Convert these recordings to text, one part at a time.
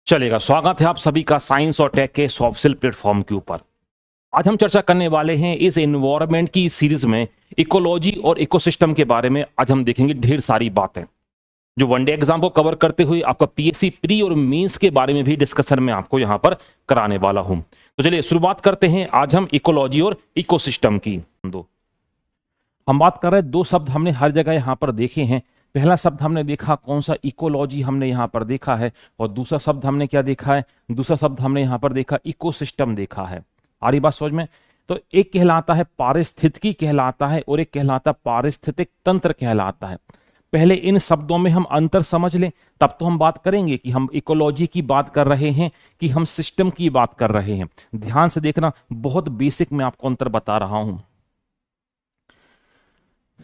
चलेगा। स्वागत है आप सभी का साइंस और टेक के सॉफ्टवेयर प्लेटफॉर्म के ऊपर। आज हम चर्चा करने वाले हैं इस एनवायरनमेंट की सीरीज में इकोलॉजी और इकोसिस्टम के बारे में। आज हम देखेंगे ढेर सारी बातें जो वनडे एग्जाम को कवर करते हुए आपका पीएससी प्री और मेंस के बारे में भी डिस्कशन में आपको यहां पर कराने वाला हूं। तो चलिए शुरुआत करते हैं आज हम इकोलॉजी और इकोसिस्टम की। हम बात कर रहे हैं, दो शब्द हमने हर जगह यहां पर देखे हैं। पहला शब्द हमने देखा कौन सा, इकोलॉजी हमने यहां पर देखा है, और दूसरा शब्द हमने क्या देखा है, दूसरा शब्द हमने यहां पर देखा इकोसिस्टम देखा है। आ रही बात समझ में? तो एक कहलाता है पारिस्थितिकी कहलाता है और एक कहलाता पारिस्थितिक तंत्र कहलाता है। पहले इन शब्दों में हम अंतर समझ लें, तब तो हम बात करेंगे कि हम इकोलॉजी की बात कर रहे हैं कि हम सिस्टम की बात कर रहे हैं। ध्यान से देखना, बहुत बेसिक मैं आपको अंतर बता रहा हूं।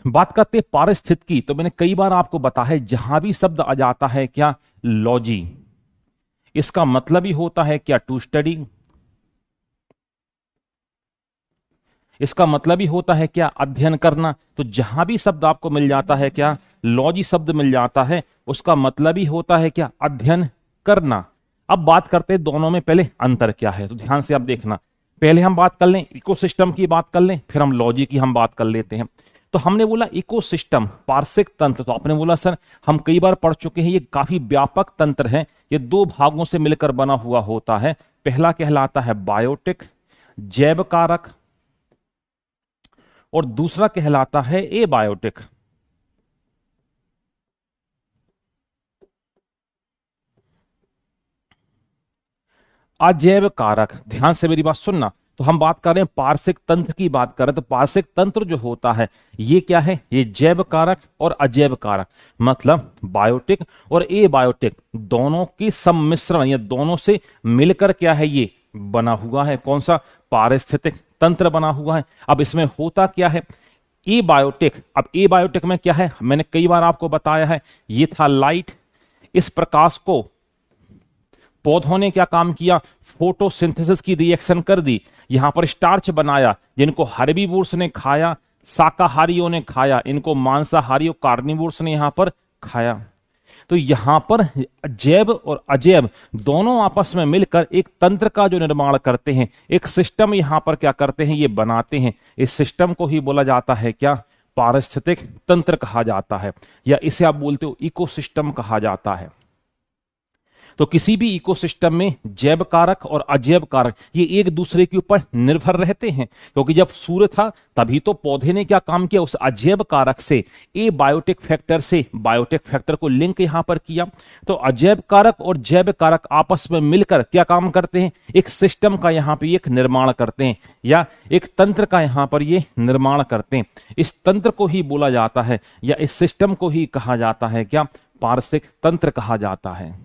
बात करते हैं पारिस्थितिकी, तो मैंने कई बार आपको बताया है जहां भी शब्द आ जाता है क्या, लॉजी, इसका मतलब ही होता है क्या, टू स्टडी। इसका मतलब ही होता है क्या, अध्ययन करना। तो जहां भी शब्द आपको मिल जाता है क्या, लॉजी शब्द मिल जाता है, उसका मतलब ही होता है क्या, अध्ययन करना। अब बात करते हैं दोनों में पहले अंतर क्या है, तो ध्यान से आप देखना। पहले हम बात कर लें इकोसिस्टम की बात कर लें, फिर हम लॉजी की हम बात कर लेते हैं। तो हमने बोला इकोसिस्टम, पार्श्विक तंत्र, तो आपने बोला सर हम कई बार पढ़ चुके हैं, ये काफी व्यापक तंत्र है, ये दो भागों से मिलकर बना हुआ होता है। पहला कहलाता है बायोटिक, जैव कारक, और दूसरा कहलाता है एबायोटिक। अजैव कारक। ध्यान से मेरी बात सुनना, तो हम बात कर रहे हैं पार्श्विक तंत्र की बात कर रहे हैं। तो पार्श्विक तंत्र जो होता है ये क्या है, ये जैव कारक और अजैव कारक, मतलब बायोटिक और एबायोटिक दोनों की सम्मिश्रण, या दोनों से मिलकर क्या है, ये बना हुआ है। कौन सा, पारिस्थितिक तंत्र बना हुआ है। अब इसमें होता क्या है, एबायोटिक। अब एबायोटिक में क्या है, मैंने कई बार आपको बताया है, ये था लाइट। इस प्रकाश को पौधों ने क्या काम किया, फोटोसिंथेसिस की रिएक्शन कर दी, यहां पर स्टार्च बनाया, जिनको हर्बीवोर्स ने खाया, शाकाहारियों ने खाया, इनको मांसाहारियों कार्निवोर्स ने यहां पर खाया। तो यहां पर जैव और अजैव दोनों आपस में मिलकर एक तंत्र का जो निर्माण करते हैं, एक सिस्टम यहां पर क्या करते हैं, ये बनाते हैं। इस सिस्टम को ही बोला जाता है क्या, पारिस्थितिक तंत्र कहा जाता है, या इसे आप बोलते हो इकोसिस्टम कहा जाता है। तो किसी भी इकोसिस्टम में जैव कारक और अजैव कारक ये एक दूसरे के ऊपर निर्भर रहते हैं, क्योंकि जब सूर्य था तभी तो पौधे ने क्या काम किया, उस अजैव कारक से ए बायोटिक फैक्टर से बायोटिक फैक्टर को लिंक यहां पर किया। तो अजैव कारक और जैव कारक आपस में मिलकर क्या काम करते हैं, एक सिस्टम का यहां पर एक निर्माण करते हैं, या एक तंत्र का यहां पर ये निर्माण करते हैं। इस तंत्र को ही बोला जाता है, या इस सिस्टम को ही कहा जाता है क्या, पारिस्थितिक तंत्र कहा जाता है।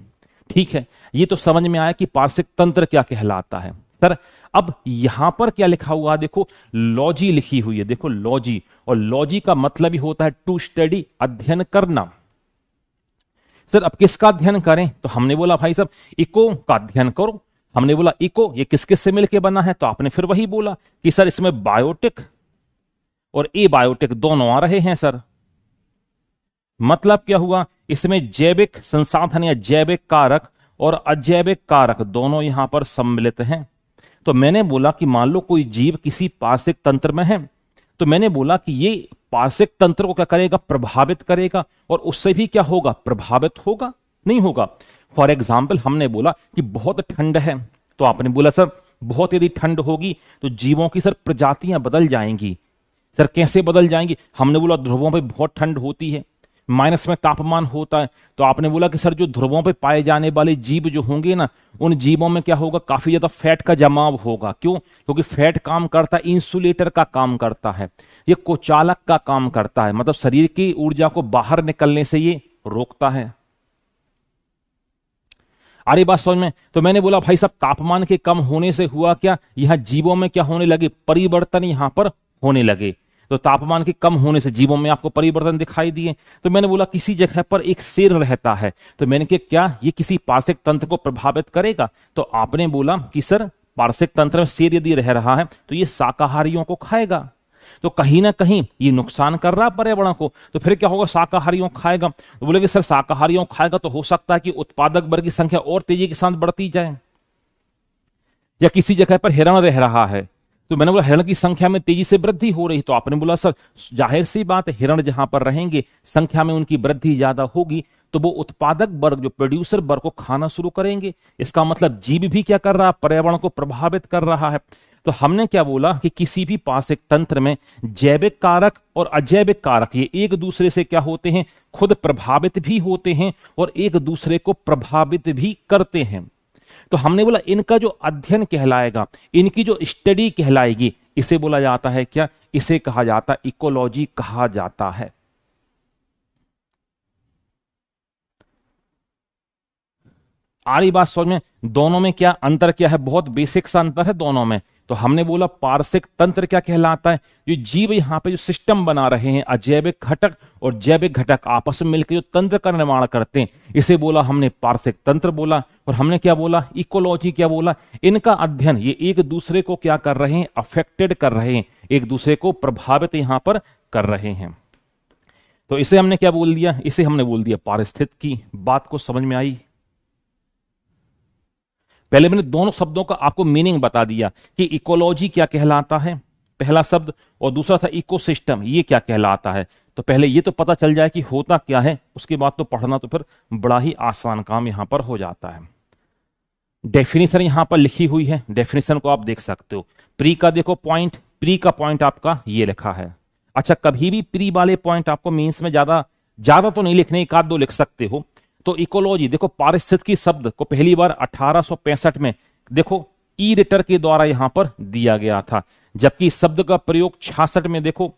ठीक है, ये तो समझ में आया कि पार्श्विक तंत्र क्या कहलाता है। सर अब यहां पर क्या लिखा हुआ, देखो लॉजी लिखी हुई है, देखो लॉजी, और लॉजी का मतलब ही होता है टू स्टडी, अध्ययन करना। सर अब किसका अध्ययन करें, तो हमने बोला भाई साहब इको का अध्ययन करो। हमने बोला इको ये किस किस से मिलकर बना है, तो आपने फिर वही बोला कि सर इसमें बायोटिक और एबायोटिक दोनों आ रहे हैं। सर मतलब क्या हुआ, इसमें जैविक संसाधन या जैविक कारक और अजैविक कारक दोनों यहां पर सम्मिलित हैं। तो मैंने बोला कि मान लो कोई जीव किसी पार्श्विक तंत्र में है, तो मैंने बोला कि ये पार्श्विक तंत्र को क्या करेगा, प्रभावित करेगा, और उससे भी क्या होगा, प्रभावित होगा, नहीं होगा। फॉर एग्जाम्पल हमने बोला कि बहुत ठंड है, तो आपने बोला सर बहुत यदि ठंड होगी तो जीवों की सर प्रजातियां बदल जाएंगी। सर कैसे बदल जाएंगी, हमने बोला ध्रुवों पर बहुत ठंड होती है, माइनस में तापमान होता है। तो आपने बोला कि सर जो ध्रुवों पे पाए जाने वाले जीव जो होंगे ना, उन जीवों में क्या होगा, काफी ज्यादा फैट का जमाव होगा। क्यों, क्योंकि फैट काम करता है, इंसुलेटर का काम करता है, ये कुचालक का काम करता है, मतलब शरीर की ऊर्जा को बाहर निकलने से ये रोकता है। अरे बात समझ में? तो मैंने बोला भाई साहब तापमान के कम होने से हुआ क्या, यहां जीवों में क्या होने लगे, परिवर्तन यहां पर होने लगे। तो तापमान के कम होने से जीवों में आपको परिवर्तन दिखाई दिए। तो मैंने बोला किसी जगह पर एक शेर रहता है, तो मैंने कहा क्या ये किसी पार्श्विक तंत्र को प्रभावित करेगा, तो आपने बोला कि सर पार्श्विक तंत्र में शेर यदि रह रहा है तो ये शाकाहारियों को खाएगा। तो कहीं ना कहीं ये नुकसान कर रहा है पर्यावरण को। तो फिर क्या होगा, शाकाहारियों खाएगा। तो बोले कि सर शाकाहारियों खाएगा तो हो सकता है कि उत्पादक वर्ग की संख्या और तेजी के साथ बढ़ती जाए, या किसी जगह पर हिरण रह रहा है तो मैंने बोला हिरण की संख्या में तेजी से वृद्धि हो रही, तो आपने बोला सर जाहिर सी बात है हिरण जहां पर रहेंगे संख्या में उनकी वृद्धि ज्यादा होगी तो वो उत्पादक वर्ग जो प्रोड्यूसर वर्ग को खाना शुरू करेंगे। इसका मतलब जीव भी क्या कर रहा है, पर्यावरण को प्रभावित कर रहा है। तो हमने क्या बोला कि किसी भी पारिस्थितिक तंत्र में जैविक कारक और अजैविक कारक ये एक दूसरे से क्या होते हैं, खुद प्रभावित भी होते हैं और एक दूसरे को प्रभावित भी करते हैं। तो हमने बोला इनका जो अध्ययन कहलाएगा, इनकी जो स्टडी कहलाएगी, इसे बोला जाता है क्या, इसे कहा जाता है इकोलॉजी कहा जाता है। आ रही बात समझ में, दोनों में क्या अंतर क्या है, बहुत बेसिक सा अंतर है दोनों में। तो हमने बोला पारिस्थितिक तंत्र क्या कहलाता है, जो जीव यहां पे जो सिस्टम बना रहे हैं अजैविक घटक और जैविक घटक आपस में मिलकर जो तंत्र का निर्माण करते हैं, इसे बोला हमने पारिस्थितिक तंत्र बोला। और हमने क्या बोला, इकोलॉजी क्या बोला, इनका अध्ययन ये एक दूसरे को क्या कर रहे हैं, अफेक्टेड कर रहे हैं, एक दूसरे को प्रभावित यहां पर कर रहे हैं। तो इसे हमने क्या बोल दिया, इसे हमने बोल दिया पारिस्थितिकी। बात को समझ में आई। पहले मैंने दोनों शब्दों का आपको मीनिंग बता दिया कि इकोलॉजी क्या कहलाता है पहला शब्द, और दूसरा था इकोसिस्टम ये क्या कहलाता है। तो पहले ये तो पता चल जाए कि होता क्या है, उसके बाद तो पढ़ना तो फिर बड़ा ही आसान काम यहां पर हो जाता है। डेफिनेशन यहां पर लिखी हुई है, डेफिनेशन को आप देख सकते हो। प्री का देखो पॉइंट, प्री का पॉइंट आपका ये लिखा है। अच्छा कभी भी प्री वाले पॉइंट आपको मीन्स में ज्यादा तो नहीं लिखने, एक आध दो लिख सकते हो। तो इकोलॉजी देखो, पारिस्थितिकी शब्द को पहली बार 1865 में देखो ई रिटर के द्वारा यहां पर दिया गया था, जबकि इस शब्द का प्रयोग 66 में देखो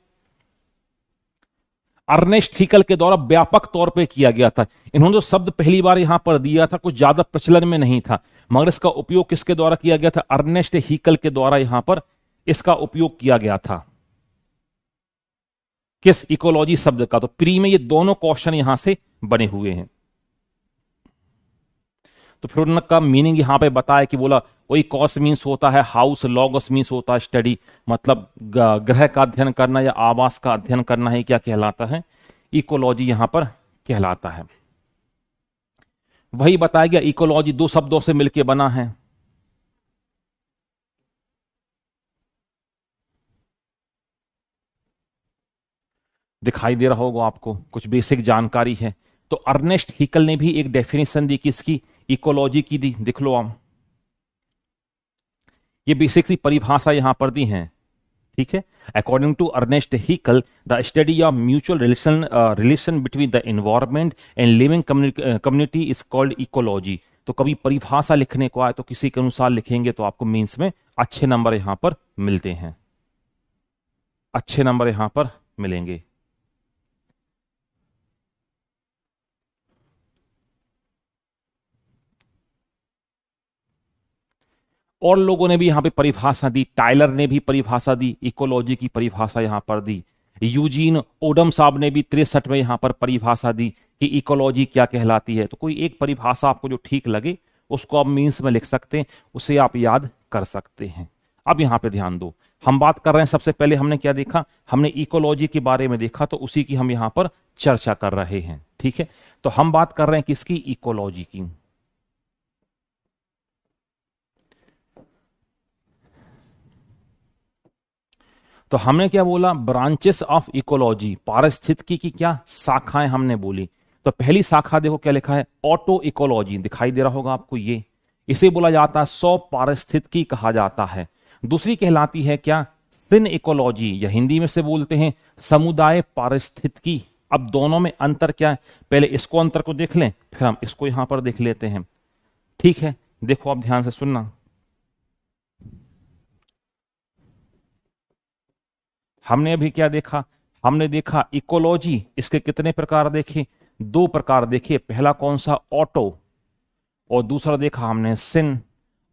अर्नेस्ट हीकल के द्वारा व्यापक तौर पे किया गया था। इन्होंने जो शब्द पहली बार यहां पर दिया था कुछ ज्यादा प्रचलन में नहीं था, मगर इसका उपयोग किसके द्वारा किया गया था, अर्नेस्ट हीकल के द्वारा यहां पर इसका उपयोग किया गया था। किस, इकोलॉजी शब्द का। तो प्री में ये दोनों क्वेश्चन यहां से बने हुए हैं। तो फिर उनका मीनिंग यहां पे बताया कि बोला वही कॉस मीन्स होता है हाउस, लॉगस मीन्स होता है स्टडी, मतलब ग्रह का अध्ययन करना या आवास का अध्ययन करना ही क्या कहलाता है, इकोलॉजी यहां पर कहलाता है। वही बताया गया इकोलॉजी दो शब्दों से मिलकर बना है। दिखाई दे रहा होगा आपको, कुछ बेसिक जानकारी है। तो अर्नेस्ट हीकल ने भी एक डेफिनेशन दी किसकी, इकोलॉजी की दी, देख लो आप। ये बेसिक सी परिभाषा यहां पर दी है, ठीक है। According to Ernest Haeckel the study of mutual relation between the environment and living community is called ecology. तो कभी परिभाषा लिखने को आए तो किसी के अनुसार लिखेंगे तो आपको मीन्स में अच्छे नंबर यहां पर मिलते हैं, अच्छे नंबर यहां पर मिलेंगे। और लोगों ने भी यहां पे परिभाषा दी, टाइलर ने भी परिभाषा दी, इकोलॉजी की परिभाषा यहां पर दी। यूजीन ओडम साहब ने भी 63 में यहां पर परिभाषा दी कि इकोलॉजी क्या कहलाती है। तो कोई एक परिभाषा आपको जो ठीक लगे उसको आप मीन्स में लिख सकते हैं, उसे आप याद कर सकते हैं। अब यहां पे ध्यान दो, हम बात कर रहे हैं, सबसे पहले हमने क्या देखा, हमने इकोलॉजी के बारे में देखा, तो उसी की हम यहां पर चर्चा कर रहे हैं, ठीक है। तो हम बात कर रहे हैं किसकी, इकोलॉजी की। तो हमने क्या बोला, ब्रांचेस ऑफ इकोलॉजी, पारिस्थितिकी की क्या शाखाएं हमने बोली। तो पहली शाखा देखो क्या लिखा है, ऑटो इकोलॉजी, दिखाई दे रहा होगा आपको, ये इसे बोला जाता है स्व पारिस्थितिकी कहा जाता है। दूसरी कहलाती है क्या, सिन इकोलॉजी, या हिंदी में से बोलते हैं समुदाय पारिस्थितिकी। अब दोनों में अंतर क्या है, पहले इसको अंतर को देख लें, फिर हम इसको यहां पर देख लेते हैं, ठीक है। देखो आप ध्यान से सुनना, हमने अभी क्या देखा, हमने देखा इकोलॉजी, इसके कितने प्रकार देखे, दो प्रकार देखे। पहला कौन सा, ऑटो, और दूसरा देखा हमने सिन।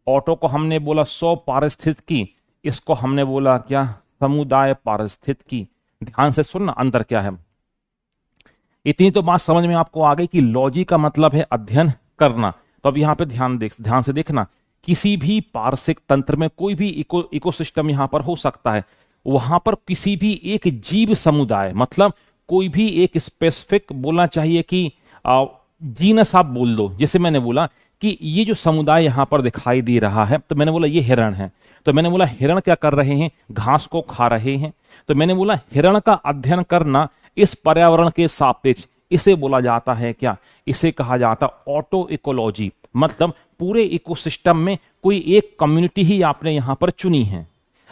ऑटो को हमने बोला स्व पारिस्थितिकी, इसको हमने बोला क्या, समुदाय पारिस्थितिकी। ध्यान से सुनना अंतर क्या है। इतनी तो बात समझ में आपको आ गई कि लॉजी का मतलब है अध्ययन करना। तो अब यहां पे ध्यान से देखना, किसी भी पारिस्थितिक तंत्र में कोई भी इकोसिस्टम यहां पर हो सकता है। वहां पर किसी भी एक जीव समुदाय, मतलब कोई भी एक स्पेसिफिक बोलना चाहिए कि जीनस आप बोल दो। जैसे मैंने बोला कि ये जो समुदाय यहां पर दिखाई दे रहा है, तो मैंने बोला ये हिरण है, तो मैंने बोला हिरण क्या कर रहे हैं, घास को खा रहे हैं। तो मैंने बोला हिरण का अध्ययन करना इस पर्यावरण के सापेक्ष, इसे बोला जाता है क्या, इसे कहा जाता ऑटो इकोलॉजी। मतलब पूरे इकोसिस्टम में कोई एक कम्युनिटी ही आपने यहां पर चुनी है।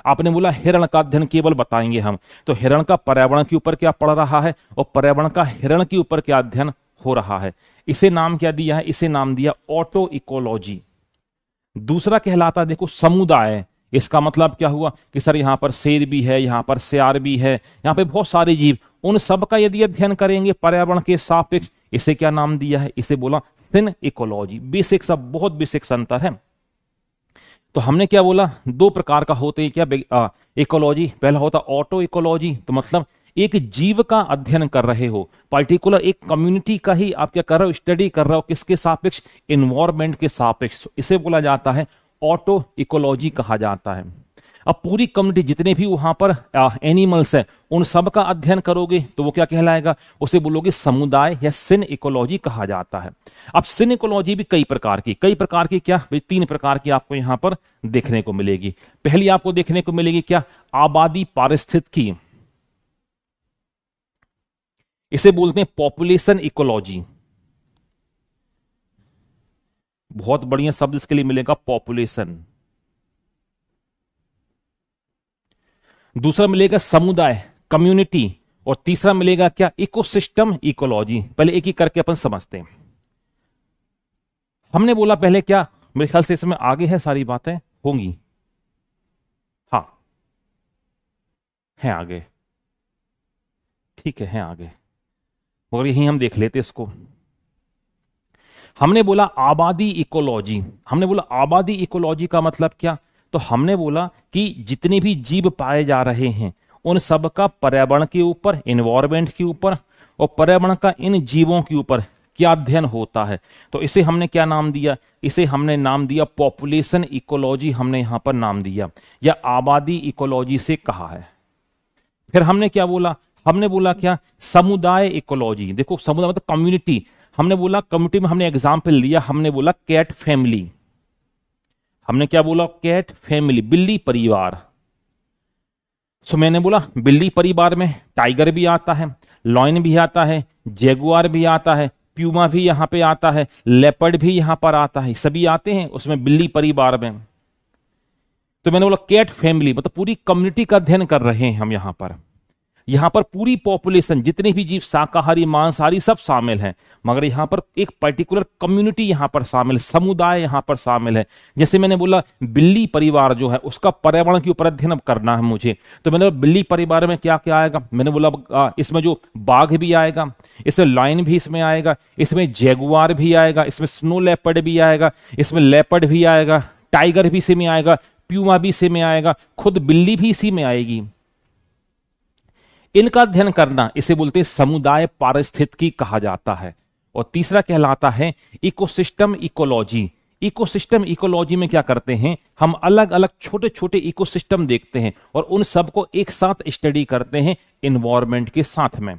आपने बोला हिरण का अध्ययन केवल बताएंगे हम, तो हिरण का पर्यावरण के ऊपर क्या पड़ रहा है और पर्यावरण का हिरण के ऊपर क्या अध्ययन हो रहा है, इसे नाम क्या दिया है, इसे नाम दिया ऑटो इकोलॉजी। दूसरा कहलाता देखो समुदाय। इसका मतलब क्या हुआ कि सर यहां पर शेर भी है, यहां पर सियार भी है, यहां पे बहुत सारे जीव, उन सब का यदि अध्ययन करेंगे पर्यावरण के सापेक्ष, इसे क्या नाम दिया है, इसे बोला सिन इकोलॉजी। बेसिक सब बहुत बेसिक अंतर है। तो हमने क्या बोला, दो प्रकार का होते हैं क्या इकोलॉजी। पहला होता ऑटो इकोलॉजी, तो मतलब एक जीव का अध्ययन कर रहे हो, पर्टिकुलर एक कम्युनिटी का ही आप क्या कर रहे हो, स्टडी कर रहे हो, किसके सापेक्ष, इन्वायरमेंट के सापेक्ष, इसे बोला जाता है ऑटो इकोलॉजी कहा जाता है। अब पूरी कम्युनिटी जितने भी वहां पर एनिमल्स है, उन सब का अध्ययन करोगे तो वो क्या कहलाएगा, उसे बोलोगे समुदाय या सिन इकोलॉजी कहा जाता है। अब सिन इकोलॉजी भी कई प्रकार की क्या भाई, 3 प्रकार की आपको यहां पर देखने को मिलेगी। पहली आपको देखने को मिलेगी क्या, आबादी पारिस्थितिकी, इसे बोलते हैं पॉपुलेशन इकोलॉजी। बहुत बढ़िया शब्द इसके लिए मिलेगा, पॉपुलेशन। दूसरा मिलेगा समुदाय, कम्युनिटी, और तीसरा मिलेगा क्या, इकोसिस्टम इकोलॉजी। पहले एक एक करके अपन समझते हैं। हमने बोला पहले क्या, मेरे ख्याल से इसमें आगे है, सारी बातें होंगी, हाँ है आगे, ठीक है आगे, मगर यही हम देख लेते इसको। हमने बोला आबादी इकोलॉजी। हमने बोला आबादी इकोलॉजी का मतलब क्या, तो हमने बोला कि जितने भी जीव पाए जा रहे हैं उन सब का पर्यावरण के ऊपर, एनवायरमेंट के ऊपर, और पर्यावरण का इन जीवों के ऊपर क्या अध्ययन होता है, तो इसे हमने क्या नाम दिया, इसे हमने नाम दिया पॉपुलेशन इकोलॉजी, हमने यहां पर नाम दिया, या आबादी इकोलॉजी से कहा है। फिर हमने क्या बोला, हमने बोला क्या, समुदाय इकोलॉजी। देखो समुदाय मतलब कम्युनिटी, हमने बोला कम्युनिटी में हमने एग्जाम्पल लिया, हमने बोला कैट फैमिली। हमने क्या बोला, कैट फैमिली, बिल्ली परिवार। सो मैंने बोला बिल्ली परिवार में टाइगर भी आता है, लॉयन भी आता है, जैगुआर भी आता है, प्यूमा भी यहां पे आता है, लेपर्ड भी यहां पर आता है, सभी आते हैं उसमें बिल्ली परिवार में। तो मैंने बोला कैट फैमिली मतलब पूरी कम्युनिटी का अध्ययन कर रहे हैं हम यहां पर। यहां पर पूरी पॉपुलेशन, जितने भी जीव शाकाहारी मांसाहारी सब शामिल हैं, मगर यहां पर एक पर्टिकुलर कम्युनिटी यहां पर शामिल, समुदाय यहां पर शामिल है। जैसे मैंने बोला बिल्ली परिवार जो है उसका पर्यावरण के ऊपर अध्ययन करना है मुझे, तो मैंने बोला बिल्ली परिवार में क्या क्या आएगा, मैंने बोला इसमें जो बाघ भी आएगा, इसमें लायन भी इसमें आएगा, इसमें जैगुआर भी आएगा, इसमें स्नो लेपर्ड भी आएगा, इसमें लेपर्ड भी आएगा, टाइगर भी इसी में आएगा, प्यूमा भी इसी में आएगा, खुद बिल्ली भी इसी में आएगी। इनका अध्ययन करना इसे बोलते हैं समुदाय पारिस्थितिकी कहा जाता है। और तीसरा कहलाता है इकोसिस्टम इकोलॉजी। इकोसिस्टम इकोलॉजी में क्या करते हैं, हम अलग अलग छोटे छोटे इकोसिस्टम देखते हैं और उन सबको एक साथ स्टडी करते हैं इन्वायरमेंट के साथ में,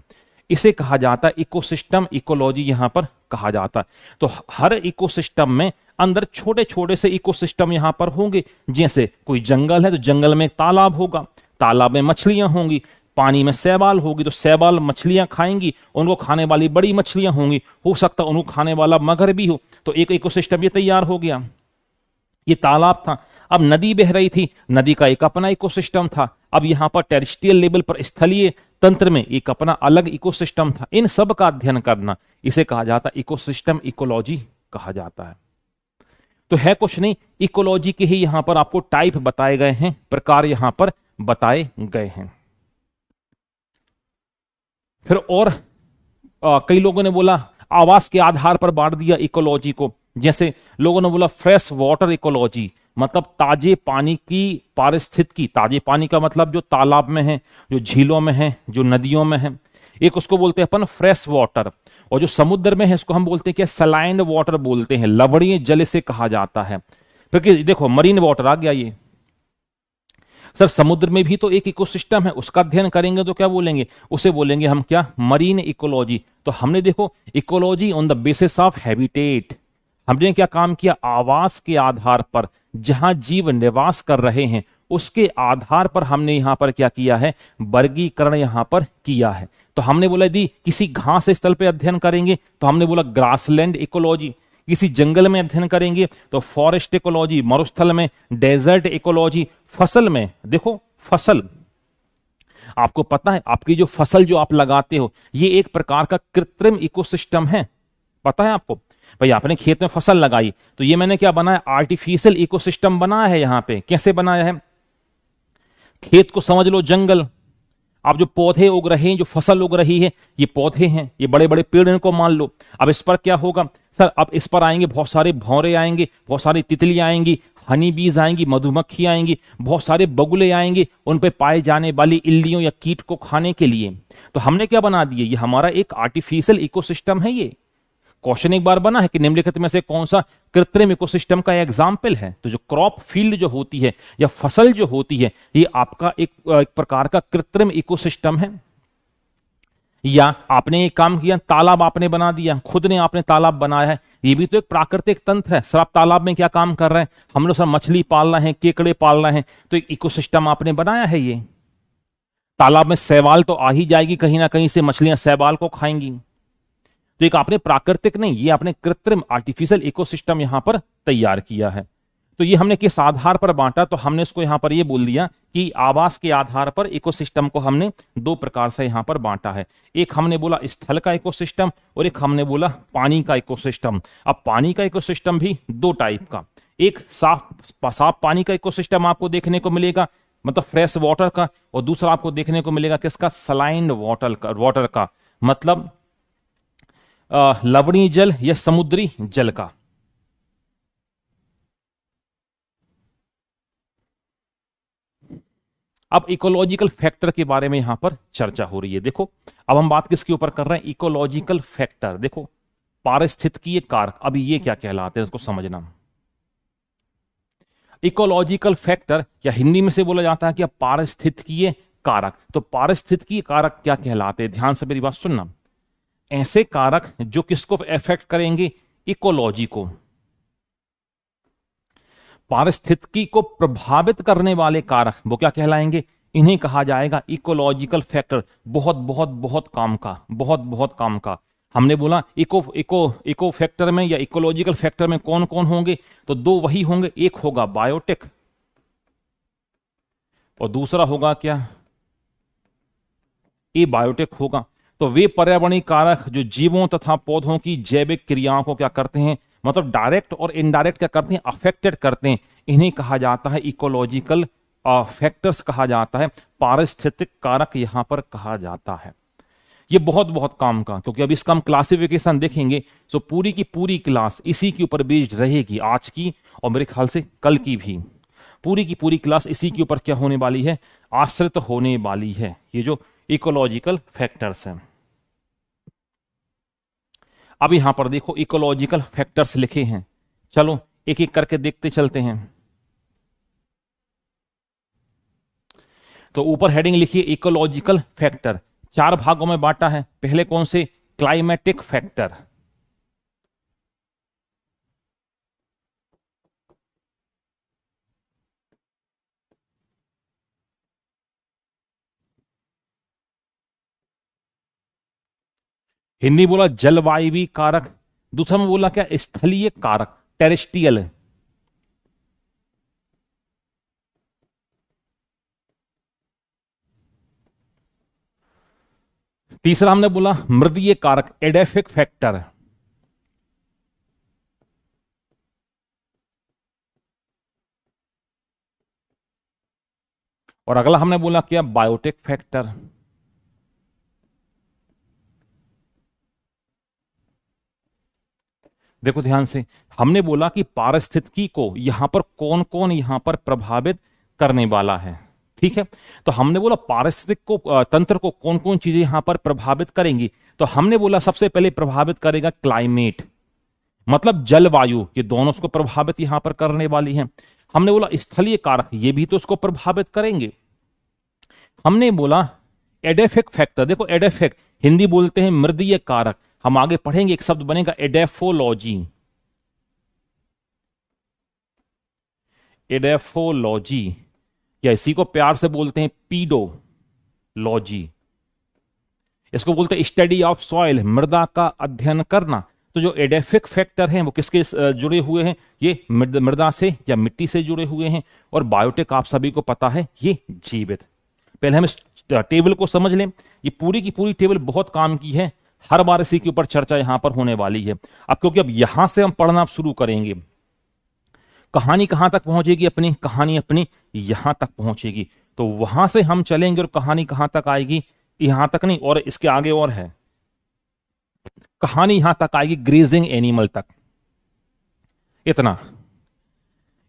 इसे कहा जाता है इकोसिस्टम इकोलॉजी यहां पर कहा जाता है। तो हर इकोसिस्टम में अंदर छोटे छोटे से इकोसिस्टम यहां पर होंगे। जैसे कोई जंगल है तो जंगल में तालाब होगा, तालाब में मछलियां होंगी, पानी में शैवाल होगी तो शैवाल मछलियां खाएंगी, उनको खाने वाली बड़ी मछलियां होंगी, हो सकता उनको खाने वाला मगर भी हो, तो एक इकोसिस्टम ये तैयार हो गया। ये तालाब था, अब नदी बह रही थी, नदी का एक अपना इकोसिस्टम था। अब यहां पर टेरेस्ट्रियल लेवल पर स्थलीय तंत्र में एक अपना अलग इकोसिस्टम था। इन सब का अध्ययन करना इसे कहा जाता है इकोसिस्टम इकोलॉजी कहा जाता है। तो है कुछ नहीं, इकोलॉजी के ही यहां पर आपको टाइप बताए गए हैं, प्रकार यहां पर बताए गए हैं। फिर और कई लोगों ने बोला आवास के आधार पर बांट दिया इकोलॉजी को। जैसे लोगों ने बोला फ्रेश वाटर इकोलॉजी, मतलब ताजे पानी की पारिस्थितिकी। ताजे पानी का मतलब जो तालाब में है, जो झीलों में है, जो नदियों में है। एक उसको बोलते हैं अपन फ्रेश वाटर, और जो समुद्र में है इसको हम बोलते हैं क्या, सलाइंड वाटर बोलते हैं, लवणीय जल से कहा जाता है। क्योंकि देखो मरीन वाटर आ गया, ये सर समुद्र में भी तो एक इकोसिस्टम है, उसका अध्ययन करेंगे तो क्या बोलेंगे, उसे बोलेंगे हम क्या, मरीन इकोलॉजी। तो हमने देखो ecology on the basis of habitat, हमने क्या काम किया, आवास के आधार पर, जहां जीव निवास कर रहे हैं उसके आधार पर हमने यहां पर क्या किया है, वर्गीकरण यहां पर किया है। तो हमने बोला यदि किसी घास स्थल पे अध्ययन करेंगे तो हमने बोला ग्रासलैंड इकोलॉजी, किसी जंगल में अध्ययन करेंगे तो फॉरेस्ट इकोलॉजी, मरुस्थल में डेजर्ट इकोलॉजी, फसल में देखो फसल, आपको पता है आपकी जो फसल जो आप लगाते हो ये एक प्रकार का कृत्रिम इकोसिस्टम है, पता है आपको। भाई आपने खेत में फसल लगाई तो ये मैंने क्या बनाया, आर्टिफिशियल इकोसिस्टम बनाया है। यहां पे कैसे बनाया है, खेत को समझ लो जंगल, आप जो पौधे उग रहे हैं, जो फसल उग रही है, ये पौधे हैं, ये बड़े बड़े पेड़ इनको मान लो। अब इस पर क्या होगा सर, अब इस पर आएंगे बहुत सारे भौरे आएंगे, बहुत सारी तितली आएंगी, हनी बीज आएंगी, मधुमक्खी आएंगी, बहुत सारे बगुले आएंगे उन पे पाए जाने वाली इल्लियों या कीट को खाने के लिए। तो हमने क्या बना दिए, ये हमारा एक आर्टिफिशियल इकोसिस्टम है। ये क्वेश्चन एक बार बना है कि निम्नलिखित में से कौन सा कृत्रिम इकोसिस्टम का एग्जाम्पल है। तो जो क्रॉप फील्ड जो होती है या फसल जो होती है ये आपका एक प्रकार का कृत्रिम इकोसिस्टम है। या आपने एक काम किया, तालाब आपने बना दिया, खुद ने आपने तालाब बनाया है, ये भी तो एक प्राकृतिक तंत्र है। सर आप तालाब में क्या काम कर रहे हैं, हम लोग सर मछली पाल रहे हैं, केकड़े पाल रहे हैं, तो एक इकोसिस्टम आपने बनाया है। ये तालाब में शैवाल तो आ ही जाएगी, कहीं ना कहीं से मछलियां शैवाल को खाएंगी। तो एक आपने प्राकृतिक नहीं, ये आपने कृत्रिम आर्टिफिशियल इकोसिस्टम यहां पर तैयार किया है। तो ये हमने किस आधार पर बांटा, तो हमने इसको यहां पर ये बोल दिया कि आवास के आधार पर इकोसिस्टम को हमने दो प्रकार से यहां पर बांटा है। एक हमने बोला स्थल का इकोसिस्टम और एक हमने बोला पानी का इकोसिस्टम। अब पानी का इकोसिस्टम भी दो टाइप का, एक साफ पानी का इकोसिस्टम आपको देखने को मिलेगा, मतलब फ्रेश वाटर का, और दूसरा आपको देखने को मिलेगा किसका, सलाइन्ड वाटर का, मतलब लवणीय जल या समुद्री जल का। अब इकोलॉजिकल फैक्टर के बारे में यहां पर चर्चा हो रही है। देखो अब हम बात किसके ऊपर कर रहे हैं, इकोलॉजिकल फैक्टर। देखो पारिस्थितिकीय कारक, अभी ये क्या कहलाते हैं इसको समझना। इकोलॉजिकल फैक्टर या हिंदी में से बोला जाता है कि पारिस्थितिकीय कारक। तो पारिस्थितिकीय कारक क्या कहलाते हैं, ध्यान से मेरी बात सुनना। ऐसे कारक जो किसको इफेक्ट करेंगे, इकोलॉजी को, पारिस्थितिकी को प्रभावित करने वाले कारक वो क्या कहलाएंगे, इन्हें कहा जाएगा इकोलॉजिकल फैक्टर। बहुत बहुत बहुत काम का, बहुत बहुत काम का। हमने बोला इको फैक्टर में या इकोलॉजिकल फैक्टर में कौन कौन होंगे, तो दो वही होंगे, एक होगा बायोटिक और दूसरा होगा क्या, ए बायोटिक होगा। तो वे पर्यावरणीय कारक जो जीवों तथा पौधों की जैविक क्रियाओं को क्या करते हैं, मतलब डायरेक्ट और इनडायरेक्ट क्या करते हैं, अफेक्टेड करते हैं, इन्हें कहा जाता है इकोलॉजिकल फैक्टर्स कहा जाता है, पारिस्थितिक कारक यहां पर कहा जाता है। ये बहुत बहुत काम का, क्योंकि अभी इसका हम क्लासिफिकेशन देखेंगे तो पूरी की पूरी क्लास इसी के ऊपर बेस्ड रहेगी, आज की और मेरे ख्याल से कल की भी पूरी की पूरी क्लास इसी के ऊपर क्या होने वाली है, आश्रित होने वाली है, ये जो इकोलॉजिकल फैक्टर्स हैं। अब यहां पर देखो इकोलॉजिकल फैक्टर्स लिखे हैं, चलो एक एक करके देखते चलते हैं। तो ऊपर हेडिंग लिखिए इकोलॉजिकल फैक्टर, चार भागों में बांटा है। पहले कौन से, क्लाइमेटिक फैक्टर, हिंदी बोला जलवायवी कारक, दूसरा में बोला क्या, स्थलीय कारक, टेरेस्ट्रियल। तीसरा हमने बोला मृदीय कारक, एडेफिक फैक्टर। और अगला हमने बोला क्या, बायोटिक फैक्टर। देखो ध्यान से, हमने बोला कि पारिस्थितिकी को यहां पर कौन कौन यहां पर प्रभावित करने वाला है, ठीक है। तो हमने बोला पारिस्थितिक को तंत्र को कौन कौन चीजें यहां पर प्रभावित करेंगी, तो हमने बोला सबसे पहले प्रभावित करेगा क्लाइमेट, मतलब जलवायु, ये दोनों उसको प्रभावित यहां पर करने वाली है। हमने बोला स्थलीय कारक, ये भी तो उसको प्रभावित करेंगे। हमने बोला एडेफेक फैक्टर, देखो एडेफेक हिंदी बोलते हैं मृदीय कारक, हम आगे पढ़ेंगे एक शब्द बनेगा एडेफोलॉजी। एडेफोलॉजी या इसी को प्यार से बोलते हैं पीडोलॉजी। इसको बोलते हैं स्टडी ऑफ सॉइल, मृदा का अध्ययन करना। तो जो एडेफिक फैक्टर हैं वो किसके जुड़े हुए हैं, ये मृदा से या मिट्टी से जुड़े हुए हैं। और बायोटिक आप सभी को पता है ये जीवित। पहले हम इस टेबल को समझ लें, ये पूरी की पूरी टेबल बहुत काम की है, हर बार इसी के ऊपर चर्चा यहां पर होने वाली है। अब क्योंकि अब यहां से हम पढ़ना शुरू करेंगे, कहानी कहां तक पहुंचेगी अपनी, कहानी अपनी यहां तक पहुंचेगी, तो वहां से हम चलेंगे और कहानी कहां तक आएगी, यहां तक नहीं और इसके आगे और है, कहानी यहां तक आएगी ग्रेजिंग एनिमल तक। इतना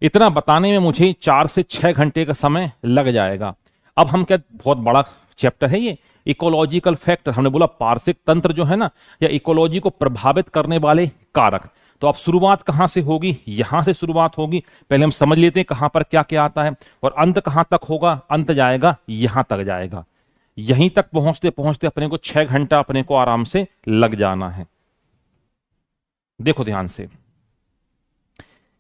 इतना बताने में मुझे 4 से 6 घंटे का समय लग जाएगा। अब हम क्या, बहुत बड़ा चैप्टर है ये, इकोलॉजिकल फैक्टर। हमने बोला पार्श्विक तंत्र जो है ना, या इकोलॉजी को प्रभावित करने वाले कारक। तो अब शुरुआत कहां से होगी, यहां से शुरुआत होगी। पहले हम समझ लेते हैं कहां पर क्या क्या आता है, और अंत कहां तक होगा, अंत जाएगा यहां तक जाएगा। यहीं तक पहुंचते पहुंचते अपने को 6 घंटा अपने को आराम से लग जाना है। देखो ध्यान से,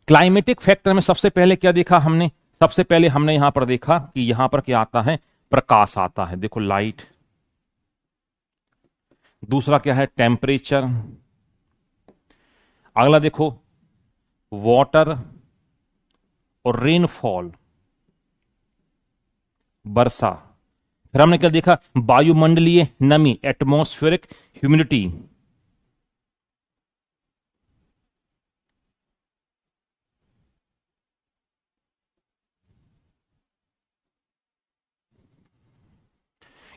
क्लाइमेटिक फैक्टर में सबसे पहले क्या देखा हमने, सबसे पहले हमने यहां पर देखा कि यहां पर क्या आता है, प्रकाश आता है, देखो लाइट। दूसरा क्या है, टेम्परेचर। अगला देखो वाटर और रेनफॉल, वर्षा। फिर हमने क्या देखा, वायुमंडलीय नमी, एटमॉस्फेरिक ह्यूमिडिटी।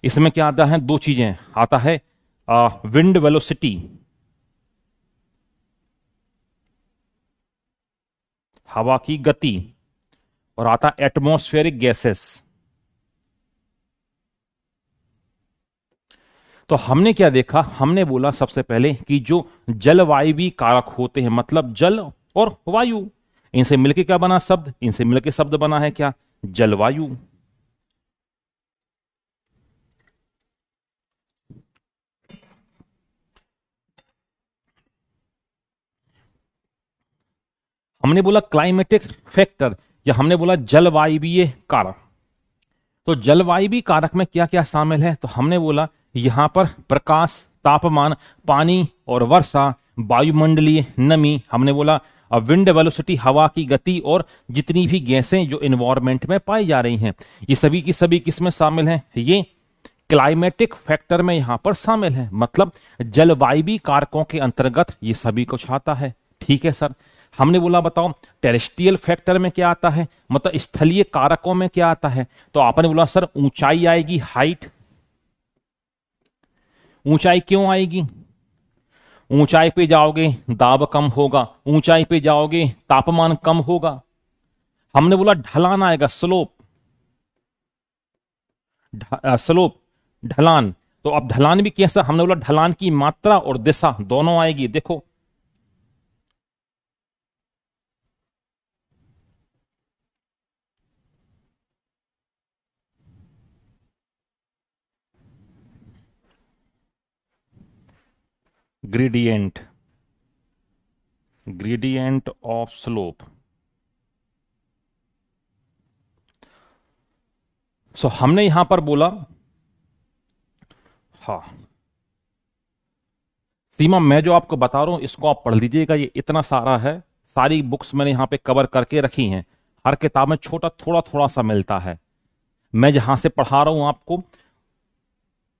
इसमें क्या आता है, 2 चीजें आता है, विंड वेलोसिटी, हवा की गति, और आता एटमॉस्फेरिक गैसेस। तो हमने क्या देखा, हमने बोला सबसे पहले कि जो जलवायवी कारक होते हैं, मतलब जल और वायु, इनसे मिलके क्या बना शब्द, इनसे मिलके शब्द बना है क्या, जलवायु। हमने बोला क्लाइमेटिक फैक्टर, या हमने बोला जलवायवीय कारक। तो जलवायवी कारक में क्या क्या शामिल है, तो हमने बोला यहां पर प्रकाश, तापमान, पानी और वर्षा, वायुमंडलीय नमी, हमने बोला विंड वेलोसिटी, हवा की गति, और जितनी भी गैसें जो इन्वायरमेंट में पाई जा रही हैं, ये सभी की सभी किसमें शामिल हैं, ये क्लाइमेटिक फैक्टर में यहां पर शामिल है। मतलब जलवायवी कारकों के अंतर्गत ये सभी कुछ आता है। ठीक है सर, हमने बोला बताओ टेरेस्ट्रियल फैक्टर में क्या आता है, मतलब स्थलीय कारकों में क्या आता है। तो आपने बोला सर ऊंचाई आएगी, हाइट। ऊंचाई क्यों आएगी, ऊंचाई पे जाओगे दाब कम होगा, ऊंचाई पे जाओगे तापमान कम होगा। हमने बोला ढलान आएगा, स्लोप, स्लोप ढलान। तो अब ढलान भी कैसा, हमने बोला ढलान की मात्रा और दिशा दोनों आएगी। देखो ग्रेडियंट, ग्रेडियंट ऑफ स्लोप। सो हमने यहां पर बोला, हाँ सीमा, मैं जो आपको बता रहा हूं इसको आप पढ़ लीजिएगा, ये इतना सारा है, सारी बुक्स मैंने यहां पे कवर करके रखी हैं, हर किताब में छोटा थोड़ा थोड़ा सा मिलता है। मैं जहां से पढ़ा रहा हूं आपको,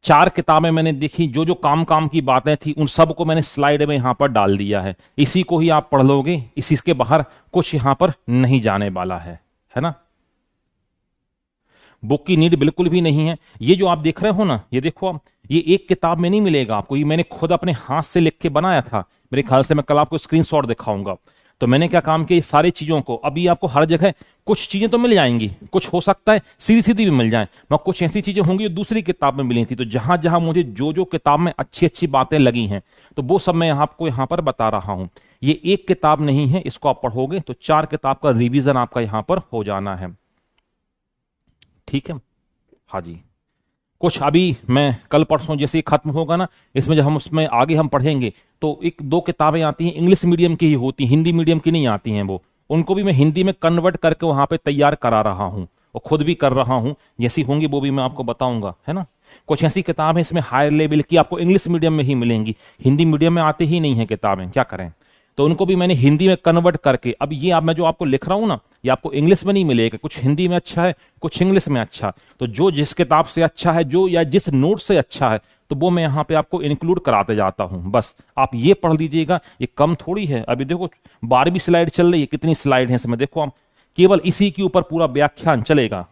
4 किताबें मैंने देखी, जो जो काम काम की बातें थी उन सब को मैंने स्लाइड में यहां पर डाल दिया है, इसी को ही आप पढ़ लोगे, इसी के बाहर कुछ यहां पर नहीं जाने वाला है ना। बुक की नीड बिल्कुल भी नहीं है। ये जो आप देख रहे हो ना, ये देखो आप, ये एक किताब में नहीं मिलेगा आपको, ये मैंने खुद अपने हाथ से लिख के बनाया था। मेरे ख्याल से मैं कल आपको स्क्रीनशॉट दिखाऊंगा। तो मैंने क्या काम किया, ये सारी चीजों को, अभी आपको हर जगह कुछ चीजें तो मिल जाएंगी, कुछ हो सकता है सीधी सीधी भी मिल जाए, मगर कुछ ऐसी चीजें होंगी जो दूसरी किताब में मिली थी। तो जहां जहां मुझे जो जो किताब में अच्छी अच्छी बातें लगी हैं, तो वो सब मैं आपको यहां पर बता रहा हूं। ये एक किताब नहीं है, इसको आप पढ़ोगे तो 4 किताब का रिवीजन आपका यहां पर हो जाना है। ठीक है, हाँ जी। कुछ अभी मैं कल परसों जैसे ही खत्म होगा ना, इसमें जब हम उसमें आगे हम पढ़ेंगे तो एक दो किताबें आती हैं इंग्लिश मीडियम की ही होती, हिंदी मीडियम की नहीं आती हैं वो, उनको भी मैं हिंदी में कन्वर्ट करके वहां पे तैयार करा रहा हूं और खुद भी कर रहा हूं। जैसी होंगी वो भी मैं आपको बताऊंगा, है ना। कुछ ऐसी किताबें इसमें हायर लेवल की आपको इंग्लिश मीडियम में ही मिलेंगी, हिंदी मीडियम में आते ही नहीं है किताबें, क्या करें। तो उनको भी मैंने हिंदी में कन्वर्ट करके, अब ये आप मैं जो आपको लिख रहा हूं ना, ये आपको इंग्लिश में नहीं मिलेगा, कुछ हिंदी में अच्छा है, कुछ इंग्लिश में अच्छा। तो जो जिस किताब से अच्छा है, जो या जिस नोट से अच्छा है, तो वो मैं यहां पे आपको इंक्लूड कराते जाता हूं। बस आप ये पढ़ लीजिएगा, ये कम थोड़ी है। अभी देखो 12वीं स्लाइड चल रही है, कितनी स्लाइड है इसमें देखो आप, केवल इसी के ऊपर पूरा व्याख्यान चलेगा।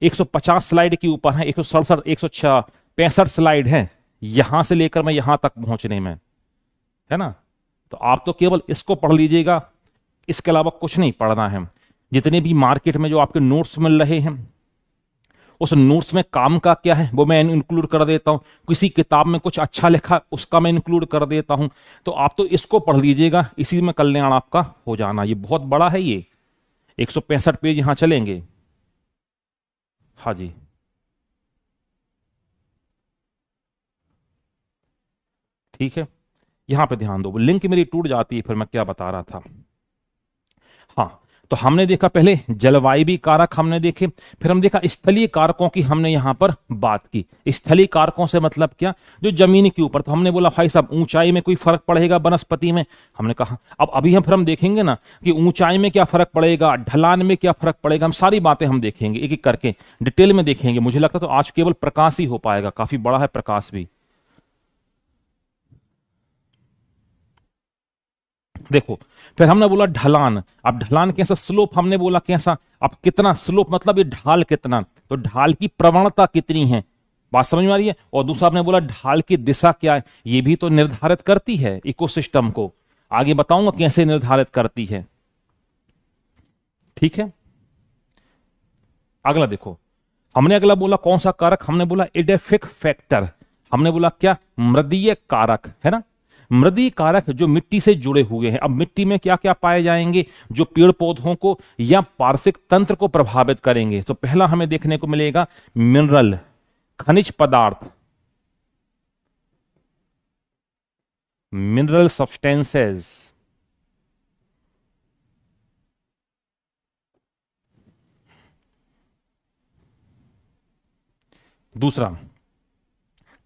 150 स्लाइड के ऊपर है, 167 165 स्लाइड है यहां से लेकर मैं यहां तक पहुंचने में, है ना। तो आप तो केवल इसको पढ़ लीजिएगा, इसके अलावा कुछ नहीं पढ़ना है। जितने भी मार्केट में जो आपके नोट्स मिल रहे हैं, उस नोट्स में काम का क्या है वो मैं इंक्लूड कर देता हूं। किसी किताब में कुछ अच्छा लिखा उसका मैं इंक्लूड कर देता हूं। तो आप तो इसको पढ़ लीजिएगा, इसी में कल्याण आपका हो जाना। ये बहुत बड़ा है, ये 165 पेज यहां चलेंगे। हाँ जी, ठीक है, यहां पे ध्यान दो, लिंक मेरी टूट जाती है, फिर मैं क्या बता रहा था। हाँ, तो हमने देखा पहले जलवायु कारक हमने देखे, फिर हम देखा स्थलीय कारकों की हमने यहां पर बात की। स्थलीय कारकों से मतलब क्या, जो जमीन के ऊपर। तो हमने बोला भाई साहब ऊंचाई में कोई फर्क पड़ेगा वनस्पति में, हमने कहा अब अभी हम देखेंगे ना कि ऊंचाई में क्या फर्क पड़ेगा, ढलान में क्या फर्क पड़ेगा, हम सारी बातें हम देखेंगे एक एक करके डिटेल में देखेंगे। मुझे लगता तो आज केवल प्रकाश ही हो पाएगा, काफी बड़ा है प्रकाश भी। देखो, फिर हमने बोला ढलान। अब ढलान कैसा, स्लोप हमने बोला कैसा, अब कितना स्लोप मतलब ये ढाल कितना, तो ढाल की प्रवणता कितनी है, बात समझ में आ रही है। और दूसरा आपने बोला ढाल की दिशा क्या है, ये भी तो निर्धारित करती है इकोसिस्टम को। आगे बताऊंगा कैसे निर्धारित करती है, ठीक है। अगला देखो, हमने अगला बोला कौन सा कारक, हमने बोला एडेफिक फैक्टर। हमने बोला क्या, मृदीय कारक, है ना। मृदीय कारक जो मिट्टी से जुड़े हुए हैं। अब मिट्टी में क्या क्या पाए जाएंगे जो पेड़ पौधों को या पार्श्विक तंत्र को प्रभावित करेंगे। तो पहला हमें देखने को मिलेगा मिनरल, खनिज पदार्थ, मिनरल सब्सटेंसेस। दूसरा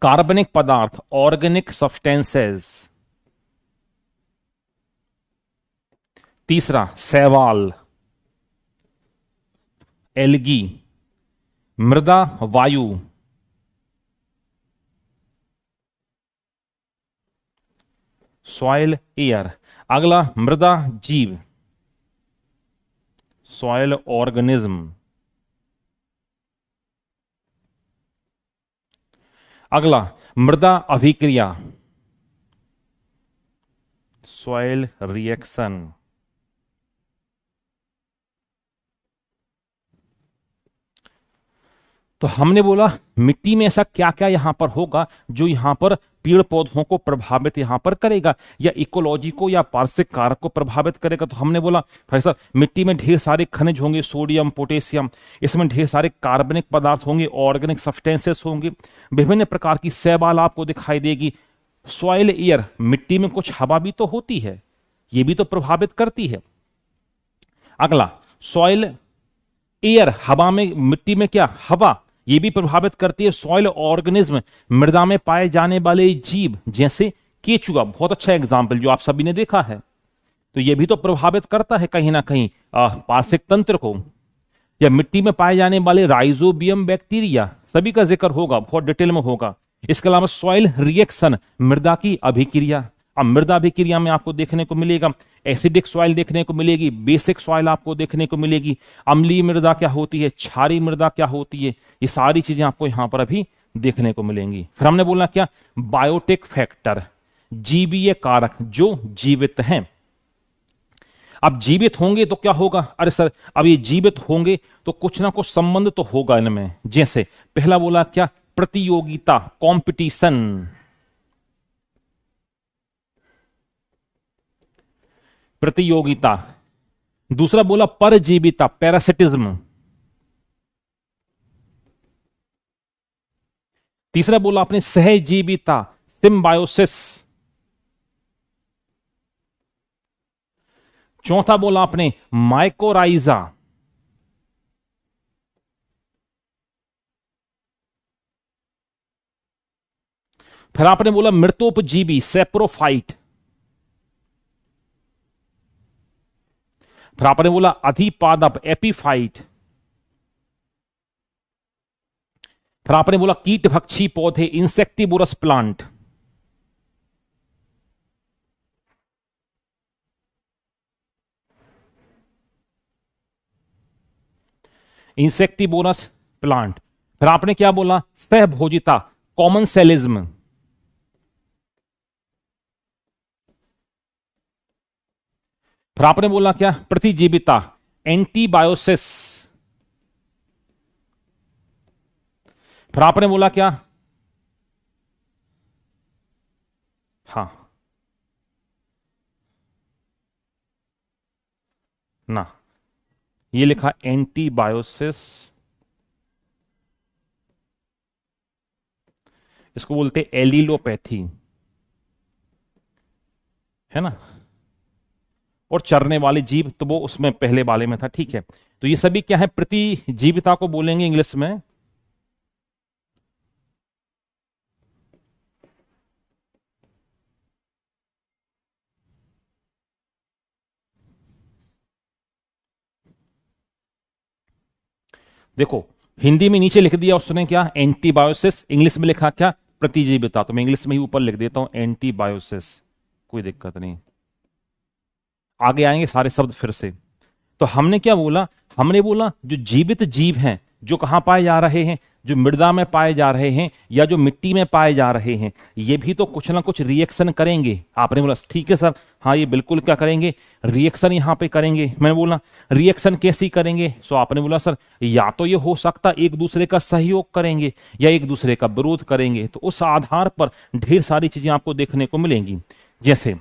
कार्बनिक पदार्थ, ऑर्गेनिक सब्सटेंसेस। तीसरा शैवाल, एल्गी, मृदा वायु, सॉइल एयर। अगला मृदा जीव, सॉइल ऑर्गेनिज्म। अगला मृदा अभिक्रिया, सॉइल रिएक्शन। तो हमने बोला मिट्टी में ऐसा क्या क्या यहां पर होगा जो यहां पर पेड़ पौधों को प्रभावित यहां पर करेगा या इकोलॉजी को या पार्श्विक कारक को प्रभावित करेगा। तो हमने बोला भाई साहब मिट्टी में ढेर सारे खनिज होंगे, सोडियम पोटेशियम, इसमें ढेर सारे कार्बनिक पदार्थ होंगे, ऑर्गेनिक सब्सटेंसेस होंगे, विभिन्न प्रकार की शैवाल आपको दिखाई देगी। सॉइल एयर, मिट्टी में कुछ हवा भी तो होती है, ये भी तो प्रभावित करती है। अगला सॉइल एयर, हवा में, मिट्टी में क्या, हवा, ये भी प्रभावित करती है। सॉइल ऑर्गेनिज्म, मृदा में पाए जाने वाले जीव, जैसे केचुआ, बहुत अच्छा एग्जाम्पल जो आप सभी ने देखा है। तो ये भी तो प्रभावित करता है कहीं ना कहीं पार्श्विक तंत्र को। या मिट्टी में पाए जाने वाले राइजोबियम बैक्टीरिया, सभी का जिक्र होगा, बहुत डिटेल में होगा। इसके अलावा सॉइल रिएक्शन, मृदा की अभिक्रिया। अब मृदा अभिक्रिया में आपको देखने को मिलेगा एसिडिक सॉइल देखने को मिलेगी, बेसिक सॉइल आपको देखने को मिलेगी, अम्लीय मृदा क्या होती है, क्षारीय मृदा क्या होती है, ये सारी चीजें आपको यहां पर अभी देखने को मिलेंगी। फिर हमने बोला क्या, बायोटिक फैक्टर, जीवीय कारक जो जीवित हैं। अब जीवित होंगे तो क्या होगा, अरे सर अब ये जीवित होंगे तो कुछ ना कुछ संबंध तो होगा इनमें। जैसे पहला बोला क्या, प्रतियोगिता, कंपटीशन। प्रतियोगिता, दूसरा बोला परजीविता, पैरासिटिज्म, तीसरा बोला आपने सहजीविता, सिम्बायोसिस, चौथा बोला आपने माइकोराइजा, फिर आपने बोला मृतोपजीवी, सेप्रोफाइट, फिर आपने बोला अधिपादप, एपीफाइट, फिर आपने बोला कीटभक्षी पौधे, इंसेक्टिबोरस प्लांट, इंसेक्टिबोरस प्लांट, फिर आपने क्या बोला सहभोजिता, कॉमन सेलिज्म, फिर आपने बोला क्या प्रतिजीविता, एंटीबायोसिस, फिर आपने बोला क्या, हाँ ना, ये लिखा एंटीबायोसिस, इसको बोलते एलिलोपैथी, है ना, और चरने वाले जीव, तो वो उसमें पहले वाले में था, ठीक है। तो ये सभी क्या है, प्रतिजीविता को बोलेंगे इंग्लिश में देखो, हिंदी में नीचे लिख दिया उसने क्या एंटीबायोसिस, इंग्लिश में लिखा क्या प्रतिजीविता, तो मैं इंग्लिश में ही ऊपर लिख देता हूं एंटीबायोसिस, कोई दिक्कत नहीं, आगे आएंगे सारे शब्द फिर से। तो हमने क्या बोला, हमने बोला जो जीवित जीव हैं, जो कहां पाए जा रहे हैं, जो मृदा में पाए जा रहे हैं या जो मिट्टी में पाए जा रहे हैं, ये भी तो कुछ ना कुछ रिएक्शन करेंगे। आपने बोला ठीक है सर, हाँ ये बिल्कुल क्या करेंगे, रिएक्शन यहां पे करेंगे। मैंने बोला रिएक्शन कैसी करेंगे, सो आपने बोला सर या तो ये हो सकता एक दूसरे का सहयोग करेंगे या एक दूसरे का विरोध करेंगे। तो उस आधार पर ढेर सारी चीजें आपको देखने को मिलेंगी, जैसे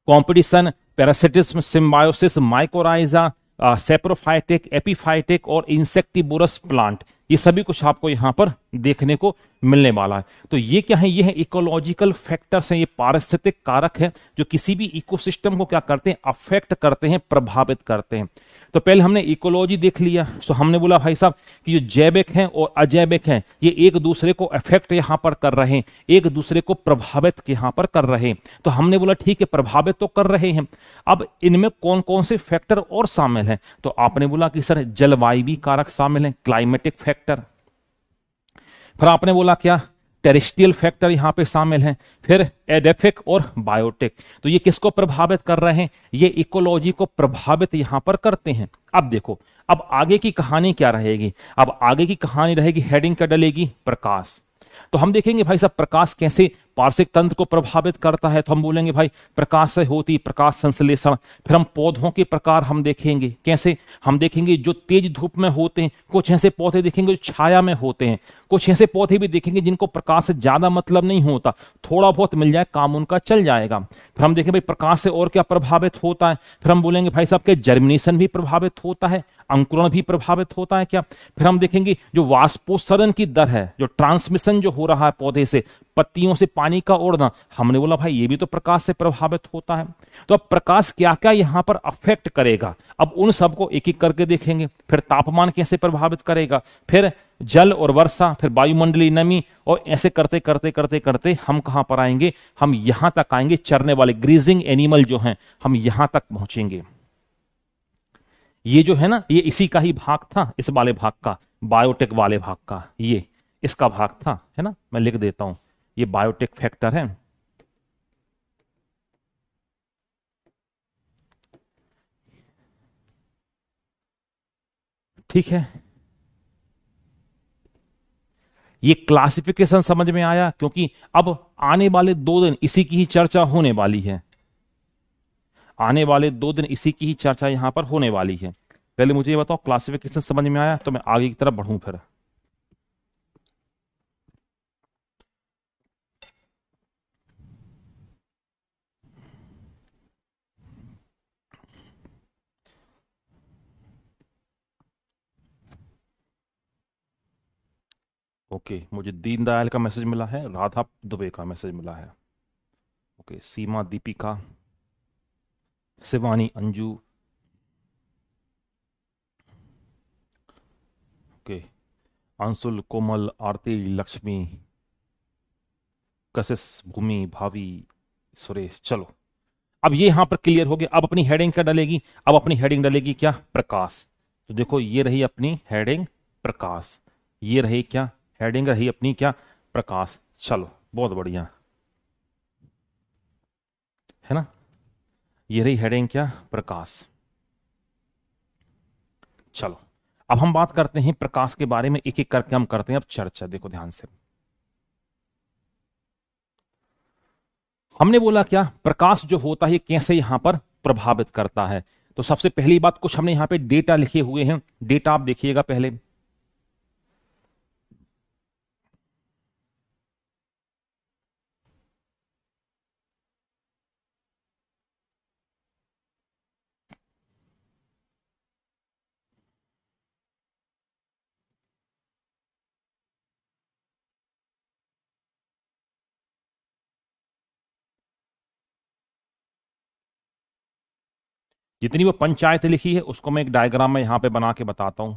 competition, parasitism, symbiosis, mycorrhiza, saprophytic, epiphytic और इंसेक्टिबोरस प्लांट, ये सभी कुछ आपको यहां पर देखने को मिलने वाला है। तो ये क्या है, ये है इकोलॉजिकल फैक्टर्स हैं, ये पारिस्थितिक कारक है जो किसी भी इकोसिस्टम को क्या करते हैं, अफेक्ट करते हैं, प्रभावित करते हैं। तो पहले हमने इकोलॉजी देख लिया, तो हमने बोला भाई साहब कि जो जैविक हैं और अजैविक हैं ये एक दूसरे को अफेक्ट यहां पर कर रहे हैं, एक दूसरे को प्रभावित यहां पर कर रहे हैं। तो हमने बोला ठीक है प्रभावित तो कर रहे हैं, अब इनमें कौन कौन से फैक्टर और शामिल हैं, तो आपने बोला कि सर जलवायु कारक शामिल हैं, क्लाइमेटिक फैक्टर, फिर आपने बोला क्या टेरेस्ट्रियल फैक्टर यहां पे शामिल हैं, फिर एडेफिक और बायोटिक। तो ये किसको प्रभावित कर रहे हैं, ये इकोलॉजी को प्रभावित यहां पर करते हैं। अब देखो, अब आगे की कहानी क्या रहेगी, अब आगे की कहानी रहेगी, हेडिंग क्या डलेगी, प्रकाश। तो हम देखेंगे भाई साहब प्रकाश कैसे पार्श्विक तंत्र को प्रभावित करता है, तो हम बोलेंगे भाई प्रकाश से होती प्रकाश संश्लेषण। फिर हम पौधों के प्रकार हम देखेंगे, कैसे हम देखेंगे जो तेज धूप में होते हैं, कुछ ऐसे पौधे देखेंगे जो छाया में होते हैं, कुछ ऐसे पौधे भी देखेंगे जिनको प्रकाश से ज्यादा मतलब नहीं होता, थोड़ा बहुत मिल जाए काम उनका चल जाएगा। फिर हम देखें भाई प्रकाश से और क्या प्रभावित होता है, फिर हम बोलेंगे भाई साहब के जर्मिनेशन भी प्रभावित होता है, अंकुरण भी प्रभावित होता है क्या। फिर हम देखेंगे जो वाष्पोत्सर्जन की दर है, जो ट्रांसमिशन जो हो रहा है पौधे से, पत्तियों से पानी का उड़ना, हमने बोला भाई ये भी तो प्रकाश से प्रभावित होता है। तो अब प्रकाश क्या क्या यहां पर अफेक्ट करेगा, अब उन सबको एक एक करके देखेंगे। फिर तापमान कैसे प्रभावित करेगा, फिर जल और वर्षा, फिर वायुमंडलीय नमी, और ऐसे करते करते करते करते हम कहां पर आएंगे, हम यहां तक आएंगे, चरने वाले ग्रीजिंग एनिमल जो हैं हम यहां तक पहुंचेंगे। ये जो है ना, ये इसी का ही भाग था, इस वाले भाग का, बायोटेक वाले भाग का, ये इसका भाग था, है ना, मैं लिख देता हूं, ये बायोटेक फैक्टर है। ठीक है, ये क्लासिफिकेशन समझ में आया, क्योंकि अब आने वाले 2 दिन इसी की ही चर्चा होने वाली है, आने वाले 2 दिन इसी की ही चर्चा यहां पर होने वाली है। पहले मुझे ये बताओ क्लासिफिकेशन समझ में आया, तो मैं आगे की तरफ बढ़ूं फिर। ओके, मुझे दीनदयाल का मैसेज मिला है, राधा दुबे का मैसेज मिला है। ओके, सीमा दीपिका, शिवानी अंजू, ओके, अंशुल कोमल आरती लक्ष्मी कशिश भूमि भावी सुरेश। चलो, अब ये यहां पर क्लियर हो गया। अब अपनी हेडिंग क्या डलेगी? अब अपनी हेडिंग डलेगी क्या? प्रकाश। तो देखो, ये रही अपनी हेडिंग प्रकाश, ये रही क्या? हेडिंग रही अपनी क्या? प्रकाश। चलो, बहुत बढ़िया, है ना? ये रही हेडिंग क्या? प्रकाश। चलो, अब हम बात करते हैं प्रकाश के बारे में, एक एक करके हम करते हैं अब चर्चा। देखो ध्यान से, हमने बोला क्या? प्रकाश जो होता है कैसे यहां पर प्रभावित करता है। तो सबसे पहली बात, कुछ हमने यहां पे डेटा लिखे हुए हैं, डेटा आप देखिएगा पहले। जितनी वो पंचायत लिखी है उसको मैं एक डायग्राम में यहां पे बना के बताता हूं।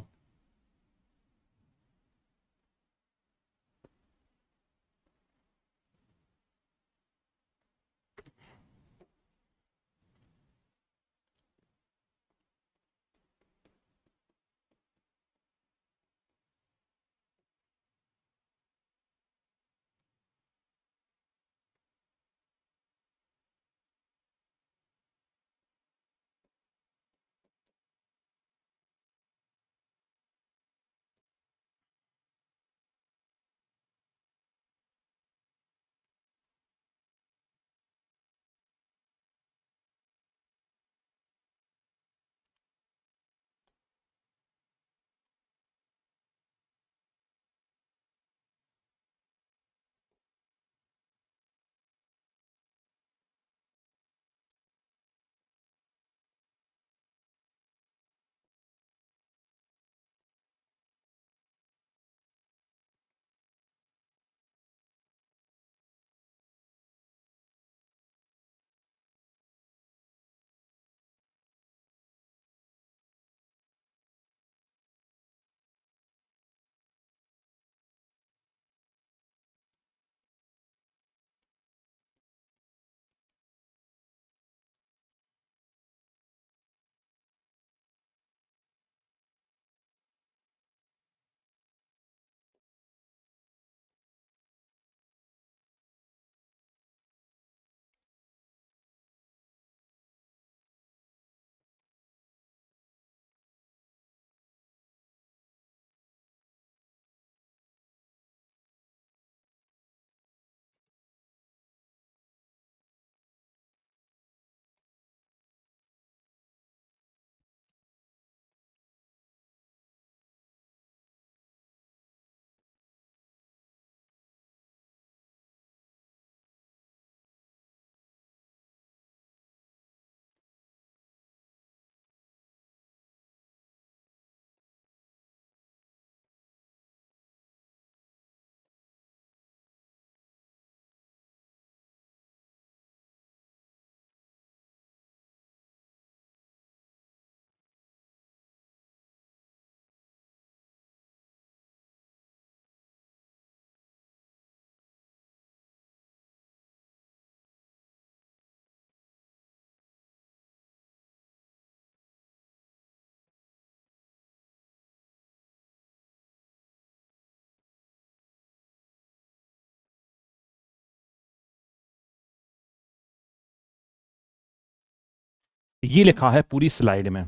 ये लिखा है पूरी स्लाइड में।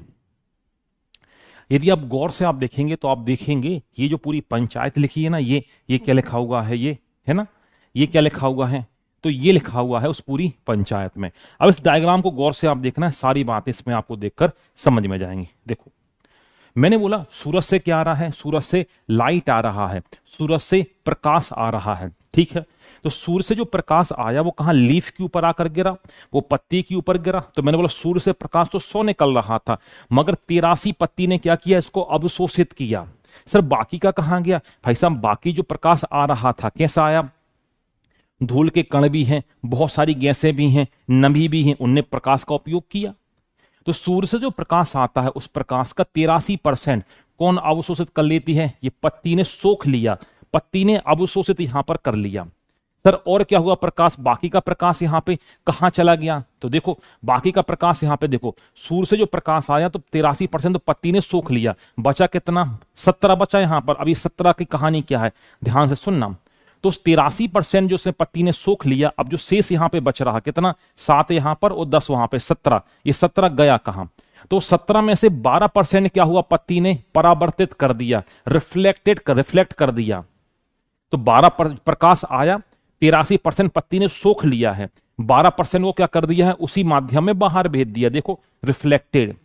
यदि आप गौर से आप देखेंगे तो आप देखेंगे ये जो पूरी पंचायत लिखी है ना, ये क्या लिखा हुआ है? ये है ना, ये क्या लिखा हुआ है? तो ये लिखा हुआ है उस पूरी पंचायत में। अब इस डायग्राम को गौर से आप देखना है, सारी बातें इसमें आपको देखकर समझ में जाएंगी। देखो, मैंने बोला सूरज से क्या आ रहा है? सूरज से लाइट आ रहा है, सूरज से प्रकाश आ रहा है, ठीक है। तो सूर्य से जो प्रकाश आया वो कहां? लीफ के ऊपर आकर गिरा, वो पत्ती के ऊपर गिरा। तो मैंने बोला सूर्य से प्रकाश तो 100 निकल रहा था, मगर 83 पत्ती ने क्या किया? इसको अवशोषित किया। सर बाकी का कहां गया? भाई साहब बाकी जो प्रकाश आ रहा था कैसा आया? धूल के कण भी हैं, बहुत सारी गैसें भी हैं, नमी भी हैं, उनने प्रकाश का उपयोग किया। तो सूर्य से जो प्रकाश आता है उस प्रकाश का 83% कौन अवशोषित कर लेती है? ये पत्ती ने सोख लिया, पत्ती ने अवशोषित यहां पर कर लिया। सर और क्या हुआ? प्रकाश, बाकी का प्रकाश यहां पे कहां चला गया? तो देखो बाकी का प्रकाश यहां पे देखो, सूर्य से जो प्रकाश आया तो 83% तो पत्ती ने सोख लिया, बचा कितना? 17 बचा यहां पर। अभी 17 की कहानी क्या है, ध्यान से सुनना। तो 83% जो उसने पत्ती ने सोख लिया, अब जो शेष यहां पे बच रहा कितना? 7 यहां पर और 10 वहां पे, 17। ये 17 गया कहां? तो 17 में से 12% क्या हुआ? पत्ती ने परावर्तित कर दिया, रिफ्लेक्ट कर दिया। तो 12 प्रकाश आया, 83% पत्ती ने सोख लिया है, 12% वो क्या कर दिया है? उसी माध्यम में बाहर भेज दिया, देखो रिफ्लेक्टेड।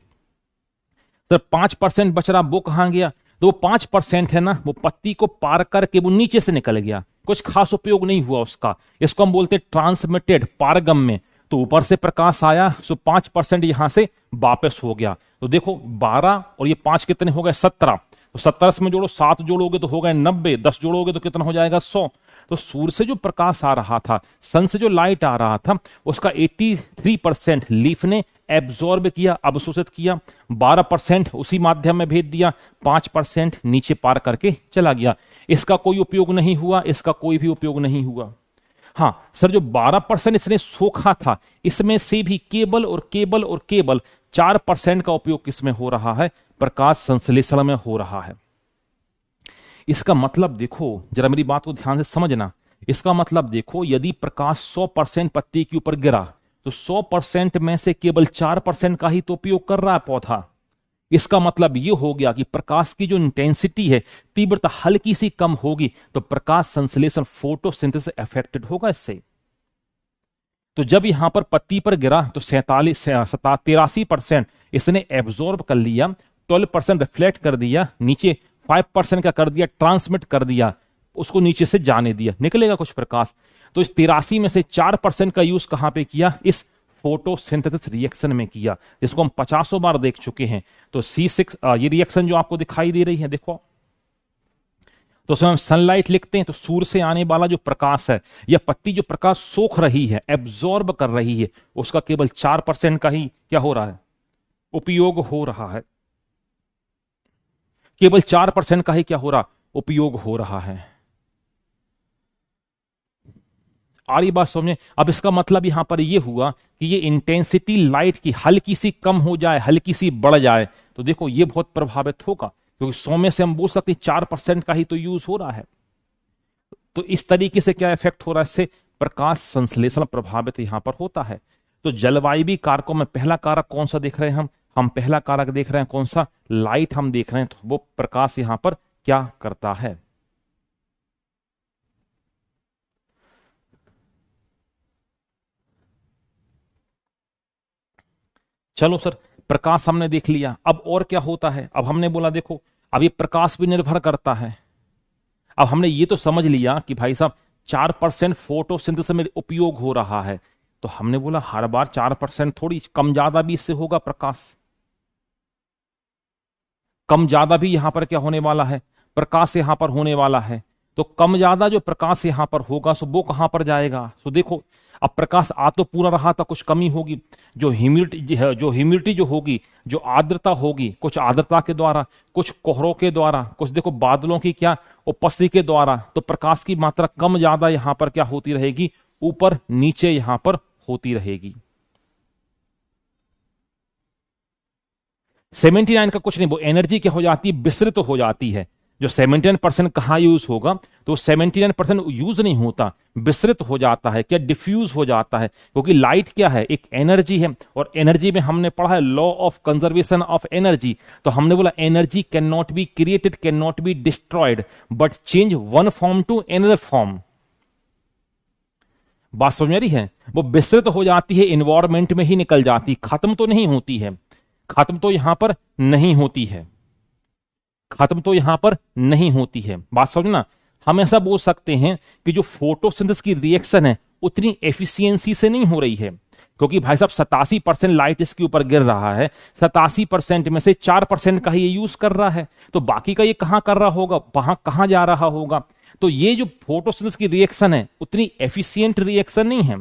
सर 5% बच रहा, वो कहां गया? तो 5% है ना, वो पत्ती को पार करके वो नीचे से निकल गया, कुछ खास उपयोग नहीं हुआ उसका। इसको हम बोलते ट्रांसमिटेड, पारगम्य। तो ऊपर से प्रकाश आया, सो 5% यहां से वापस हो गया। तो देखो 12 और ये 5 कितने हो गए? 17। तो 17 में जोड़ो, 7 जोड़ोगे तो हो गए 90, 10 जोड़ोगे तो कितना हो जाएगा? 100। तो सूर्य से जो प्रकाश आ रहा था, सन से जो लाइट आ रहा था, उसका 83% लीफ ने एब्जॉर्ब किया, अवशोषित किया, 12% उसी माध्यम में भेज दिया, 5% नीचे पार करके चला गया। इसका कोई उपयोग नहीं हुआ, इसका कोई भी उपयोग नहीं हुआ। हाँ सर, जो 12% इसने सोखा था, इसमें से भी केवल और केवल और केवल 4% का उपयोग किसमें हो रहा है? प्रकाश संश्लेषण में हो रहा है। इसका मतलब देखो, जरा मेरी बात को ध्यान से समझना। इसका मतलब देखो, यदि प्रकाश 100% पत्ती के ऊपर गिरा तो 100% में से केवल 4% का ही तो उपयोग कर रहा है पौधा। इसका मतलब यह हो गया कि प्रकाश की जो इंटेंसिटी है, तीव्रता हल्की सी कम होगी तो प्रकाश संश्लेषण, फोटोसिंथेसिस अफेक्टेड होगा इससे। तो जब यहां पर पत्ती पर गिरा तो 83% इसने एब्जॉर्ब कर लिया, 12% रिफ्लेक्ट कर दिया, नीचे 5% का कर दिया, ट्रांसमिट कर दिया, उसको नीचे से जाने दिया, निकलेगा कुछ प्रकाश। तो इस 83 में से 4% का यूज कहां पे किया? इस फोटोसिंथेसिस रिएक्शन में किया, जिसको हम 50 बार देख चुके हैं। तो C6 ये रिएक्शन जो आपको दिखाई दे रही है, देखो, तो उसमें हम सनलाइट लिखते हैं। तो सूर्य से आने वाला जो प्रकाश है, या पत्ती जो प्रकाश सोख रही है, एब्जॉर्ब कर रही है, उसका केवल 4% का ही क्या हो रहा है? उपयोग हो रहा है। केवल 4% का ही क्या हो रहा? उपयोग हो रहा है। आ रही बात समझे? अब इसका मतलब यहां पर यह हुआ कि ये इंटेंसिटी लाइट की हल्की सी कम हो जाए, हल्की सी बढ़ जाए, तो देखो ये बहुत प्रभावित होगा, क्योंकि 100 में से हम बोल सकते हैं 4% का ही तो यूज हो रहा है। तो इस तरीके से क्या इफेक्ट हो रहा है? इससे प्रकाश संश्लेषण प्रभावित यहां पर होता है। तो जलवायु कारकों में पहला कारक कौन सा देख रहे हैं हम पहला कारक देख रहे हैं कौन सा? लाइट हम देख रहे हैं। तो वो प्रकाश यहां पर क्या करता है? चलो सर, प्रकाश हमने देख लिया, अब और क्या होता है? अब हमने बोला देखो, अब ये प्रकाश भी निर्भर करता है। अब हमने ये तो समझ लिया कि भाई साहब 4% फोटोसिंथेसिस में उपयोग हो रहा है, तो हमने बोला हर बार 4% थोड़ी, कम ज्यादा भी इससे होगा प्रकाश, कम ज्यादा भी यहां पर क्या होने वाला है? प्रकाश यहां पर होने वाला है। तो कम ज्यादा जो प्रकाश यहां पर होगा सो वो कहां पर जाएगा? सो देखो, अब प्रकाश आ तो पूरा रहा था, कुछ कमी होगी, जो ह्यूमिडिटी जो होगी, जो आर्द्रता होगी, कुछ आर्द्रता के द्वारा, कुछ कोहरों के द्वारा, कुछ देखो बादलों की क्या उपस्थिति के द्वारा, तो प्रकाश की मात्रा कम ज्यादा यहां पर क्या होती रहेगी? ऊपर नीचे यहां पर होती रहेगी। 79 का कुछ नहीं, वो एनर्जी क्या हो जाती है? विसरित हो जाती है। जो 79% कहां यूज होगा? तो 79% यूज नहीं होता, विसरित हो जाता है, क्या डिफ्यूज हो जाता है, क्योंकि लाइट क्या है? एक एनर्जी है, और एनर्जी में हमने पढ़ा है law of conservation of energy. तो हमने बोला energy can not be created, can not be destroyed, but change one form to another form. बात समझ में आ रही है? वो विसरित हो जाती है, इन्वायरमेंट में ही निकल जाती, खत्म तो नहीं होती है, खत्म तो यहां पर नहीं होती है, खत्म तो यहां पर नहीं होती है। बात समझना, हम ऐसा बोल सकते हैं कि जो फोटोसिंथेसिस की रिएक्शन है उतनी एफिशिएंसी से नहीं हो रही है, क्योंकि भाई साहब 87% लाइट इसके ऊपर गिर रहा है, 87% में से 4% का ही ये यूज कर रहा है, तो बाकी का ये कहां कर रहा होगा, वहां कहां जा रहा होगा। तो ये जो फोटोसिंथेसिस की रिएक्शन है उतनी एफिशिएंट रिएक्शन नहीं है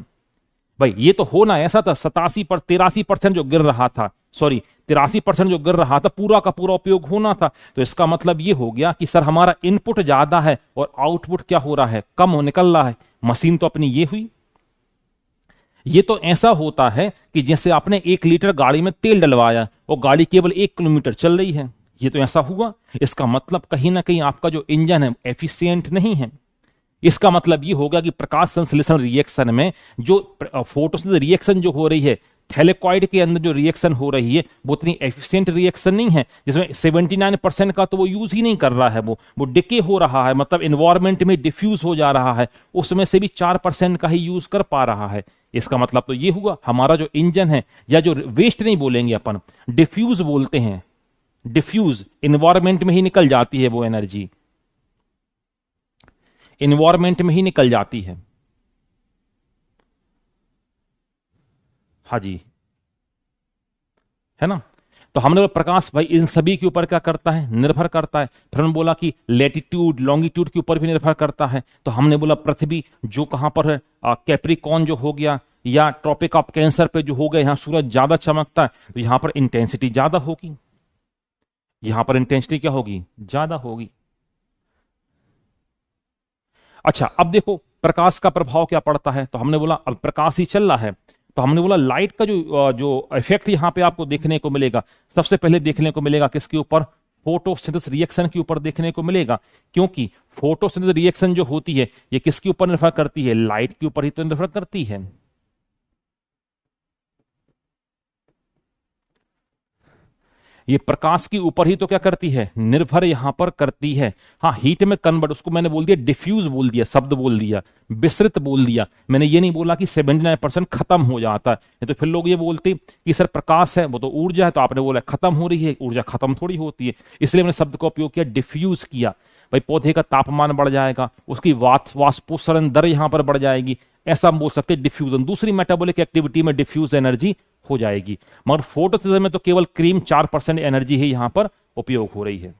भाई। ये तो होना ऐसा था 83% जो गिर रहा था, सॉरी 83% जो गिर रहा था पूरा का पूरा उपयोग होना था। तो इसका मतलब ये हो गया कि सर हमारा इनपुट ज्यादा है और आउटपुट क्या हो रहा है, कम हो निकल रहा है। मशीन तो अपनी ये हुई। ये तो ऐसा होता है कि जैसे आपने 1 लीटर गाड़ी में तेल डलवाया और गाड़ी केवल 1 किलोमीटर चल रही है, ये तो ऐसा हुआ। इसका मतलब कहीं ना कहीं आपका जो इंजन है एफिशिएंट नहीं है। इसका मतलब ये होगा कि प्रकाश संश्लेषण रिएक्शन में जो फोटोसिंथेसिस रिएक्शन जो हो रही है, थैलेकॉइड के अंदर जो रिएक्शन हो रही है वो उतनी एफिशिएंट रिएक्शन नहीं है, जिसमें 79% का तो वो यूज ही नहीं कर रहा है, वो डिके हो रहा है, मतलब एनवायरमेंट में डिफ्यूज हो जा रहा है, उसमें से भी 4% का ही यूज कर पा रहा है। इसका मतलब तो ये हुआ हमारा जो इंजन है, या जो वेस्ट नहीं बोलेंगे अपन, डिफ्यूज बोलते हैं, डिफ्यूज एनवायरमेंट में ही निकल जाती है, वो एनर्जी एनवायरमेंट में ही निकल जाती है। हाँ जी, है ना। तो हमने बोला प्रकाश भाई इन सभी के ऊपर क्या करता है, निर्भर करता है। फिर हमने बोला कि लैटिट्यूड लॉन्गिट्यूड के ऊपर भी निर्भर करता है। तो हमने बोला पृथ्वी जो कहां पर है, कैप्रिकॉन जो हो गया, या ट्रॉपिक ऑफ कैंसर पे जो हो गया, यहां सूरज ज्यादा चमकता है तो यहां पर इंटेंसिटी ज्यादा होगी, यहां पर इंटेंसिटी क्या होगी, ज्यादा होगी। अच्छा, अब देखो प्रकाश का प्रभाव क्या पड़ता है। तो हमने बोला अब प्रकाश ही चल रहा है, तो हमने बोला लाइट का जो इफेक्ट यहां पे आपको देखने को मिलेगा, सबसे पहले देखने को मिलेगा किसके ऊपर, फोटोसिंथेसिस रिएक्शन के ऊपर देखने को मिलेगा। क्योंकि फोटोसिंथेसिस रिएक्शन जो होती है ये किसके ऊपर निर्भर करती है, लाइट के ऊपर ही तो निर्भर करती है। ये प्रकाश के ऊपर ही तो क्या करती है, निर्भर यहां पर करती है। हाँ, हीट में कन्वर्ट, उसको मैंने बोल दिया डिफ्यूज बोल दिया, शब्द बोल दिया, विस्तृत बोल दिया। मैंने ये नहीं बोला कि 79% खत्म हो जाता है। तो फिर लोग ये बोलते कि सर प्रकाश है वो तो ऊर्जा है, तो आपने बोला खत्म हो रही है, ऊर्जा खत्म थोड़ी होती है। इसलिए मैंने शब्द का उपयोग किया डिफ्यूज किया। भाई पौधे का तापमान बढ़ जाएगा, उसकी वाष्पोत्सर्जन दर यहां पर बढ़ जाएगी, ऐसा हम बोल सकते हैं डिफ्यूजन। दूसरी मेटाबॉलिक एक्टिविटी में डिफ्यूज एनर्जी हो जाएगी। मगर फोटोसिंथेसिस में तो केवल क्रीम 4% एनर्जी ही यहां पर उपयोग हो रही है।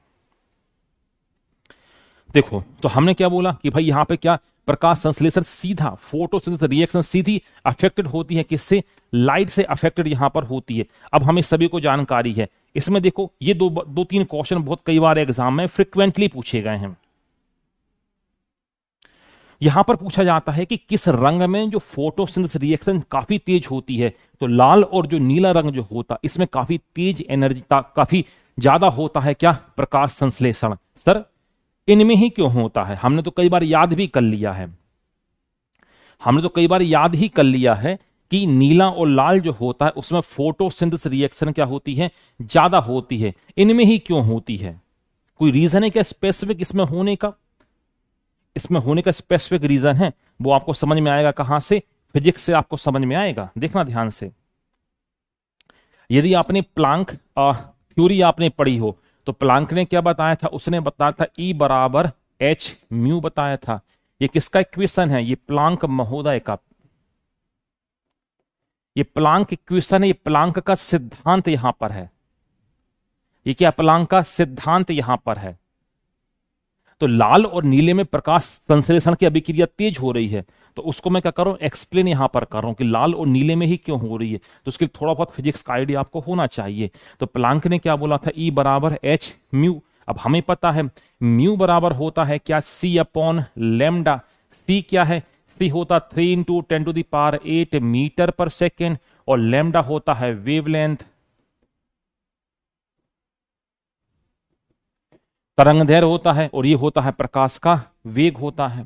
देखो तो हमने क्या बोला कि भाई यहां पे क्या प्रकाश संश्लेषण सीधा, फोटोसिंथेसिस रिएक्शन सीधी अफेक्टेड होती है किससे, लाइट से अफेक्टेड यहां पर होती है। अब हमें सभी को जानकारी है। इसमें देखो ये दो तीन क्वेश्चन बहुत कई बार एग्जाम में फ्रिक्वेंटली पूछे गए हैं। यहां पर पूछा जाता है कि किस रंग में जो फोटोसिंथेसिस रिएक्शन काफी तेज होती है, तो लाल और जो नीला रंग जो होता इसमें काफी तेज एनर्जी, काफी ज्यादा होता है क्या, प्रकाश संश्लेषण। सर इनमें ही क्यों होता है, हमने तो कई बार याद भी कर लिया है, हमने तो कई बार याद ही कर लिया है कि नीला और लाल जो होता है उसमें फोटोसिंथेसिस रिएक्शन क्या होती है, ज्यादा होती है। इनमें ही क्यों होती है, कोई रीजन है क्या स्पेसिफिक इसमें होने का? इसमें होने का स्पेसिफिक रीजन है, वो आपको समझ में आएगा कहां से, फिजिक्स से आपको समझ में आएगा। देखना ध्यान से, यदि आपने प्लांक थ्योरी आपने पढ़ी हो तो प्लांक ने क्या बताया था, उसने बताया था E बराबर एच म्यू बताया था। ये किसका इक्वेशन है, ये प्लांक महोदय का, ये प्लांक इक्वेशन है, ये प्लांक का सिद्धांत यहां पर है। ये क्या, प्लांक का सिद्धांत यहां पर है। तो लाल और नीले में प्रकाश संश्लेषण की अभिक्रिया तेज हो रही है, तो उसको मैं क्या कर रहा हूं, एक्सप्लेन यहां पर कर रहा हूं कि लाल और नीले में ही क्यों हो रही है। तो उसके लिए थोड़ा बहुत फिजिक्स का आइडिया आपको होना चाहिए। तो प्लांक ने क्या बोला था, E बराबर एच म्यू। अब हमें पता है म्यू बराबर होता है क्या, C अपॉन लैम्डा। C क्या है, C होता 3 × 10⁸ मीटर पर सेकेंड, और लैम्डा होता है वेवलेंथ, तरंगदैर्घ्य होता है, और ये होता है प्रकाश का वेग होता है।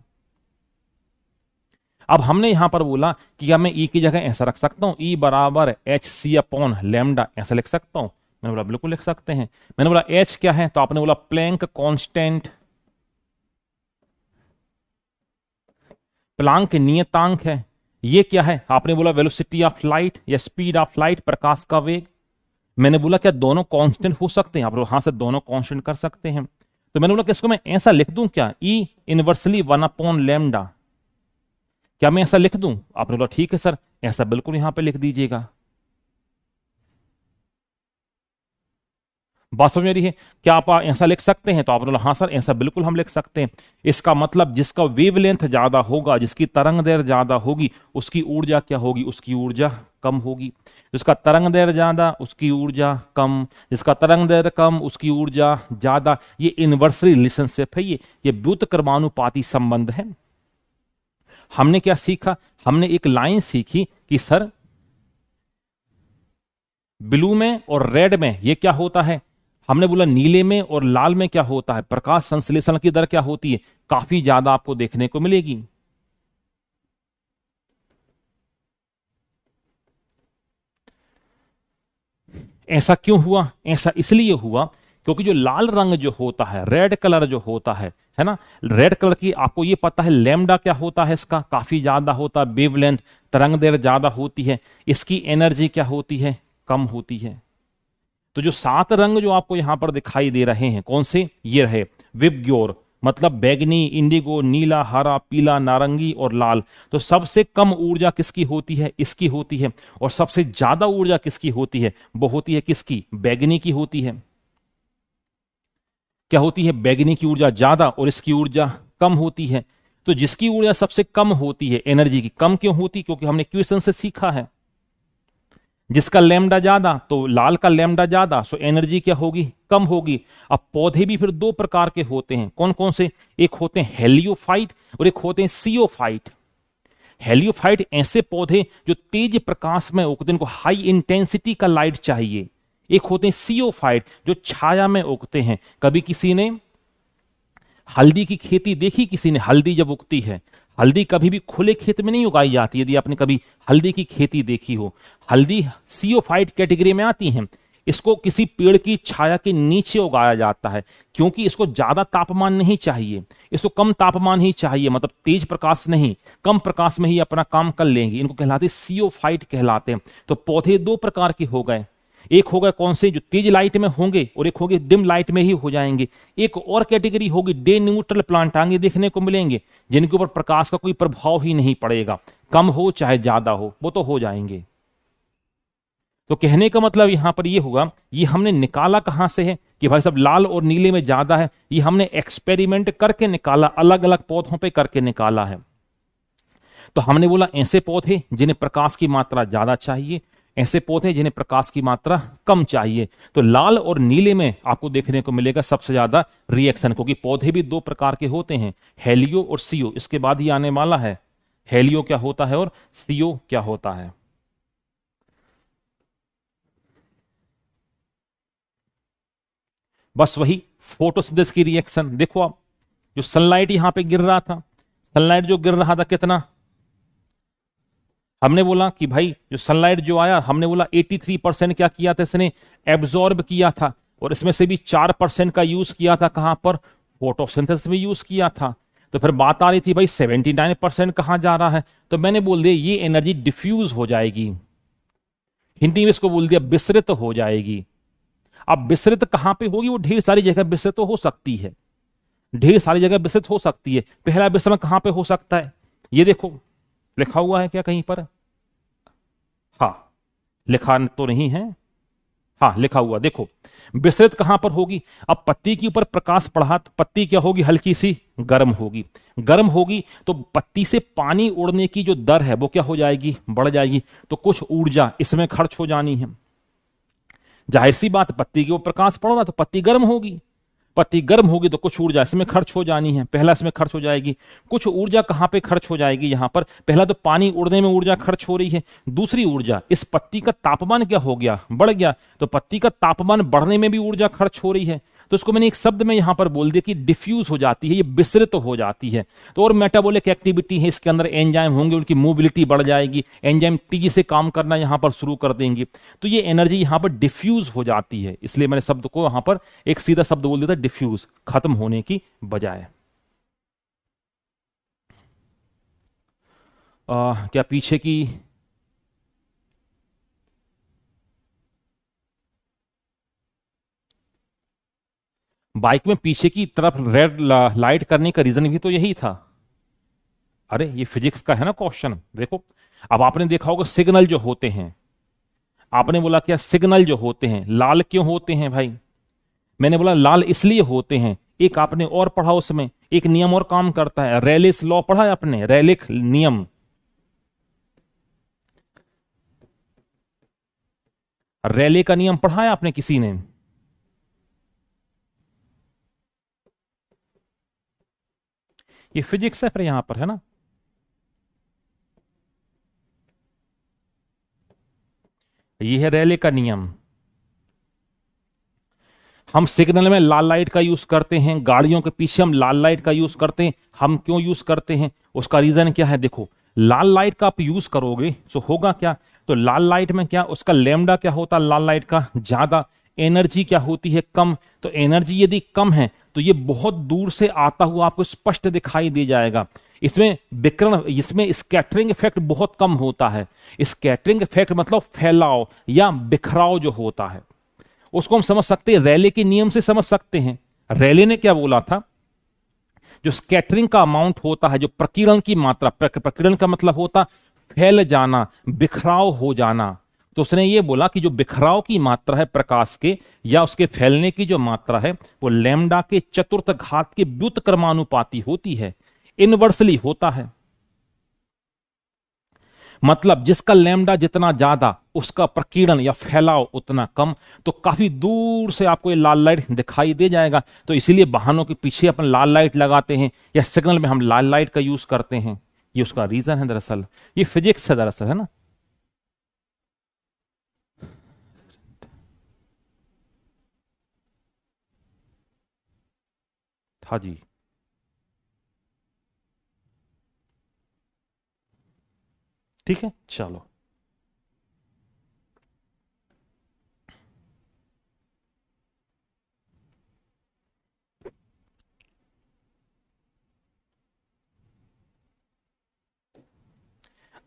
अब हमने यहां पर बोला कि क्या मैं E की जगह ऐसा रख सकता हूं, E बराबर एच सी अपॉन लैम्डा, ऐसा लिख सकता हूं? मैंने बोला बिल्कुल लिख सकते हैं। मैंने बोला H क्या है, तो आपने बोला प्लैंक कांस्टेंट, प्लांक नियतांक है। ये क्या है, आपने बोला वेलोसिटी ऑफ लाइट या स्पीड ऑफ लाइट, प्रकाश का वेग। मैंने बोला क्या दोनों कांस्टेंट हो सकते हैं, आप लोग हां से दोनों कांस्टेंट कर सकते हैं। तो मैंने बोला कि इसको मैं ऐसा लिख दूं क्या, E इनवर्सली 1 अपॉन लैम्डा। क्या मैं ऐसा लिख दूं? आपने बोला ठीक है सर, ऐसा बिल्कुल यहां पे लिख दीजिएगा। बात समझ में आ रही है? क्या आप ऐसा लिख सकते हैं? तो आपने बोला हाँ सर, ऐसा बिल्कुल हम लिख सकते हैं। इसका मतलब जिसका वेवलेंथ ज्यादा होगा, जिसकी तरंग दैर्घ्य ज्यादा होगी, उसकी ऊर्जा क्या होगी? उसकी ऊर्जा कम होगी। जिसका तरंग दैर्घ्य ज्यादा, उसकी ऊर्जा कम। जिसका तरंग दैर्घ्य कम, उसकी ऊर्जा ज्यादा। ये इनवर्सली रिलेशनशिप है, ये व्युत्क्रमानुपाती संबंध है। हमने क्या सीखा? हमने एक लाइन सीखी कि सर ब्लू में और रेड में ये क्या होता है। हमने बोला नीले में और लाल में क्या होता है, प्रकाश संश्लेषण की दर क्या होती है, काफी ज्यादा आपको देखने को मिलेगी। ऐसा क्यों हुआ? ऐसा इसलिए हुआ क्योंकि जो लाल रंग जो होता है, रेड कलर जो होता है ना, रेड कलर की आपको ये पता है लैम्डा क्या होता है, इसका काफी ज्यादा होता है, वेवलेंथ तरंग दैर्घ्य ज्यादा होती है, इसकी एनर्जी क्या होती है, कम होती है। तो जो 7 रंग जो आपको यहां पर दिखाई दे रहे हैं, कौन से? ये रहे विबग्योर, मतलब बैगनी, इंडिगो, नीला, हरा, पीला, नारंगी और लाल। तो सबसे कम ऊर्जा किसकी होती है? इसकी होती है। और सबसे ज्यादा ऊर्जा किसकी होती है? वो होती है किसकी? बैगनी की होती है। क्या होती है? बैगनी की ऊर्जा ज्यादा और इसकी ऊर्जा कम होती है। तो जिसकी ऊर्जा सबसे कम होती है, एनर्जी की कम क्यों होती? क्योंकि हमने क्वेश्चन से सीखा है जिसका लैम्डा ज्यादा, तो लाल का लैम्डा ज्यादा, सो एनर्जी क्या होगी? कम होगी। अब पौधे भी फिर 2 प्रकार के होते हैं, कौन कौन से? एक होते हैं हेलियोफाइट और एक होते हैं सियोफाइट। हेलियोफाइट ऐसे पौधे जो तेज प्रकाश में उगते हैं, इनको हाई इंटेंसिटी का लाइट चाहिए। एक होते हैं सियोफाइट जो छाया में उगते हैं। कभी किसी ने हल्दी की खेती देखी? किसी ने हल्दी जब उगती है, हल्दी कभी भी खुले खेत में नहीं उगाई जाती। यदि आपने कभी हल्दी की खेती देखी हो, हल्दी सियोफाइट कैटेगरी में आती है। इसको किसी पेड़ की छाया के नीचे उगाया जाता है, क्योंकि इसको ज्यादा तापमान नहीं चाहिए, इसको कम तापमान ही चाहिए, मतलब तेज प्रकाश नहीं, कम प्रकाश में ही अपना काम कर लेंगे। इनको कहलाते सियोफाइट कहलाते हैं। तो पौधे 2 प्रकार के हो गए, एक होगा कौन से? जो तेज लाइट में होंगे, और एक होंगे डिम लाइट में ही हो जाएंगे। एक और कैटेगरी होगी डे न्यूट्रल प्लांट, आगे देखने को मिलेंगे, जिनके ऊपर प्रकाश का कोई प्रभाव ही नहीं पड़ेगा, कम हो चाहे ज्यादा हो, वो तो हो जाएंगे। तो कहने का मतलब यहां पर ये होगा, ये हमने निकाला कहां से है कि भाई साहब लाल और नीले में ज्यादा है? ये हमने एक्सपेरिमेंट करके निकाला, अलग अलग पौधों पे करके निकाला है। तो हमने बोला ऐसे पौधे जिन्हें प्रकाश की मात्रा ज्यादा चाहिए, ऐसे पौधे जिन्हें प्रकाश की मात्रा कम चाहिए। तो लाल और नीले में आपको देखने को मिलेगा सबसे ज्यादा रिएक्शन, क्योंकि पौधे भी 2 प्रकार के होते हैं, हेलियो और सीओ। इसके बाद ही आने वाला है हेलियो क्या होता है और सीओ क्या होता है। बस वही फोटोसिंथेसिस की रिएक्शन। देखो आप, जो सनलाइट यहां पे गिर रहा था, सनलाइट जो गिर रहा था कितना, हमने बोला कि भाई जो सनलाइट जो आया, हमने बोला 83% क्या किया था इसने? एब्जॉर्ब किया था। और इसमें से भी 4% का यूज किया था कहां पर? फोटोसिंथेसिस में यूज किया था। तो फिर बात आ रही थी भाई 79% कहां जा रहा है? तो मैंने बोल दिया ये एनर्जी डिफ्यूज हो जाएगी, हिंदी में इसको बोल दिया विसरित हो जाएगी। अब विसरित कहां पे होगी? वो ढेर सारी जगह विसरित तो हो सकती है, ढेर सारी जगह विसरित हो सकती है। पहला विसरण कहां पे हो सकता है? ये देखो लिखा हुआ है क्या कहीं पर? हाँ, लिखा तो नहीं है, हाँ लिखा हुआ देखो। विसरित कहां पर होगी? अब पत्ती के ऊपर प्रकाश पड़ा तो पत्ती क्या होगी? हल्की सी गर्म होगी। गर्म होगी तो पत्ती से पानी उड़ने की जो दर है वो क्या हो जाएगी? बढ़ जाएगी। तो कुछ ऊर्जा इसमें खर्च हो जानी है। जाहिर सी बात, पत्ती के ऊपर प्रकाश पड़ रहा तो पत्ती गर्म होगी, पत्ती गर्म होगी तो कुछ ऊर्जा इसमें खर्च हो जानी है, पहला इसमें खर्च हो जाएगी। कुछ ऊर्जा कहां पे खर्च हो जाएगी? यहां पर पहला तो पानी उड़ने में ऊर्जा खर्च हो रही है। दूसरी ऊर्जा, इस पत्ती का तापमान क्या हो गया? बढ़ गया। तो पत्ती का तापमान बढ़ने में भी ऊर्जा खर्च हो रही है। तो इसको मैंने एक शब्द में यहां पर बोल दिया कि डिफ्यूज हो जाती है, ये विसरित तो हो जाती है। तो और मेटाबॉलिक एक्टिविटी है इसके अंदर, एंजाइम होंगे, उनकी मोबिलिटी बढ़ जाएगी, एंजाइम तेजी से काम करना यहां पर शुरू कर देंगे। तो ये एनर्जी यहां पर डिफ्यूज हो जाती है, इसलिए मैंने शब्द को यहां पर एक सीधा शब्द बोल दिया था, डिफ्यूज, खत्म होने की बजाय। क्या पीछे की बाइक में पीछे की तरफ रेड लाइट करने का रीजन भी तो यही था। अरे ये फिजिक्स का है ना क्वेश्चन, देखो। अब आपने देखा होगा सिग्नल जो होते हैं, आपने बोला क्या सिग्नल जो होते हैं लाल क्यों होते हैं भाई? मैंने बोला लाल इसलिए होते हैं, एक आपने और पढ़ा उसमें, एक नियम और काम करता है, रेलिस लॉ पढ़ा है आपने, रेलिक नियम, रेले का नियम पढ़ा है आपने किसी ने? ये फिजिक्स है फिर यहां पर, है ना। ये है रेले का नियम। हम सिग्नल में लाल लाइट का यूज करते हैं, गाड़ियों के पीछे हम लाल लाइट का यूज करते हैं। हम क्यों यूज करते हैं, उसका रीजन क्या है? देखो, लाल लाइट का आप यूज करोगे तो होगा क्या, तो लाल लाइट में क्या उसका लैम्डा क्या होता है, लाल लाइट का ज्यादा, एनर्जी क्या होती है कम। तो एनर्जी यदि कम है तो ये बहुत दूर से आता हुआ आपको स्पष्ट दिखाई दे जाएगा। इसमें विकिरण, इसमें स्कैटरिंग इफेक्ट बहुत कम होता है। स्कैटरिंग इफेक्ट मतलब फैलाव या बिखराव जो होता है, उसको हम समझ सकते हैं, रैले के नियम से समझ सकते हैं। रैले ने क्या बोला था, जो स्कैटरिंग का अमाउंट होता है, जो प्रकीर्णन की मात्रा, प्रकीर्णन का मतलब होता फैल जाना, बिखराव हो जाना, तो उसने ये बोला कि जो बिखराव की मात्रा है प्रकाश के या उसके फैलने की जो मात्रा है वो लैम्डा के चतुर्थ घात के व्युत्क्रमानुपाती होती है, इनवर्सली होता है। मतलब जिसका लैम्डा जितना ज्यादा उसका प्रकीर्णन या फैलाव उतना कम, तो काफी दूर से आपको ये लाल लाइट दिखाई दे जाएगा। तो इसीलिए वाहनों के पीछे अपन लाल लाइट लगाते हैं या सिग्नल में हम लाल लाइट का यूज करते हैं। ये उसका रीजन है दरअसल, ये फिजिक्स है दरअसल, है ना। हाँ जी। ठीक है, चलो।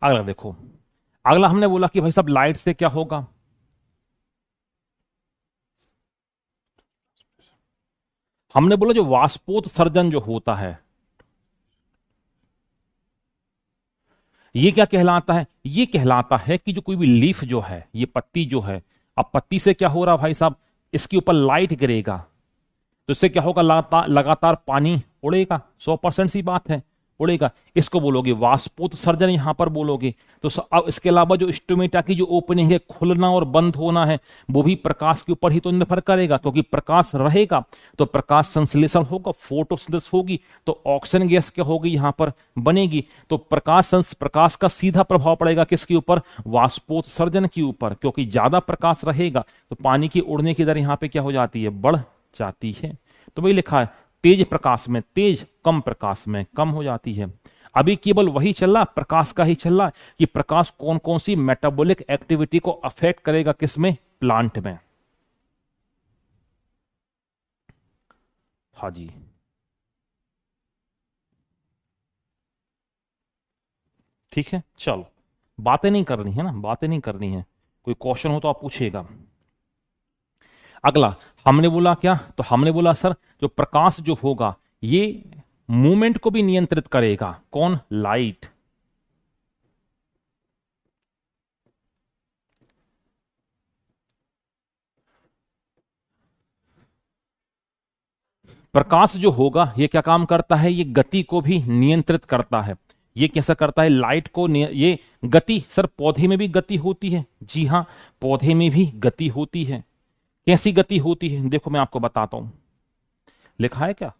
अगला देखो, अगला हमने बोला कि भाई साहब लाइट से क्या होगा, हमने बोला जो वाष्पोत्सर्जन जो होता है, ये क्या कहलाता है, ये कहलाता है कि जो कोई भी लीफ जो है, ये पत्ती जो है, अब पत्ती से क्या हो रहा भाई साहब, इसके ऊपर लाइट गिरेगा तो इससे क्या होगा, लगातार लगातार पानी उड़ेगा, 100% सी बात है, उड़ेगा। इसको बोलोगे वाष्पोत्सर्जन यहां पर बोलोगे। तो अब इसके अलावा जो स्टोमेटा की जो ओपनिंग है, खुलना और बंद होना है, वो भी प्रकाश के ऊपर ही तो निर्भर करेगा, क्योंकि प्रकाश रहेगा तो प्रकाश संश्लेषण होगा, फोटोसिंथेसिस होगी, तो ऑक्सीजन गैस क्या होगी यहां पर बनेगी। तो प्रकाश का सीधा प्रभाव पड़ेगा किसके ऊपर, वाष्पोत्सर्जन के ऊपर, क्योंकि ज्यादा प्रकाश रहेगा तो पानी की उड़ने की दर यहां पे क्या हो जाती है, बढ़ जाती है। तो वही लिखा है, तेज प्रकाश में तेज, कम प्रकाश में कम हो जाती है। अभी केवल वही चल रहा, प्रकाश का ही चल रहा कि प्रकाश कौन कौन सी मेटाबॉलिक एक्टिविटी को अफेक्ट करेगा, किसमें, प्लांट में। हाँ जी। ठीक है, चलो, बातें नहीं करनी है ना, बातें नहीं करनी है, कोई क्वेश्चन हो तो आप पूछेगा। अगला हमने बोला क्या, तो हमने बोला सर जो प्रकाश जो होगा ये मूवमेंट को भी नियंत्रित करेगा, कौन, लाइट। प्रकाश जो होगा ये क्या काम करता है, ये गति को भी नियंत्रित करता है। ये कैसा करता है, लाइट को ये गति, सर पौधे में भी गति होती है, जी हाँ, पौधे में भी गति होती है। कैसी गति होती है, देखो मैं आपको बताता हूं, लिखा है क्या,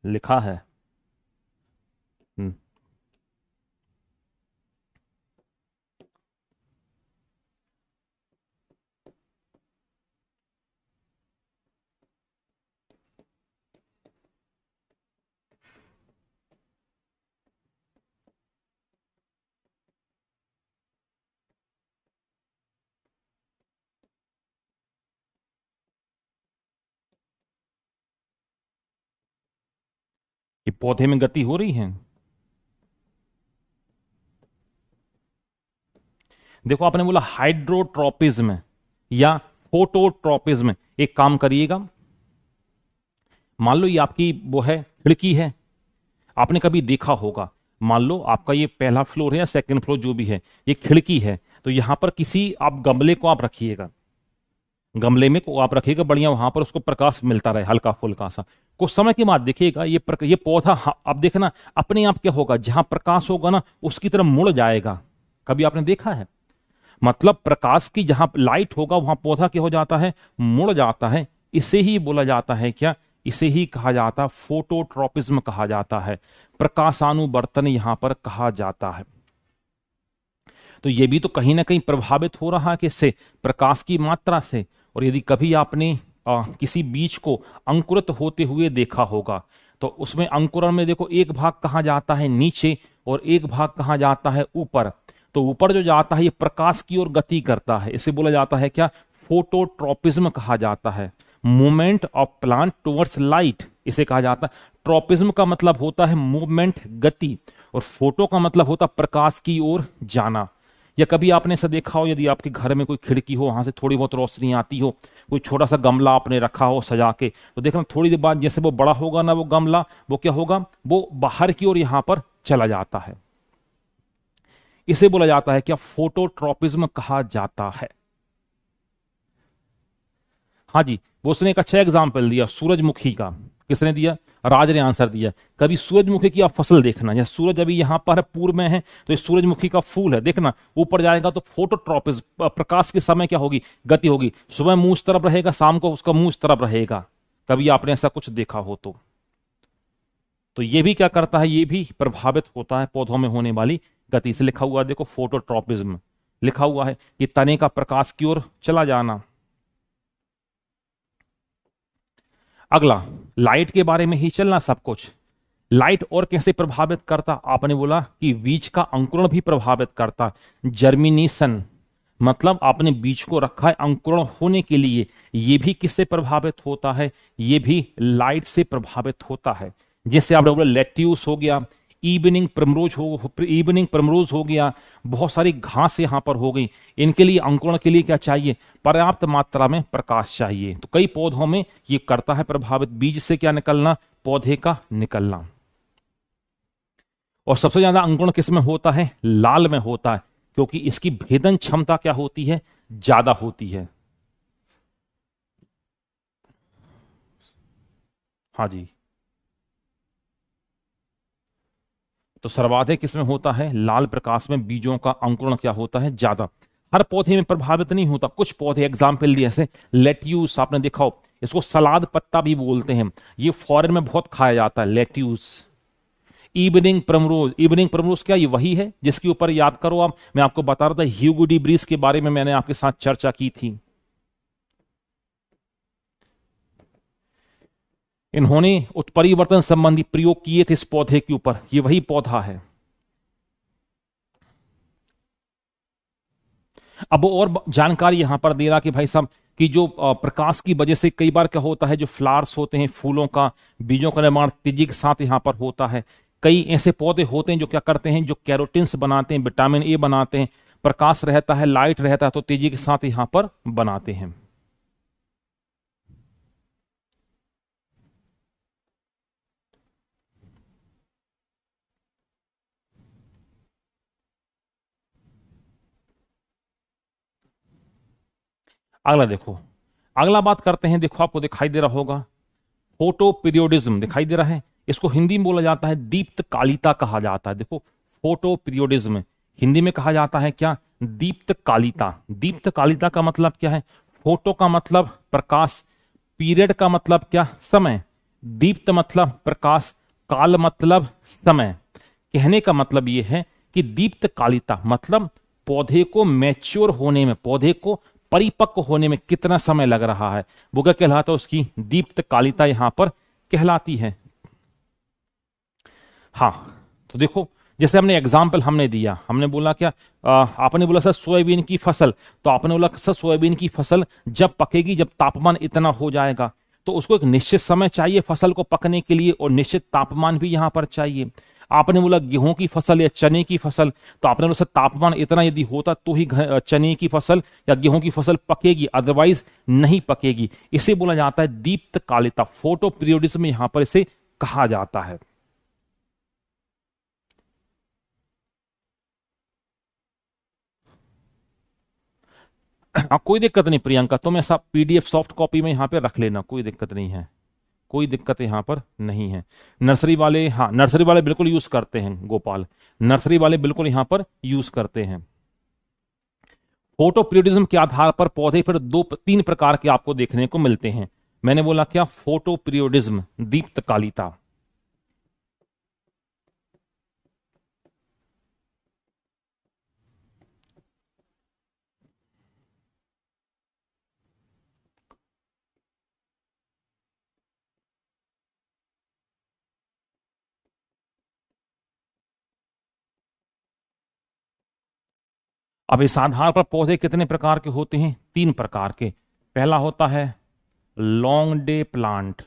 लिखा है। हम्म, ये पौधे में गति हो रही है। देखो आपने बोला हाइड्रोट्रोपिज्म या फोटोट्रोपिज्म, एक काम करिएगा, मान लो ये आपकी वो है खिड़की है, आपने कभी देखा होगा मान लो आपका ये पहला फ्लोर है या सेकंड फ्लोर जो भी है, ये खिड़की है, तो यहां पर किसी आप गमले को आप रखिएगा, गमले में को आप रखिएगा बढ़िया, वहां पर उसको प्रकाश मिलता रहे हल्का फुल्का सा। कुछ समय के बाद देखिएगा ये पौधा, आप देखना अपने आप क्या होगा, जहां प्रकाश होगा ना उसकी तरफ मुड़ जाएगा। कभी आपने देखा है? मतलब प्रकाश की जहां लाइट होगा वहां पौधा क्या हो जाता है, मुड़ जाता है। इसे ही बोला जाता है क्या, इसे ही कहा जाता है फोटोट्रॉपिज्म कहा जाता है, प्रकाशानुवर्तन यहां पर कहा जाता है। तो ये भी तो कहीं ना कहीं प्रभावित हो रहा है किससे, प्रकाश की मात्रा से। और यदि कभी आपने किसी बीज को अंकुरित होते हुए देखा होगा तो उसमें अंकुरण में देखो एक भाग कहाँ जाता है नीचे और एक भाग कहाँ जाता है ऊपर। तो ऊपर जो जाता है ये प्रकाश की ओर गति करता है, इसे बोला जाता है क्या, फोटोट्रॉपिज्म कहा जाता है, movement of plant towards light इसे कहा जाता है। ट्रॉपिज्म का मतलब होता है मूवमेंट, गति, और फोटो का मतलब होता प्रकाश की ओर जाना। या कभी आपने ऐसा देखा हो, यदि आपके घर में कोई खिड़की हो, वहां से थोड़ी बहुत रोशनी आती हो, कोई छोटा सा गमला आपने रखा हो सजा के, तो देखना थोड़ी देर बाद जैसे वो बड़ा होगा ना वो गमला, वो क्या होगा, वो बाहर की ओर यहां पर चला जाता है। इसे बोला जाता है क्या, फोटोट्रॉपिज्म कहा जाता है। हाँ जी, वो उसने एक अच्छा एग्जाम्पल दिया सूरजमुखी का। किसने दिया? राज ने आंसर दिया। कभी सूरजमुखी की आप फसल देखना, जैसे सूरज अभी यहां पर पूर्व में है तो ये सूरजमुखी का फूल है, देखना ऊपर जाएगा तो फोटोट्रॉपिज्म, प्रकाश के समय क्या होगी, गति होगी। सुबह मुंह इस तरफ रहेगा, शाम को उसका मुंह इस तरफ रहेगा। कभी आपने ऐसा कुछ देखा हो तो ये भी क्या करता है, ये भी प्रभावित होता है पौधों में होने वाली गति से। लिखा हुआ है देखो फोटोट्रॉपिज्म, लिखा हुआ है कि तने का प्रकाश की ओर चला जाना। अगला, लाइट के बारे में ही चलना सब कुछ। लाइट और कैसे प्रभावित करता, आपने बोला कि बीज का अंकुरण भी प्रभावित करता। जर्मिनेशन मतलब आपने बीज को रखा है अंकुरण होने के लिए, यह भी किससे प्रभावित होता है, यह भी लाइट से प्रभावित होता है। जैसे आपने बोला लेट्यूस हो गया, इवनिंग प्रमरोज हो गया, बहुत सारी घास यहां पर हो गई। इनके लिए अंकुरण के लिए क्या चाहिए, पर्याप्त मात्रा में प्रकाश चाहिए। तो कई पौधों में ये करता है प्रभावित, बीज से क्या निकलना, पौधे का निकलना। और सबसे ज्यादा अंकुरण किस में होता है, लाल में होता है, क्योंकि इसकी भेदन क्षमता क्या होती है, ज्यादा होती है। हाँ जी, तो सर्वाधिक किसमें होता है, लाल प्रकाश में बीजों का अंकुरण क्या होता है, ज्यादा। हर पौधे में प्रभावित नहीं होता, कुछ पौधे एग्जाम्पल दिए जैसे लेट्यूस, आपने देखा हो, इसको सलाद पत्ता भी बोलते हैं, ये फॉरेन में बहुत खाया जाता है लेट्यूस। इवनिंग प्रमरोज, इवनिंग प्रमरोज क्या, ये वही है जिसके ऊपर याद करो आप, मैं आपको बता रहा था ह्यूगो डी ब्रीज के बारे में मैंने आपके साथ चर्चा की थी। इन्होंने उत्परिवर्तन संबंधी प्रयोग किए थे इस पौधे के ऊपर, ये वही पौधा है। अब और जानकारी यहां पर दे रहा कि भाई साहब कि जो प्रकाश की वजह से कई बार क्या होता है, जो फ्लावर्स होते हैं फूलों का, बीजों का निर्माण तेजी के साथ यहां पर होता है। कई ऐसे पौधे होते हैं जो क्या करते हैं, जो कैरोटिन्स बनाते हैं, विटामिन ए बनाते हैं, प्रकाश रहता है, लाइट रहता है तो तेजी के साथ यहां पर बनाते हैं। अगला देखो, अगला बात करते हैं, देखो आपको दिखाई दे रहा होगा फोटो पीरियोडिज्म, दिखाई दे रहा है। इसको हिंदी में बोला जाता है दीप्त कालिता कहा जाता है। देखो फोटो पीरियोडिज्म हिंदी में कहा जाता है क्या, दीप्त कालिता। दीप्त कालिता का मतलब क्या है, फोटो का मतलब प्रकाश, पीरियड का मतलब क्या, समय, दीप्त मतलब प्रकाश, काल मतलब समय। कहने का मतलब यह है कि दीप्त कालिता मतलब पौधे को मैच्योर होने में, पौधे को परिपक्व होने में कितना समय लग रहा है, वो क्या कहलाता है, उसकी दीप्त कालिता यहां पर कहलाती है। हाँ, तो देखो जैसे हमने एग्जाम्पल हमने दिया, हमने बोला क्या, आपने बोला सर सोयाबीन की फसल, तो आपने बोला सर सोयाबीन की फसल जब पकेगी, जब तापमान इतना हो जाएगा, तो उसको एक निश्चित समय चाहिए फसल को पकने के लिए और निश्चित तापमान भी यहां पर चाहिए। आपने बोला गेहूं की फसल या चने की फसल, तो आपने बोला सर तापमान इतना यदि होता तो ही चने की फसल या गेहूं की फसल पकेगी, अदरवाइज नहीं पकेगी। इसे बोला जाता है दीप्त कालिता, फोटो पीरियोडिज्म यहां पर इसे कहा जाता है। हाँ कोई दिक्कत नहीं प्रियंका, तुम ऐसा पीडीएफ सॉफ्ट कॉपी में यहाँ पे रख लेना, कोई दिक्कत नहीं है, कोई दिक्कत यहाँ पर नहीं है। नर्सरी वाले, हाँ नर्सरी वाले बिल्कुल यूज करते हैं गोपाल, नर्सरी वाले बिल्कुल यहाँ पर यूज करते हैं। फोटो पीरियडिज्म के आधार पर पौधे फिर दो तीन प्रकार के आपको देखने को मिलते हैं। मैंने बोला क्या, फोटो पीरियडिज्म, दीप्तकालिता। अब इस आधार पर पौधे कितने प्रकार के होते हैं, तीन प्रकार के। पहला होता है लॉन्ग डे प्लांट,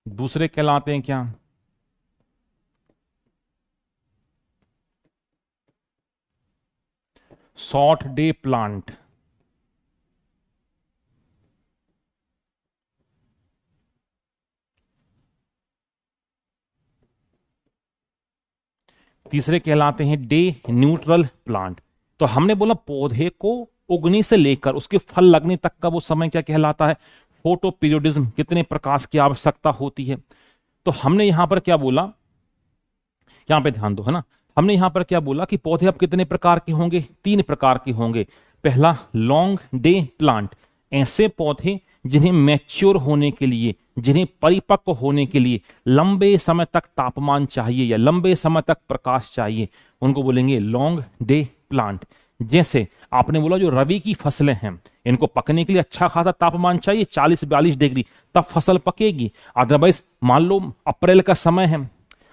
दूसरे कहलाते हैं क्या, शॉर्ट डे प्लांट, तीसरे कहलाते हैं डे न्यूट्रल प्लांट। तो हमने बोला पौधे को उगने से लेकर उसके फल लगने तक का वो समय क्या कहलाता है, फोटो पीरियडिज्म, कितने प्रकाश की आवश्यकता होती है। तो हमने यहां पर क्या बोला, यहां पे ध्यान दो है ना, हमने यहां पर क्या बोला कि पौधे अब कितने प्रकार के होंगे, तीन प्रकार के होंगे। पहला लॉन्ग डे प्लांट, ऐसे पौधे जिन्हें मैच्योर होने के लिए, जिन्हें परिपक्व होने के लिए लंबे समय तक तापमान चाहिए या लंबे समय तक प्रकाश चाहिए, उनको बोलेंगे लॉन्ग डे प्लांट। जैसे आपने बोला जो रबी की फसलें हैं, इनको पकने के लिए अच्छा खासा तापमान चाहिए, 40-42 डिग्री, तब फसल पकेगी। अदरवाइज मान लो अप्रैल का समय है,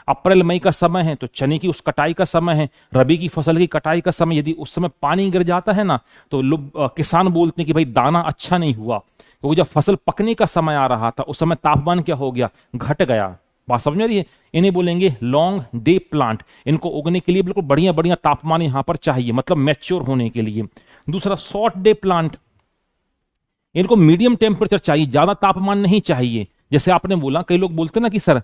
अप्रैल मई का समय है, तो चने की उस कटाई का समय है, रबी की फसल की कटाई का समय, यदि उस समय पानी गिर जाता है ना, तो लोग किसान बोलते हैं कि भाई दाना अच्छा नहीं हुआ, क्योंकि जब फसल पकने का समय आ रहा था उस समय तापमान क्या हो गया, घट गया। बात समझ में आ रही है। इन्हें बोलेंगे लॉन्ग डे प्लांट, इनको उगने के लिए बिल्कुल बढ़िया बढ़िया तापमान यहां पर चाहिए, मतलब मैच्योर होने के लिए। दूसरा शॉर्ट डे प्लांट, इनको मीडियम टेम्परेचर चाहिए, ज्यादा तापमान नहीं चाहिए। जैसे आपने बोला, कई लोग बोलते ना कि सर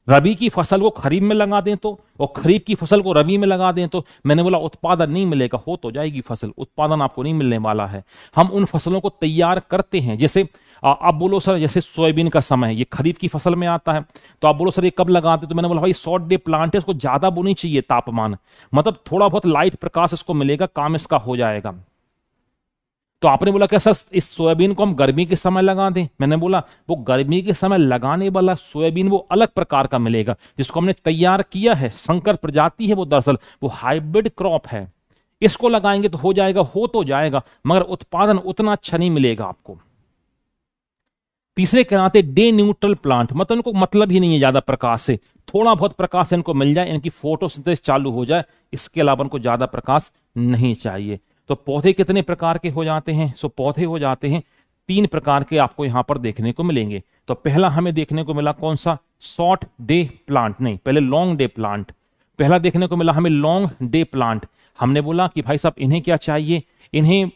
रबी की फसल को खरीफ में लगा दें तो, और खरीफ की फसल को रबी में लगा दें तो, मैंने बोला उत्पादन नहीं मिलेगा, हो तो जाएगी फसल, उत्पादन आपको नहीं मिलने वाला है। हम उन फसलों को तैयार करते हैं। जैसे आप बोलो सर, जैसे सोयाबीन का समय है, ये खरीफ की फसल में आता है, तो आप बोलो सर ये कब लगाते, तो मैंने बोला भाई शॉर्ट डे प्लांट है, इसको ज्यादा वो नहीं चाहिए तापमान, मतलब थोड़ा बहुत लाइट प्रकाश इसको मिलेगा, काम इसका हो जाएगा। तो आपने बोला क्या सर इस सोयाबीन को हम गर्मी के समय लगा दें, मैंने बोला वो गर्मी के समय लगाने वाला सोयाबीन वो अलग प्रकार का मिलेगा, जिसको हमने तैयार किया है, संकर प्रजाति है वो, दरअसल वो हाइब्रिड क्रॉप है, इसको लगाएंगे तो हो जाएगा, हो तो जाएगा, मगर उत्पादन उतना अच्छा नहीं मिलेगा आपको। तीसरे कहलाते डे न्यूट्रल प्लांट, मतलब इनको मतलब ही नहीं है ज्यादा प्रकाश से, थोड़ा बहुत प्रकाश इनको मिल जाए, इनकी फोटोसिंथेसिस चालू हो जाए, इसके अलावा इनको ज्यादा प्रकाश नहीं चाहिए। तो पौधे कितने प्रकार के हो जाते हैं, सो पौधे हो जाते हैं तीन प्रकार के, आपको यहां पर देखने को मिलेंगे। तो पहला हमें देखने को मिला कौन सा, शॉर्ट डे प्लांट, नहीं पहले लॉन्ग डे प्लांट। पहला देखने को मिला हमें लॉन्ग डे प्लांट। हमने बोला कि भाई साहब इन्हें क्या चाहिए, इन्हें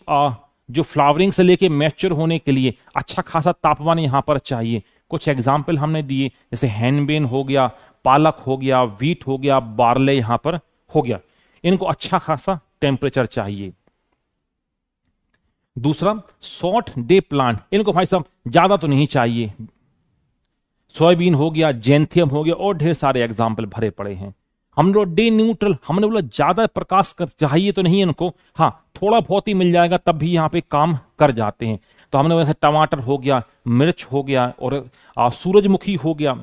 जो फ्लावरिंग से लेके मैच्योर होने के लिए अच्छा खासा तापमान यहां पर चाहिए। कुछ एग्जाम्पल हमने दिए, जैसे हैनबेन हो गया, पालक हो गया, वीट हो गया, बार्ले यहां पर हो गया, इनको अच्छा खासा टेम्परेचर चाहिए। दूसरा शॉर्ट डे प्लांट, इनको भाई साहब ज्यादा तो नहीं चाहिए, सोयाबीन हो गया, जेंथियम हो गया, और ढेर सारे एग्जाम्पल भरे पड़े हैं। हम लोग डे न्यूट्रल, हमने बोला ज्यादा प्रकाश कर चाहिए तो नहीं इनको, हाँ थोड़ा बहुत ही मिल जाएगा तब भी यहाँ पे काम कर जाते हैं। तो हमने वैसे टमाटर हो गया, मिर्च हो गया, और सूरजमुखी हो गया,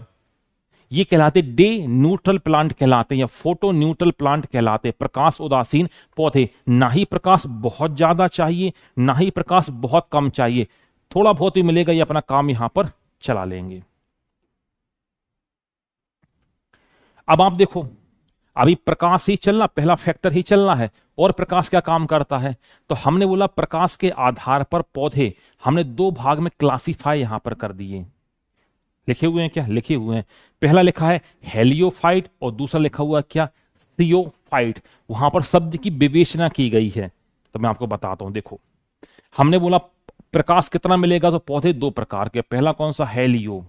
ये कहलाते डे न्यूट्रल प्लांट कहलाते हैं, या फोटो न्यूट्रल प्लांट कहलाते, प्रकाश उदासीन पौधे। ना ही प्रकाश बहुत ज्यादा चाहिए, ना ही प्रकाश बहुत कम चाहिए, थोड़ा बहुत ही मिलेगा, ये अपना काम यहां पर चला लेंगे। अब आप देखो, अभी प्रकाश ही चलना, पहला फैक्टर ही चलना है, और प्रकाश क्या काम करता है। तो हमने बोला प्रकाश के आधार पर पौधे हमने दो भाग में क्लासिफाई यहां पर कर दिए, लिखे हुए हैं क्या, लिखे हुए हैं। पहला लिखा है हेलियोफाइट और दूसरा लिखा हुआ क्या, सियोफाइट। वहां पर शब्द की विवेचना की गई है, तो मैं आपको बताता हूं। देखो हमने बोला प्रकाश कितना मिलेगा, तो पौधे दो प्रकार के, पहला कौन सा, हेलियो,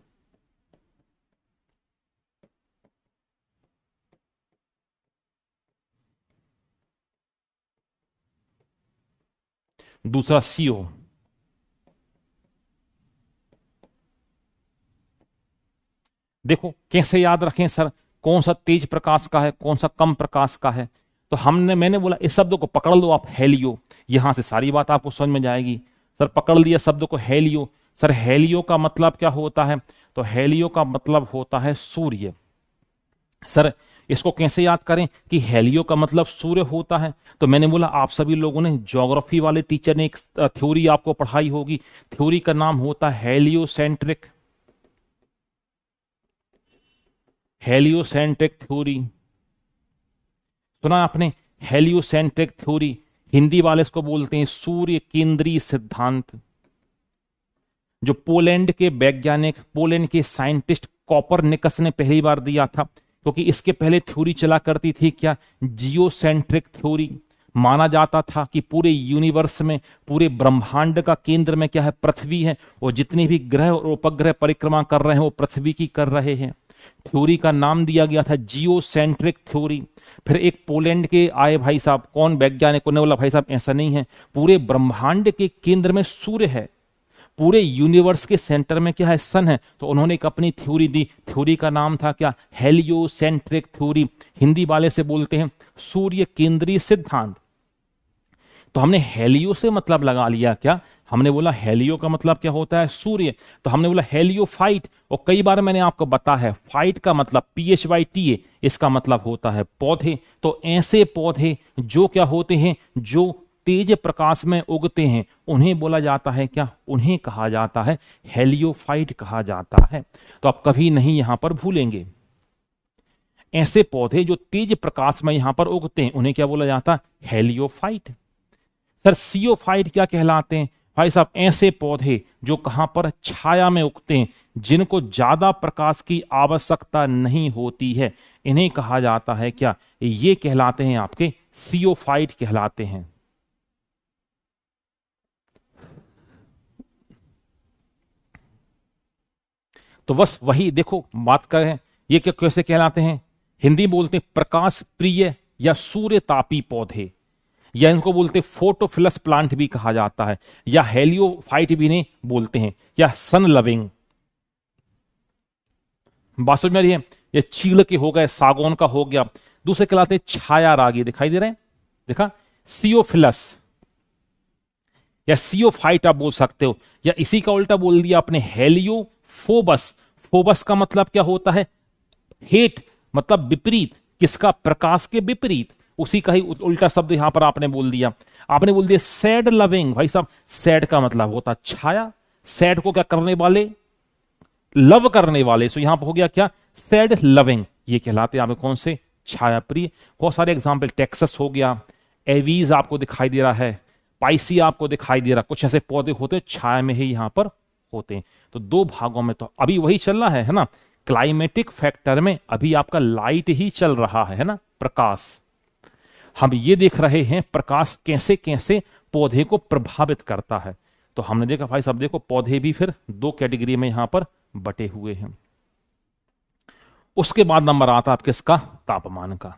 दूसरा CO। देखो कैसे याद रखें सर, कौन सा तेज प्रकाश का है, कौन सा कम प्रकाश का है। तो मैंने बोला इस शब्द को पकड़ लो आप, हेलियो, यहां से सारी बात आपको समझ में जाएगी। सर पकड़ लिया शब्द को हेलियो। सर हेलियो का मतलब क्या होता है? तो हेलियो का मतलब होता है सूर्य। सर इसको कैसे याद करें कि हेलियो का मतलब सूर्य होता है? तो मैंने बोला आप सभी लोगों ने, ज्योग्राफी वाले टीचर ने एक थ्योरी आपको पढ़ाई होगी, थ्योरी का नाम होता है हेलियोसेंट्रिक, हेलियोसेंट्रिक थ्योरी। सुना आपने? हेलियोसेंट्रिक थ्योरी, हिंदी वाले इसको बोलते हैं सूर्य केंद्रीय सिद्धांत। जो पोलैंड के वैज्ञानिक, पोलैंड के साइंटिस्ट कॉपरनिकस ने पहली बार दिया था, क्योंकि इसके पहले थ्योरी चला करती थी क्या, जियोसेंट्रिक थ्योरी। माना जाता था कि पूरे यूनिवर्स में, पूरे ब्रह्मांड का केंद्र में क्या है, पृथ्वी है, और जितने भी ग्रह और उपग्रह परिक्रमा कर रहे हैं वो पृथ्वी की कर रहे हैं। थ्योरी का नाम दिया गया था जियोसेंट्रिक थ्योरी। फिर एक पोलैंड के आए भाई साहब, कौन वैज्ञानिक, उन्होंने बोला भाई साहब ऐसा नहीं है, पूरे ब्रह्मांड के केंद्र में सूर्य है, पूरे यूनिवर्स के सेंटर में क्या है, सन है। तो उन्होंने एक अपनी थ्योरी दी, थ्योरी का नाम था क्या, हेलियोसेंट्रिक थ्योरी। हिंदी वाले से बोलते हैं सूर्य केंद्रीय सिद्धांत। तो हमने हेलियो से मतलब लगा लिया क्या, हमने बोला हेलियो का मतलब क्या होता है, सूर्य। तो हमने बोला हेलियोफाइट, और कई बार मैंने आपको बताया है फाइट का मतलब PHYTA, इसका मतलब होता है पौधे। तो ऐसे पौधे जो क्या होते हैं, जो तेज प्रकाश में उगते हैं, उन्हें बोला जाता है क्या, उन्हें कहा जाता है हेलियोफाइट कहा जाता है। तो आप कभी नहीं यहां पर भूलेंगे, ऐसे पौधे जो तेज प्रकाश में यहां पर उगते हैं उन्हें क्या बोला जाता है, हेलियोफाइट। सर सियोफाइट क्या कहलाते हैं? भाई साहब ऐसे पौधे जो कहां पर, छाया में उगते हैं, जिनको ज्यादा प्रकाश की आवश्यकता नहीं होती है, इन्हें कहा जाता है क्या, ये कहलाते हैं आपके सियोफाइट कहलाते हैं। तो बस वही देखो बात करें, ये क्या कैसे कहलाते हैं, हिंदी बोलते हैं प्रकाश प्रिय या सूर्य तापी पौधे, या इनको बोलते हैं फोटोफिलस प्लांट भी कहा जाता है, या हेलियोफाइट भी नहीं बोलते हैं, या सन लविंग। बात समझ में आ रही है? ये चीड़ के हो गए, सागौन का हो गया। दूसरे कहलाते हैं छाया रागी, दिखाई दे रहे हैं, देखा, सियोफिलस या सियोफाइट आप बोल सकते हो, या इसी का उल्टा बोल दिया आपने हेलियोफोबस। फोबस का मतलब क्या होता है, हेट, मतलब विपरीत, किसका, प्रकाश के विपरीत, उसी का ही उल्टा शब्द यहां पर आपने बोल दिया। आपने बोल दिया सैड लविंग, भाई साहब सैड का मतलब होता छाया, सैड को क्या करने वाले, लव करने वाले। सो यहां पर हो गया क्या, सैड लविंग, ये कहलाते हैं कौन से, छाया प्रिय। बहुत सारे एग्जाम्पल, टेक्सस हो गया, एवीज आपको दिखाई दे रहा है, पाइसी आपको दिखाई दे रहा, कुछ ऐसे पौधे होते हैं छाया में ही यहां पर होते हैं। तो दो भागों में तो अभी वही चल रहा है ना, क्लाइमेटिक फैक्टर में अभी आपका लाइट ही चल रहा है ना, प्रकाश। हम ये देख रहे हैं प्रकाश कैसे कैसे पौधे को प्रभावित करता है। तो हमने देखा भाई साहब, देखो पौधे भी फिर दो कैटेगरी में यहां पर बटे हुए हैं। उसके बाद नंबर आता है आपके इसका तापमान का।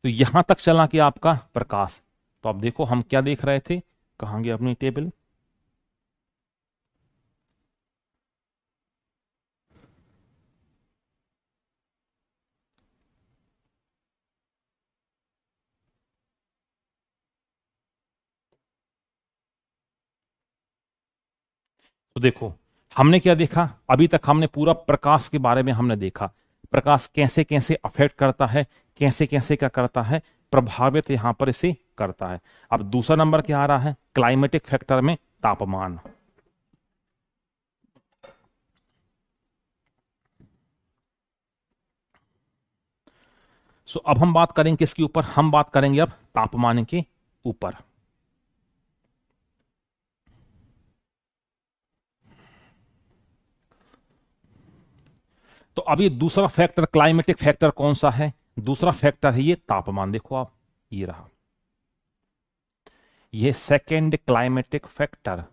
तो यहां तक चला कि आपका प्रकाश। तो अब देखो हम क्या देख रहे थे, कहां गया अपनी टेबल, तो देखो हमने क्या देखा, अभी तक हमने पूरा प्रकाश के बारे में हमने देखा, प्रकाश कैसे कैसे अफेक्ट करता है, कैसे कैसे क्या करता है, प्रभावित यहां पर इसे करता है। अब दूसरा नंबर क्या आ रहा है, क्लाइमेटिक फैक्टर में तापमान। सो अब हम बात करेंगे किसके ऊपर, हम बात करेंगे अब तापमान के ऊपर। तो अभी दूसरा फैक्टर, क्लाइमेटिक फैक्टर कौन सा है, दूसरा फैक्टर है ये तापमान। देखो आप, ये रहा, ये सेकेंड क्लाइमेटिक फैक्टर।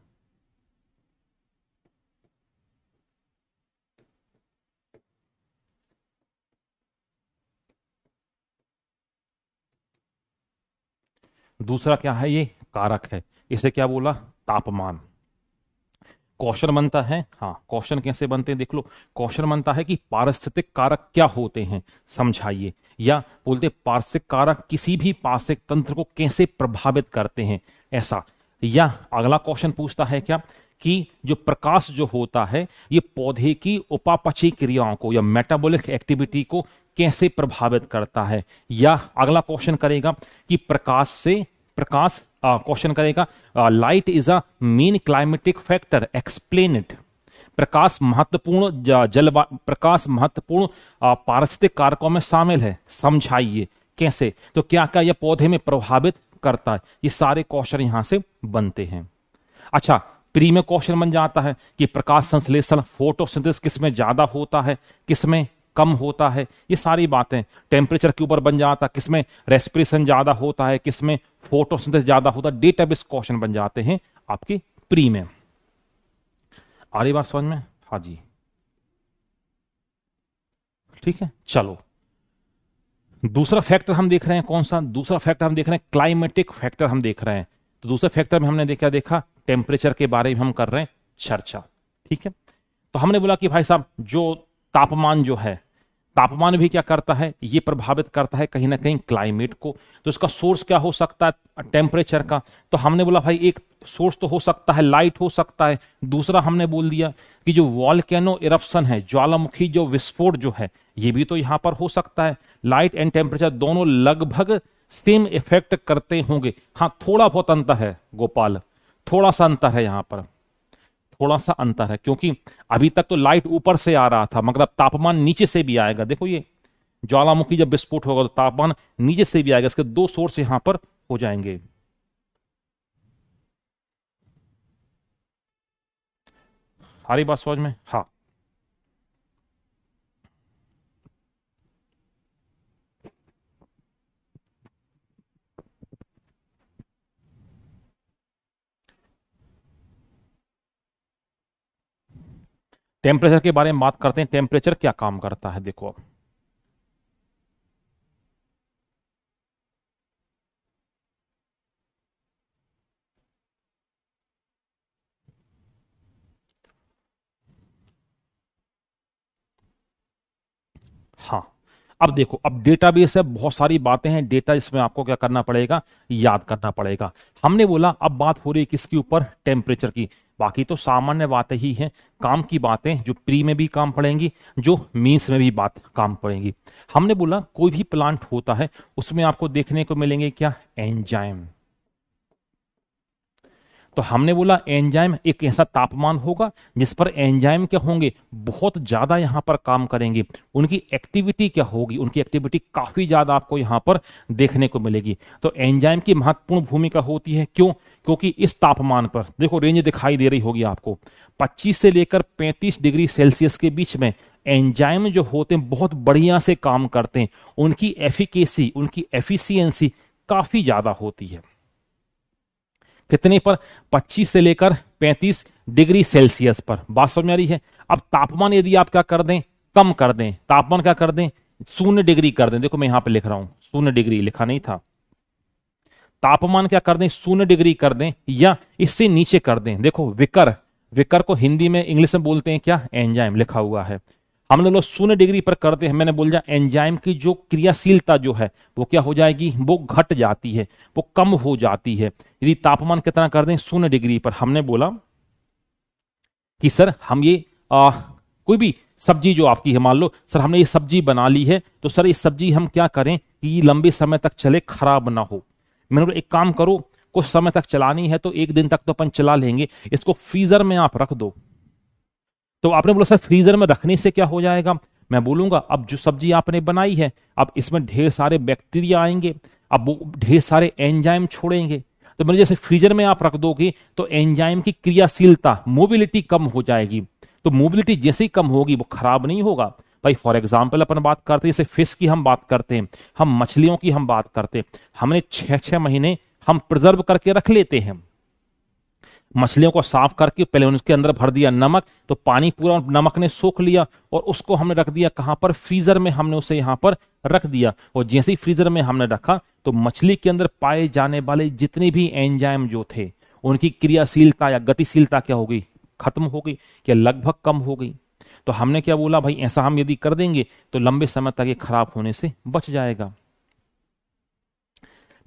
दूसरा क्या है, ये कारक है, इसे क्या बोला, तापमान। क्वेश्चन बनता है, हाँ क्वेश्चन कैसे बनते हैं देख लो। क्वेश्चन बनता है कि पारिस्थितिक कारक क्या होते हैं, समझाइए। या बोलते पारिस्थितिक कारक किसी भी पारिस्थितिक तंत्र को कैसे प्रभावित करते हैं, ऐसा। या अगला क्वेश्चन पूछता है क्या कि जो प्रकाश जो होता है ये पौधे की उपापचयी क्रियाओं को या मेटाबॉलिक एक्टिविटी को कैसे प्रभावित करता है। या अगला क्वेश्चन करेगा कि प्रकाश क्वेश्चन करेगा light is a main climatic factor, explain it. प्रकाश महत्वपूर्ण पारिस्थितिक कारकों में शामिल है, समझाइए कैसे। तो क्या क्या यह पौधे में प्रभावित करता है, ये सारे क्वेश्चन यहां से बनते हैं। अच्छा, प्री में क्वेश्चन बन जाता है कि प्रकाश संश्लेषण फोटोसिंथेसिस किसमें ज्यादा होता है, किसमें कम होता है, ये सारी बातें। टेम्परेचर के ऊपर बन जाता है, किसमें रेस्पिरेशन ज्यादा होता है, किसमें फोटोसिंथेसिस ज्यादा होता है। डेटाबेस क्वेश्चन बन जाते हैं आपके प्री में। आ रही बात समझ में? हाँ जी, ठीक है। चलो, दूसरा फैक्टर हम देख रहे हैं, कौन सा दूसरा फैक्टर हम देख रहे हैं? क्लाइमेटिक फैक्टर हम देख रहे हैं। तो दूसरे फैक्टर में हमने देखा टेम्परेचर के बारे में हम कर रहे हैं चर्चा, ठीक है। तो हमने बोला कि भाई साहब जो तापमान जो है, तापमान भी क्या करता है, ये प्रभावित करता है कहीं ना कहीं क्लाइमेट को। तो इसका सोर्स क्या हो सकता है? टेम्परेचर का। तो हमने बोला भाई एक सोर्स तो हो सकता है लाइट हो सकता है, दूसरा हमने बोल दिया कि जो वॉल्केनो इरप्शन है, ज्वालामुखी जो विस्फोट जो है, ये भी तो यहां पर हो सकता है। लाइट एंड टेम्परेचर दोनों लगभग सेम इफेक्ट करते होंगे। हाँ, थोड़ा बहुत अंतर है गोपाल, थोड़ा सा अंतर है यहां पर, थोड़ा सा अंतर है, क्योंकि अभी तक तो लाइट ऊपर से आ रहा था, मतलब तापमान नीचे से भी आएगा। देखो ये ज्वालामुखी जब विस्फोट होगा तो तापमान नीचे से भी आएगा। इसके दो सोर्स यहां पर हो जाएंगे। हमारी बात समझ में? हाँ, टेम्परेचर के बारे में बात करते हैं। टेम्परेचर क्या काम करता है, देखो। हाँ, अब देखो, अब डेटाबेस है, बहुत सारी बातें हैं, डेटा इसमें आपको क्या करना पड़ेगा, याद करना पड़ेगा। हमने बोला अब बात हो रही है किसके ऊपर? टेम्परेचर की। बाकी तो सामान्य बातें ही हैं, काम की बातें जो प्री में भी काम पड़ेंगी, जो मीन्स में भी बात काम पड़ेंगी। हमने बोला कोई भी प्लांट होता है उसमें आपको देखने को मिलेंगे क्या? एंजाइम। तो हमने बोला एंजाइम एक ऐसा तापमान होगा जिस पर एंजाइम क्या होंगे, बहुत ज्यादा यहां पर काम करेंगे। उनकी एक्टिविटी क्या होगी? उनकी एक्टिविटी काफी ज्यादा आपको यहां पर देखने को मिलेगी। तो एंजाइम की महत्वपूर्ण भूमिका होती है। क्यों? क्योंकि इस तापमान पर देखो, रेंज दिखाई दे रही होगी आपको, 25 से लेकर 35 डिग्री सेल्सियस के बीच में एंजाइम जो होते हैं बहुत बढ़िया से काम करते हैं। उनकी एफिकेसी, उनकी एफिशिएंसी काफी ज्यादा होती है। कितने पर? 25 से लेकर 35 डिग्री सेल्सियस पर। बात समझ में आ रही है? अब तापमान यदि आप क्या कर दें, कम कर दें, तापमान क्या कर दें, 0 डिग्री कर दें। देखो मैं यहां पे लिख रहा हूं, 0 डिग्री लिखा नहीं था। तापमान क्या कर दें, 0 डिग्री कर दें या इससे नीचे कर दें। देखो विकर, विकर को हिंदी में इंग्लिश में बोलते हैं क्या? एंजाइम लिखा हुआ है। हमने लोग 0 डिग्री पर करते हैं, मैंने बोल दिया एंजाइम की जो क्रियाशीलता जो है वो क्या हो जाएगी, वो घट जाती है, वो कम हो जाती है। यदि तापमान कितना कर दें, 0 डिग्री पर। हमने बोला कि सर हम ये कोई भी सब्जी जो आपकी है, मान लो सर हमने ये सब्जी बना ली है, तो सर ये सब्जी हम क्या करें कि ये लंबे समय तक चले, खराब ना हो। मैंने बोला एक काम करो, कुछ समय तक चलानी है तो 1 दिन तक तो अपन चला लेंगे, इसको फ्रीजर में आप रख दो। तो आपने बोला सर फ्रीजर में रखने से क्या हो जाएगा? मैं बोलूंगा अब जो सब्जी आपने बनाई है, अब इसमें ढेर सारे बैक्टीरिया आएंगे, अब वो ढेर सारे एंजाइम छोड़ेंगे। तो मैंने जैसे फ्रीजर में आप रख दोगे तो एंजाइम की क्रियाशीलता, मोबिलिटी कम हो जाएगी। तो मोबिलिटी जैसे ही कम होगी वो खराब नहीं होगा। भाई फॉर एग्जाम्पल अपन बात करते हैं, जैसे फिश की हम बात करते हैं, हम मछलियों की हम बात करते हैं, हमने 6-6 महीने हम प्रिजर्व करके रख लेते हैं। मछलियों को साफ करके पहले उसके अंदर भर दिया नमक, तो पानी पूरा नमक ने सोख लिया और उसको हमने रख दिया कहां पर? फ्रीजर में हमने उसे यहां पर रख दिया। और जैसे ही फ्रीजर में हमने रखा तो मछली के अंदर पाए जाने वाले जितने भी एंजाइम जो थे उनकी क्रियाशीलता या गतिशीलता क्या हो गई, खत्म हो गई, क्या लगभग कम हो गई। तो हमने क्या बोला भाई, ऐसा हम यदि कर देंगे तो लंबे समय तक ये खराब होने से बच जाएगा।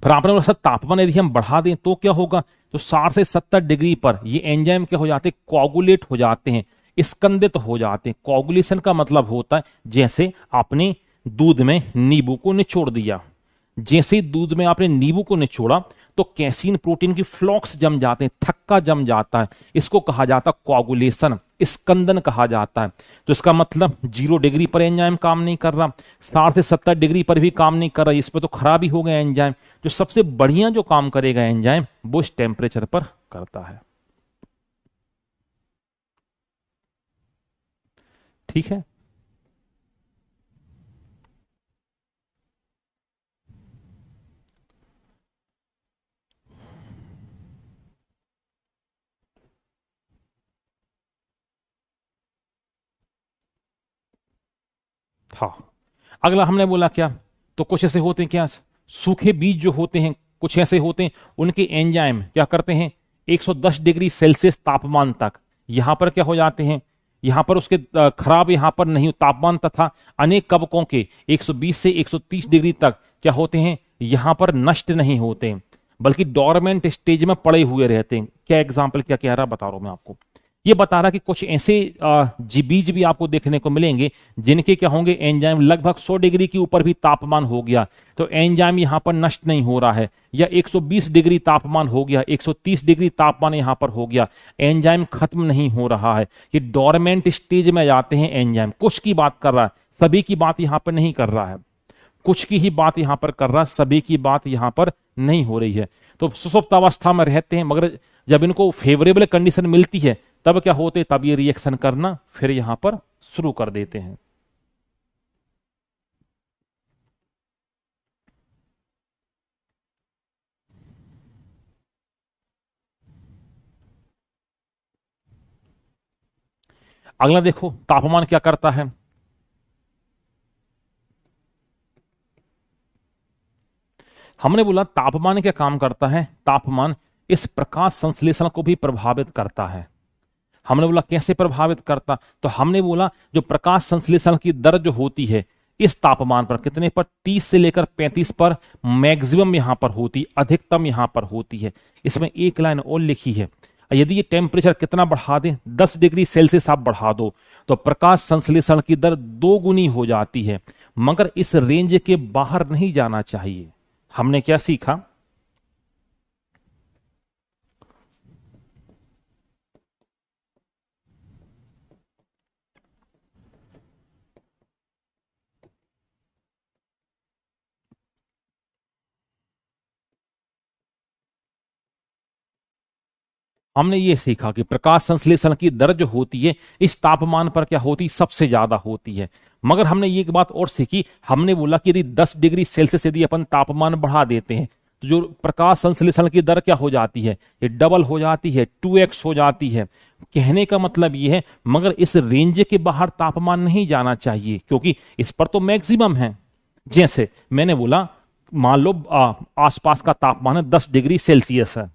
फिर आपने बोला सर तापमान यदि हम बढ़ा दें तो क्या होगा, तो 60 से 70 डिग्री पर ये एंजाइम क्या हो जाते हैं, कोगुलेट हो जाते हैं, स्कंदित हो जाते हैं। कोगुलेशन का मतलब होता है जैसे आपने दूध में नींबू को निचोड़ दिया, जैसे दूध में आपने नींबू को निचोड़ा तो कैसीन प्रोटीन की फ्लॉक्स जम जाते हैं, थक्का जम जाता है, इसको कहा जाता है कोगुलेशन, स्कंदन कहा जाता है। तो इसका मतलब 0 डिग्री पर एंजाइम काम नहीं कर रहा, 60 से 70 डिग्री पर भी काम नहीं कर रहा, इस पर तो खराब ही हो गया एंजाइम। जो सबसे बढ़िया जो काम करेगा एंजाइम वो इस टेम्परेचर पर करता है। ठीक है, हाँ। अगला हमने बोला क्या, तो कुछ ऐसे होते हैं क्या, सूखे बीज जो होते हैं कुछ ऐसे होते हैं, उनके एंजाइम क्या करते हैं 110 डिग्री सेल्सियस तापमान तक यहां पर क्या हो जाते हैं, यहां पर उसके खराब यहां पर नहीं, तापमान तथा अनेक कवकों के 120 से 130 डिग्री तक क्या होते हैं, यहां पर नष्ट नहीं होते हैं, बल्कि डोरमेंट स्टेज में पड़े हुए रहते हैं। क्या एग्जाम्पल क्या कह रहा बता रहा हूं मैं आपको, ये बता रहा कि कुछ ऐसे बीज भी आपको देखने को मिलेंगे जिनके क्या होंगे एंजाइम लगभग 100 डिग्री के ऊपर भी तापमान हो गया तो एंजाइम यहां पर नष्ट नहीं हो रहा है, या 120 डिग्री तापमान हो गया, 130 डिग्री तापमान यहां पर हो गया, एंजाइम खत्म नहीं हो रहा है, ये डोरमेंट स्टेज में जाते हैं एंजाइम। कुछ की बात कर रहा है, सभी की बात यहां पर नहीं कर रहा है, कुछ की ही बात यहां पर कर रहा है, सभी की बात यहां पर नहीं हो रही है। तो सुषुप्त अवस्था में रहते हैं, मगर जब इनको फेवरेबल कंडीशन मिलती है तब क्या होते, तब ये रिएक्शन करना फिर यहां पर शुरू कर देते हैं। अगला देखो तापमान क्या करता है, हमने बोला तापमान क्या काम करता है, तापमान इस प्रकाश संश्लेषण को भी प्रभावित करता है। हमने बोला कैसे प्रभावित करता, तो हमने बोला जो प्रकाश संश्लेषण की दर जो होती है इस तापमान पर कितने पर, 30 से लेकर 35 पर मैक्सिमम यहां पर होती, अधिकतम यहां पर होती है। इसमें एक लाइन और लिखी है, यदि ये टेम्परेचर कितना बढ़ा दें, 10 डिग्री सेल्सियस आप बढ़ा दो तो प्रकाश संश्लेषण की दर 2 गुनी हो जाती है, मगर इस रेंज के बाहर नहीं जाना चाहिए। हमने क्या सीखा, हमने ये सीखा कि प्रकाश संश्लेषण की दर जो होती है इस तापमान पर क्या होती, सबसे ज्यादा होती है। मगर हमने ये एक बात और सीखी, हमने बोला कि यदि 10 डिग्री सेल्सियस यदि अपन तापमान बढ़ा देते हैं तो जो प्रकाश संश्लेषण की दर क्या हो जाती है, ये डबल हो जाती है, 2x हो जाती है। कहने का मतलब ये है, मगर इस रेंज के बाहर तापमान नहीं जाना चाहिए क्योंकि इस पर तो मैक्सिमम है। जैसे मैंने बोला मान लो आसपास का तापमान है 10 डिग्री सेल्सियस है,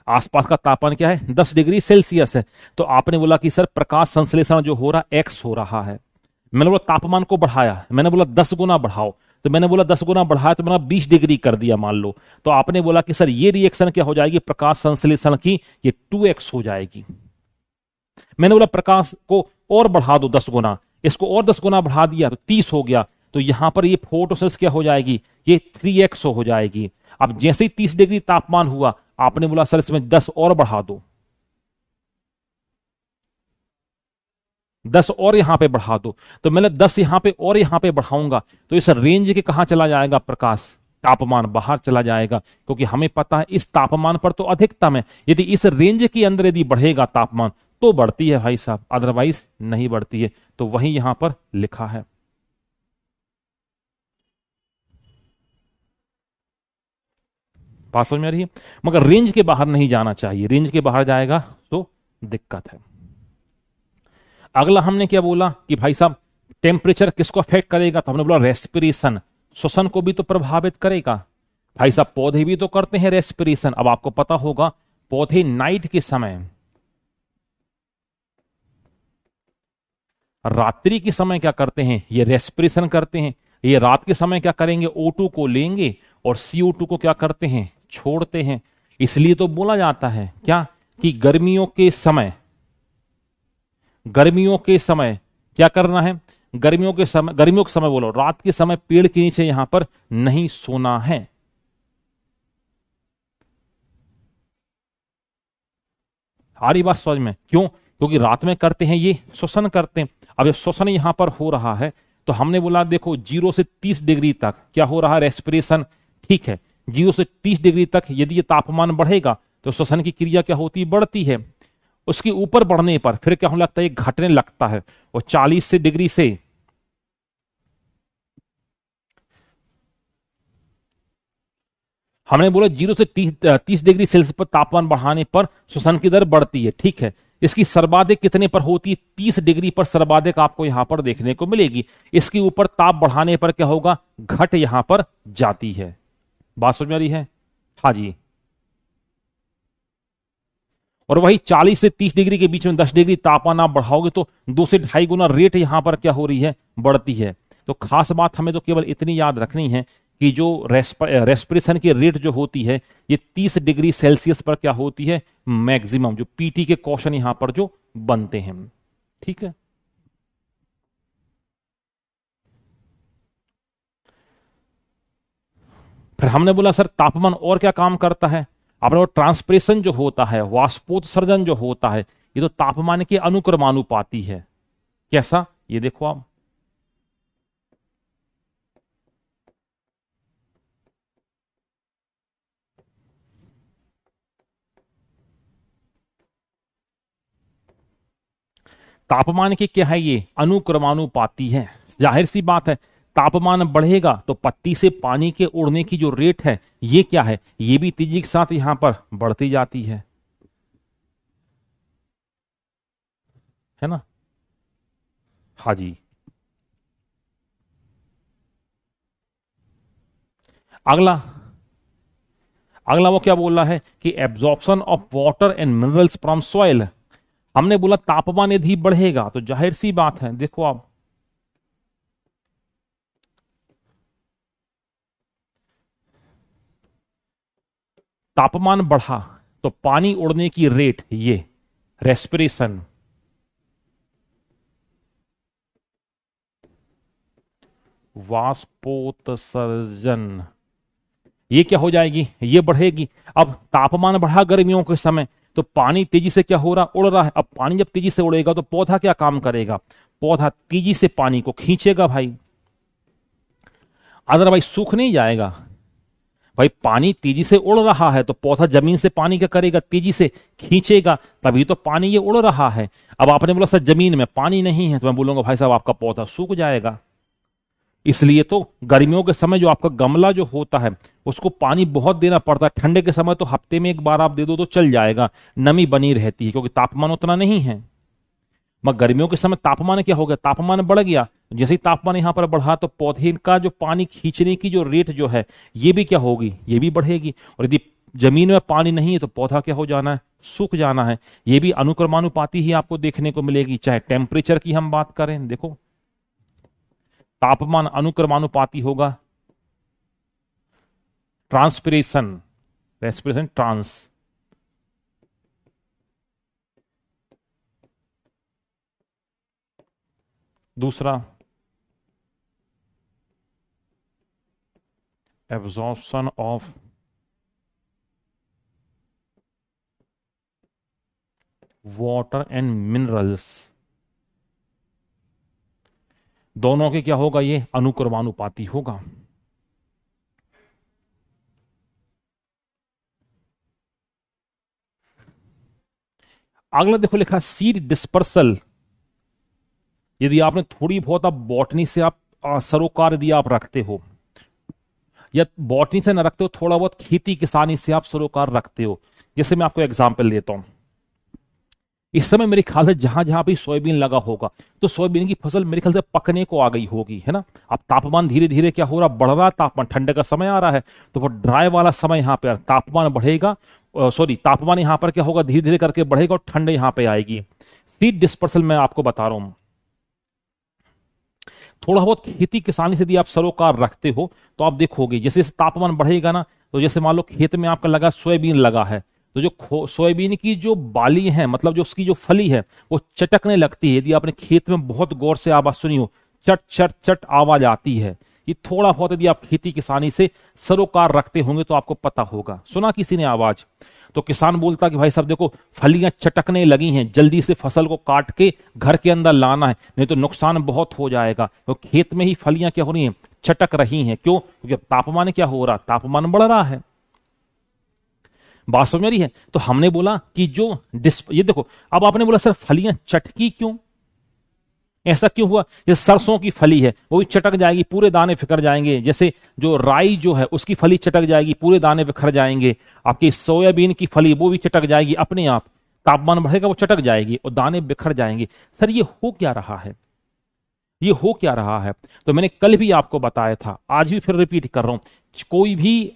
आसपास का तापमान क्या है 10 डिग्री सेल्सियस है, तो आपने बोला कि सर प्रकाश संश्लेषण जो हो रहा एक्स हो रहा है, मैंने बोला तापमान को बढ़ाया, मैंने बोला 10 गुना बढ़ाओ, तो मैंने बोला 10 गुना बढ़ाया तो मैंने 20 डिग्री कर दिया मान लो, तो आपने बोला कि सर ये रिएक्शन क्या हो जाएगी, प्रकाश संश्लेषण की ये 2x हो जाएगी। मैंने बोला प्रकाश को और बढ़ा दो 10 गुना, इसको और 10 गुना बढ़ा दिया तो 30 हो गया, तो यहां पर ये फोटोसिस क्या हो जाएगी, ये 3x हो जाएगी। अब जैसे ही 30 डिग्री तापमान हुआ आपने बोला सर इसमें 10 और बढ़ा दो, 10 और यहां पे बढ़ा दो, तो मैंने 10 यहां पे और यहां पे बढ़ाऊंगा तो इस रेंज के कहां चला जाएगा, प्रकाश तापमान बाहर चला जाएगा, क्योंकि हमें पता है इस तापमान पर तो अधिकतम है, यदि इस रेंज के अंदर यदि बढ़ेगा तापमान तो बढ़ती है भाई साहब, अदरवाइज नहीं बढ़ती है। तो वही यहां पर लिखा है। बात समझ में आ रही है, मगर रेंज के बाहर नहीं जाना चाहिए, रेंज के बाहर जाएगा तो दिक्कत है। अगला हमने क्या बोला कि भाई साहब टेम्परेचर किसको अफेक्ट करेगा, तो हमने बोला रेस्पिरेशन, श्वसन को भी तो प्रभावित करेगा। भाई साहब पौधे भी तो करते हैं रेस्पिरेशन। अब आपको पता होगा पौधे नाइट के समय, रात्रि के समय क्या करते हैं, ये रेस्पिरेशन करते हैं। ये रात के समय क्या करेंगे, O2 को लेंगे और CO2 को क्या करते हैं, छोड़ते हैं। इसलिए तो बोला जाता है क्या कि गर्मियों के समय, गर्मियों के समय क्या करना है, गर्मियों के समय बोलो, रात के समय पेड़ के नीचे यहां पर नहीं सोना है। आ रही बात समझ में? क्यों? क्योंकि रात में करते हैं ये श्वसन करते हैं। अब ये श्वसन यहां पर हो रहा है तो हमने बोला देखो 0 से 30 डिग्री तक क्या हो रहा है, रेस्पिरेशन। ठीक है, 0 से 30 डिग्री तक यदि ये तापमान बढ़ेगा तो श्वसन की क्रिया क्या होती है, बढ़ती है। उसके ऊपर बढ़ने पर फिर क्या होने लगता है, घटने लगता है। और 40 से डिग्री से हमने बोला 0 से 30 डिग्री सेल्सियस पर तापमान बढ़ाने पर श्वसन की दर बढ़ती है। ठीक है, इसकी सर्वाधिक कितने पर होती है, 30 डिग्री पर सर्वाधिक आपको यहां पर देखने को मिलेगी। इसके ऊपर ताप बढ़ाने पर क्या होगा, घट यहां पर जाती है। बात समझ में आ रही है? हाँ जी। और वही 40 से 30 डिग्री के बीच में 10 डिग्री तापमान आप बढ़ाओगे तो 2 से 2.5 गुना रेट यहां पर क्या हो रही है, बढ़ती है। तो खास बात हमें तो केवल इतनी याद रखनी है कि जो रेस्पिरेशन की रेट जो होती है ये 30 डिग्री सेल्सियस पर क्या होती है, मैक्सिमम। जो पीटी के क्वेश्चन यहां पर जो बनते हैं, ठीक है। फिर हमने बोला सर तापमान और क्या काम करता है। आपने वो ट्रांसप्रेशन जो होता है, वाष्पोत्सर्जन जो होता है, ये तो तापमान के अनुक्रमानुपाती है। कैसा, ये देखो आप, तापमान की क्या है, ये अनुक्रमानुपाती है। जाहिर सी बात है तापमान बढ़ेगा तो पत्ती से पानी के उड़ने की जो रेट है ये क्या है, ये भी तेजी के साथ यहां पर बढ़ती जाती है ना। हाँ जी। अगला अगला वो क्या बोल रहा है कि absorption of water and minerals from soil. हमने बोला तापमान यदि बढ़ेगा तो जाहिर सी बात है, देखो आप, तापमान बढ़ा तो पानी उड़ने की रेट, ये रेस्पिरेशन, वाष्पोत्सर्जन, ये क्या हो जाएगी, ये बढ़ेगी। अब तापमान बढ़ा गर्मियों के समय तो पानी तेजी से क्या हो रहा, उड़ रहा है। अब पानी जब तेजी से उड़ेगा तो पौधा क्या काम करेगा, पौधा तेजी से पानी को खींचेगा भाई, अदरवाइज सूख नहीं जाएगा। भाई पानी तेजी से उड़ रहा है तो पौधा जमीन से पानी क्या करेगा, तेजी से खींचेगा, तभी तो पानी ये उड़ रहा है। अब आपने बोला सर जमीन में पानी नहीं है, तो मैं बोलूंगा भाई साहब आपका पौधा सूख जाएगा। इसलिए तो गर्मियों के समय जो आपका गमला जो होता है उसको पानी बहुत देना पड़ता है। ठंडे के समय तो हफ्ते में एक बार आप दे दो तो चल जाएगा, नमी बनी रहती है क्योंकि तापमान उतना नहीं है। मगर गर्मियों के समय तापमान क्या हो गया, तापमान बढ़ गया। जैसे ही तापमान यहां पर बढ़ा तो पौधे का जो पानी खींचने की जो रेट जो है ये भी क्या होगी, ये भी बढ़ेगी। और यदि जमीन में पानी नहीं है तो पौधा क्या हो जाना है, सूख जाना है। ये भी अनुक्रमानुपाती ही आपको देखने को मिलेगी। चाहे टेम्परेचर की हम बात करें, देखो तापमान अनुक्रमानुपाती होगा, ट्रांसपिरेशन, रेस्पिरेशन ट्रांस, दूसरा absorption of water and minerals. दोनों के क्या होगा, ये अनुक्रमानुपाती होगा। अगला देखो लिखा सीड डिस्पर्सल। यदि आपने थोड़ी बहुत आप बॉटनी से आप सरोकार यदि आप रखते हो, या बॉटनी से ना रखते हो, थोड़ा बहुत खेती किसानी से आप सरोकार रखते हो। जैसे मैं आपको एग्जांपल देता हूं, इस समय मेरे ख्याल से जहां जहां भी सोयाबीन लगा होगा तो सोयाबीन की फसल मेरे ख्याल से पकने को आ गई होगी, है ना। अब तापमान धीरे धीरे क्या हो रहा, बढ़ रहा, तापमान ठंडे का समय आ रहा है, तो वो ड्राई वाला समय यहाँ पे तापमान बढ़ेगा, सॉरी तापमान यहाँ पर क्या होगा, धीरे धीरे करके बढ़ेगा और ठंड यहाँ पे आएगी। सीड डिस्पर्सल मैं आपको बता रहा हूं, थोड़ा बहुत खेती किसानी से यदि आप सरोकार रखते हो तो आप देखोगे जैसे जैसे तापमान बढ़ेगा ना, तो जैसे मान लो खेत में आपका लगा सोयाबीन लगा है, तो जो सोयाबीन की जो बाली है, मतलब जो उसकी जो फली है वो चटकने लगती है। यदि आपने खेत में बहुत गौर से आवाज सुनी हो, चट चट चट आवाज आती है, ये थोड़ा बहुत यदि आप खेती किसानी से सरोकार रखते होंगे तो आपको पता होगा। सुना किसी ने आवाज, तो किसान बोलता कि भाई साहब देखो फलियां चटकने लगी हैं, जल्दी से फसल को काट के घर के अंदर लाना है, नहीं तो नुकसान बहुत हो जाएगा। तो खेत में ही फलियां क्या हो रही हैं, चटक रही हैं। क्यों? क्योंकि तापमान क्या हो रहा, तापमान बढ़ रहा है। बात समझ रही है? तो हमने बोला कि जो ये देखो, अब आपने बोला सर फलियां चटकी क्यों, ऐसा क्यों हुआ? जैसे सरसों की फली है वो भी चटक जाएगी, पूरे दाने फिकर जाएंगे। जैसे जो राई जो है उसकी फली चटक जाएगी, पूरे दाने बिखर जाएंगे। आपकी सोयाबीन की फली वो भी चटक जाएगी अपने आप, तापमान बढ़ेगा वो चटक जाएगी और दाने बिखर जाएंगे। सर ये हो क्या रहा है, ये हो क्या रहा है? तो मैंने कल भी आपको बताया था, आज भी फिर रिपीट कर रहा हूं, कोई भी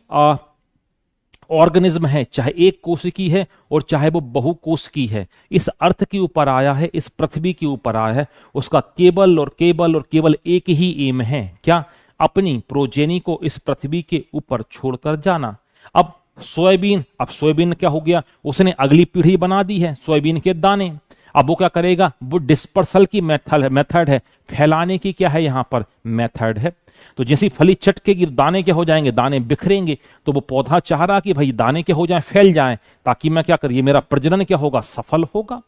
ऑर्गेनिज्म है, चाहे एक कोशिकी है और चाहे वो बहुकोशिकी है, इस अर्थ के ऊपर आया है, इस पृथ्वी के ऊपर आया है, उसका केवल और केवल और केवल एक ही एम है, क्या? अपनी प्रोजेनी को इस पृथ्वी के ऊपर छोड़कर जाना। अब सोयाबीन क्या हो गया, उसने अगली पीढ़ी बना दी है, सोयाबीन के दाने। अब वो क्या करेगा, वो डिस्पर्सल की मेथड है, फैलाने की क्या है यहां पर मेथड है। तो जैसी फली चटकेगी दाने क्या हो जाएंगे, दाने बिखरेंगे। तो वो पौधा चाह रहा कि भाई दाने क्या हो जाएं, फैल जाएं, ताकि मैं क्या करिए, मेरा प्रजनन क्या होगा, सफल होगा।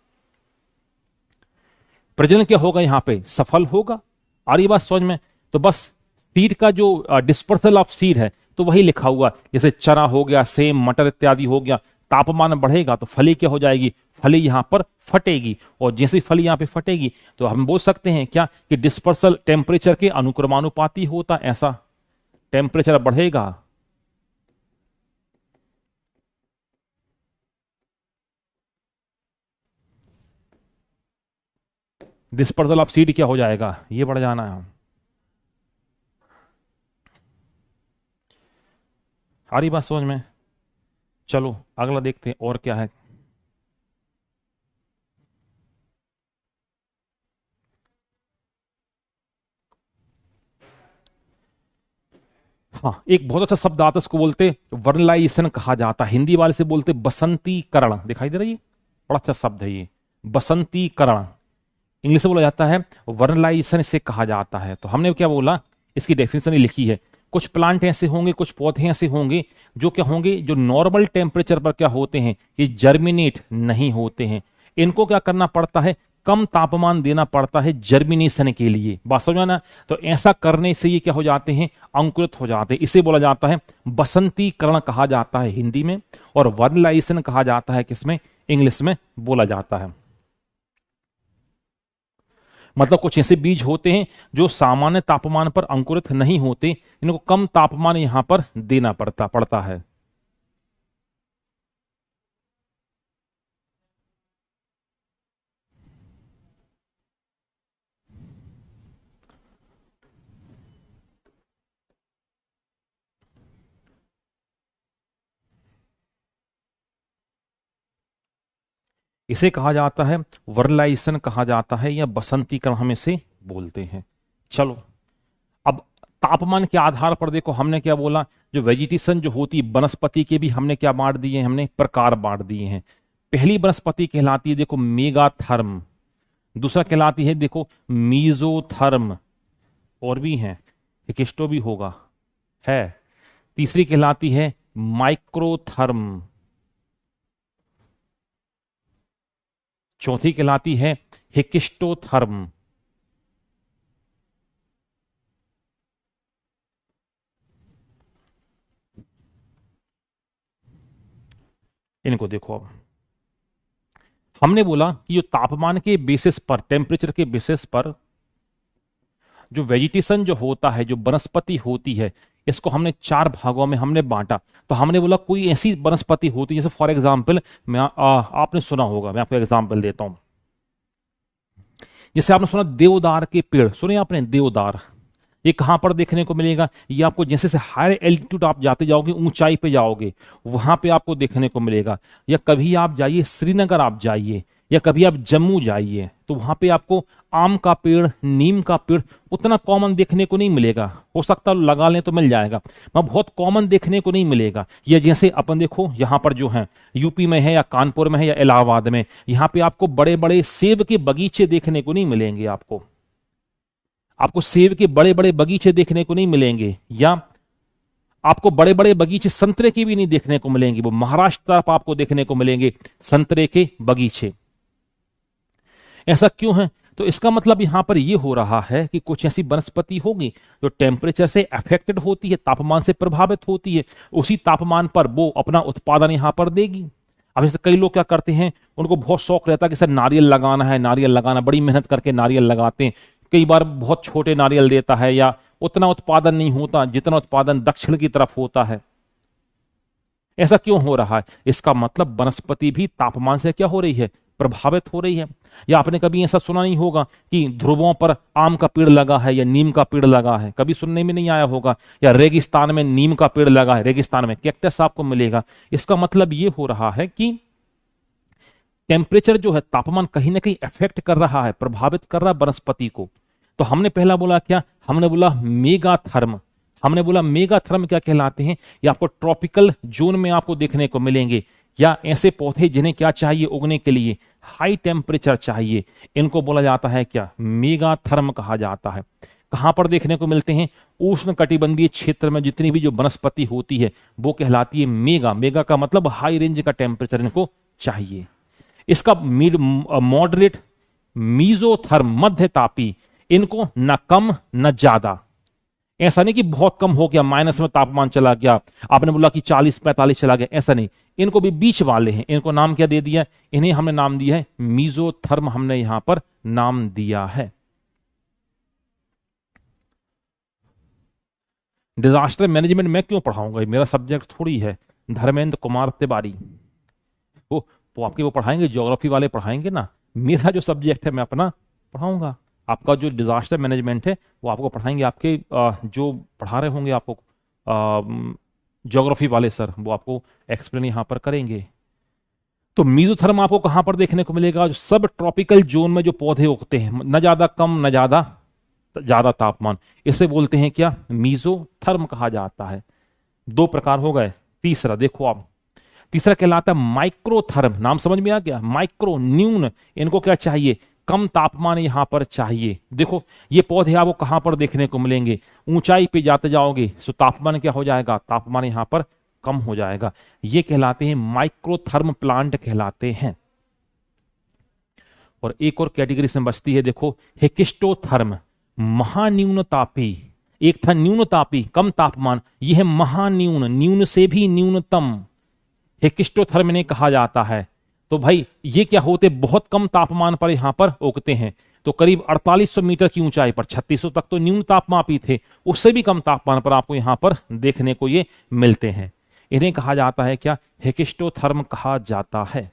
प्रजनन क्या होगा यहां पे, सफल होगा। और ये बात समझ में? तो बस सीड का जो डिस्पर्सल ऑफ सीड है तो वही लिखा हुआ, जैसे चना हो गया, सेम, मटर इत्यादि हो गया, तापमान बढ़ेगा तो फली क्या हो जाएगी, फली यहां पर फटेगी। और जैसे फली यहां पे फटेगी तो हम बोल सकते हैं क्या कि डिस्पर्सल टेम्परेचर के अनुक्रमानुपाती होता, ऐसा टेम्परेचर बढ़ेगा डिस्पर्सल ऑफ सीड क्या हो जाएगा, ये बढ़ जाना है। आ रही बात समझ में? चलो अगला देखते हैं और क्या है। हाँ, एक बहुत अच्छा शब्द आता है, उसको बोलते वर्नलाइजेशन कहा जाता है, हिंदी वाले से बोलते बसंतीकरण। दिखाई दे रहा है, ये बड़ा अच्छा शब्द है ये, बसंतीकरण। इंग्लिश में बोला जाता है वर्नलाइजेशन, इसे कहा जाता है। तो हमने क्या बोला, इसकी डेफिनेशन लिखी है। कुछ प्लांट ऐसे होंगे, कुछ पौधे ऐसे होंगे जो क्या होंगे, जो नॉर्मल टेम्परेचर पर क्या होते हैं, ये जर्मिनेट नहीं होते हैं। इनको क्या करना पड़ता है, कम तापमान देना पड़ता है जर्मिनेशन के लिए। बात समझ ना? तो ऐसा करने से ये क्या हो जाते हैं, अंकुरित हो जाते हैं। इसे बोला जाता है बसंतीकरण कहा जाता है हिंदी में, और वर्नलाइजेशन कहा जाता है किसमें, इंग्लिश में बोला जाता है। मतलब कुछ ऐसे बीज होते हैं जो सामान्य तापमान पर अंकुरित नहीं होते, इनको कम तापमान यहां पर देना पड़ता है। इसे कहा जाता है वर्नलाइजेशन कहा जाता है, या बसंतीकरण हम इसे बोलते हैं। चलो अब तापमान के आधार पर देखो, हमने क्या बोला, जो वेजिटेशन जो होती है वनस्पति के भी हमने क्या बांट दिए, हमने प्रकार बांट दिए हैं। पहली वनस्पति कहलाती है देखो मेगाथर्म, दूसरा कहलाती है देखो मीजोथर्म, और भी है, हिकिस्टो भी होगा है, तीसरी कहलाती है माइक्रोथर्म, चौथी कहलाती है हिकिस्टोथर्म। इनको देखो, अब हमने बोला कि जो तापमान के बेसिस पर, टेम्परेचर के बेसिस पर जो वेजिटेशन जो होता है, जो वनस्पति होती है, इसको हमने 4 भागों में हमने बांटा। तो हमने बोला कोई ऐसी वनस्पति होती है, जैसे फॉर एग्जाम्पल मैं आपने सुना होगा, मैं आपको एग्जाम्पल देता हूं। जैसे आपने सुना देवदार के पेड़, सुने आपने देवदार, ये कहां पर देखने को मिलेगा? ये आपको जैसे से हायर एल्टीट्यूड आप जाते जाओगे, ऊंचाई पे जाओगे, वहां पे आपको देखने को मिलेगा। या कभी आप जाइए श्रीनगर, आप जाइए, या कभी आप जम्मू जाइए, तो वहां पे आपको आम का पेड़, नीम का पेड़ उतना कॉमन देखने को नहीं मिलेगा। हो सकता है लगा लें तो मिल जाएगा, मगर बहुत कॉमन देखने को नहीं मिलेगा। ये जैसे अपन देखो यहां पर जो है यूपी में है, या कानपुर में है, या इलाहाबाद में, यहां पे आपको बड़े बड़े सेब के बगीचे देखने को नहीं मिलेंगे। आपको सेब के बड़े बड़े बगीचे देखने को नहीं मिलेंगे, या आपको बड़े बड़े बगीचे संतरे के भी नहीं देखने को मिलेंगे। वो महाराष्ट्र तरफ आपको देखने को मिलेंगे संतरे के बगीचे। ऐसा क्यों है? तो इसका मतलब यहां पर यह हो रहा है कि कुछ ऐसी वनस्पति होगी जो टेम्परेचर से अफेक्टेड होती है, तापमान से प्रभावित होती है, उसी तापमान पर वो अपना उत्पादन यहां पर देगी। अब जैसे कई लोग क्या करते हैं, उनको बहुत शौक रहता है कि सर नारियल लगाना है, नारियल लगाना, बड़ी मेहनत करके नारियल लगाते हैं। कई बार बहुत छोटे नारियल देता है, या उतना उत्पादन नहीं होता जितना उत्पादन दक्षिण की तरफ होता है। ऐसा क्यों हो रहा है? इसका मतलब वनस्पति भी तापमान से क्या हो रही है? प्रभावित हो रही है। या आपने कभी ऐसा सुना नहीं होगा कि ध्रुवों पर आम का पेड़ लगा है या नीम का पेड़ लगा है, कभी सुनने में नहीं आया होगा। या रेगिस्तान में नीम का पेड़ लगा है, रेगिस्तान में कैक्टस आपको मिलेगा। इसका मतलब यह हो रहा है कि टेम्परेचर जो है, तापमान कहीं ना कहीं अफेक्ट कर रहा है, प्रभावित कर रहा है वनस्पति को। तो हमने पहला बोला क्या? हमने बोला मेगाथर्म। हमने बोला मेगाथर्म क्या कहलाते हैं? ये आपको ट्रॉपिकल जोन में आपको देखने को मिलेंगे, या ऐसे पौधे जिन्हें क्या चाहिए उगने के लिए? हाई टेम्परेचर चाहिए। इनको बोला जाता है क्या? मेगाथर्म कहा जाता है। कहां पर देखने को मिलते हैं? उष्ण कटिबंधीय क्षेत्र में जितनी भी जो वनस्पति होती है वो कहलाती है मेगा। मेगा का मतलब हाई रेंज का टेम्परेचर इनको चाहिए। इसका मॉडरेट मीजोथर्म, मध्य तापी, इनको न कम न ज्यादा। ऐसा नहीं कि बहुत कम हो गया, माइनस में तापमान चला गया, आपने बोला कि 40-45 चला गया, ऐसा नहीं। इनको भी बीच वाले हैं। इनको नाम क्या दे दिया? इन्हें हमने नाम दिया है मीजोथर्म, हमने यहां पर नाम दिया है। डिजास्टर मैनेजमेंट मैं क्यों पढ़ाऊंगा? मेरा सब्जेक्ट थोड़ी है। धर्मेंद्र कुमार तिवारी वो आपके वो पढ़ाएंगे, ज्योग्राफी वाले पढ़ाएंगे ना। मेरा जो सब्जेक्ट है मैं अपना पढ़ाऊंगा। आपका जो डिजास्टर मैनेजमेंट है वो आपको पढ़ाएंगे आपके जो पढ़ा रहे होंगे आपको ज्योग्राफी वाले सर, वो आपको एक्सप्लेन यहां पर करेंगे। तो मीजोथर्म आपको कहां पर देखने को मिलेगा? जो सब ट्रॉपिकल जोन में जो पौधे उगते हैं, न ज्यादा कम न ज्यादा ज्यादा तापमान, इसे बोलते हैं क्या? मीजोथर्म कहा जाता है। 2 प्रकार हो गए। तीसरा देखो आप, तीसरा कहलाता है माइक्रोथर्म। नाम समझ में आ गया? माइक्रो, न्यून, इनको क्या चाहिए? कम तापमान यहां पर चाहिए। देखो ये पौधे आपको कहां पर देखने को मिलेंगे? ऊंचाई पे जाते जाओगे तो तापमान क्या हो जाएगा? तापमान यहां पर कम हो जाएगा। ये कहलाते हैं माइक्रोथर्म प्लांट कहलाते हैं। और एक और कैटेगरी से बचती है, देखो हेकिस्टोथर्म, महान्यूनतापी। एक था न्यूनतापी, कम तापमान, यह है महान्यून, न्यून से भी न्यूनतम, हेकिस्टोथर्म इन्हें कहा जाता है। तो भाई ये क्या होते? बहुत कम तापमान पर यहां पर उगते हैं। तो करीब 4800 मीटर की ऊंचाई पर, 3600 तक तो न्यून तापमापी थे, उससे भी कम तापमान पर आपको यहां पर देखने को ये मिलते हैं। इन्हें कहा जाता है क्या? हेकिस्टोथर्म कहा जाता है।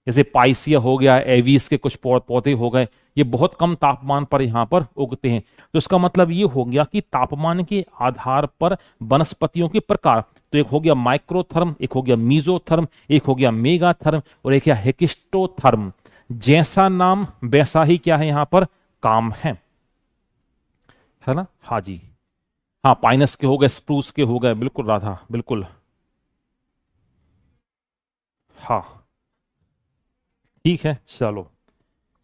जैसे पाइसिया हो गया, एवीस के कुछ पौधे हो गए, ये बहुत कम तापमान पर यहां पर उगते हैं। तो इसका मतलब ये हो गया कि तापमान के आधार पर वनस्पतियों के प्रकार, तो एक हो गया माइक्रोथर्म, एक हो गया मीजोथर्म, एक हो गया मेगाथर्म, और एक है हेकिस्टोथर्म। जैसा नाम वैसा ही क्या है यहां पर काम है ना? हाँ जी, हाँ, पाइनस के हो गए, स्प्रूस के हो गए, बिल्कुल राधा, बिल्कुल। हाँ ठीक है, चलो।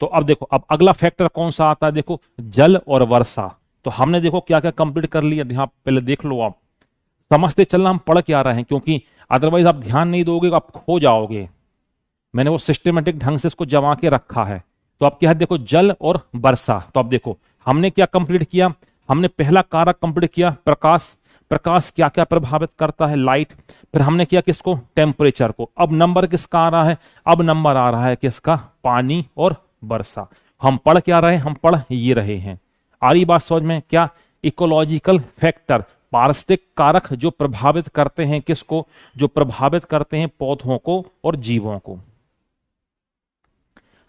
तो अब देखो, अब अगला फैक्टर कौन सा आता है? देखो जल और वर्षा। तो हमने देखो क्या क्या कंप्लीट कर लिया, यहां पहले देख लो। आप समझते चलना हम पढ़ के आ रहे हैं, क्योंकि अदरवाइज आप ध्यान नहीं दोगे आप खो जाओगे। मैंने वो सिस्टमेटिक ढंग से इसको जमा के रखा है। तो अब क्या है? देखो जल और वर्षा। तो अब देखो हमने क्या कंप्लीट किया? हमने पहला कारक कंप्लीट किया, प्रकाश। प्रकाश क्या क्या प्रभावित करता है? लाइट। फिर हमने किया किसको? टेम्परेचर को। अब नंबर किसका आ रहा है? अब नंबर आ रहा है किसका? पानी और वर्षा। हम पढ़ क्या रहे हैं? हम पढ़ ये रहे हैं। आ रही बात समझ में? क्या इकोलॉजिकल फैक्टर, पारिस्थितिक कारक जो प्रभावित करते हैं किसको, जो प्रभावित करते हैं पौधों को और जीवों को।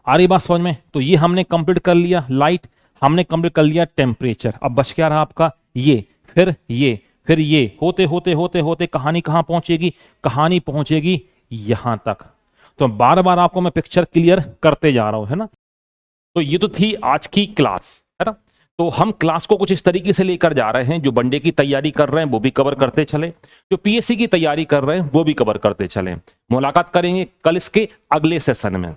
आ रही बात समझ में? तो ये हमने कंप्लीट कर लिया लाइट, हमने कंप्लीट कर लिया टेम्परेचर। अब बच क्या रहा आपका ये, फिर ये, फिर ये, होते होते होते होते कहानी कहां पहुंचेगी, कहानी पहुंचेगी यहां तक। तो बार बार आपको मैं पिक्चर क्लियर करते जा रहा हूं, है ना। तो ये तो थी आज की क्लास, है ना। तो हम क्लास को कुछ इस तरीके से लेकर जा रहे हैं, जो वनडे की तैयारी कर रहे हैं वो भी कवर करते चले, जो पीएससी की तैयारी कर रहे हैं वो भी कवर करते चले। मुलाकात करेंगे कल इसके अगले सेशन में।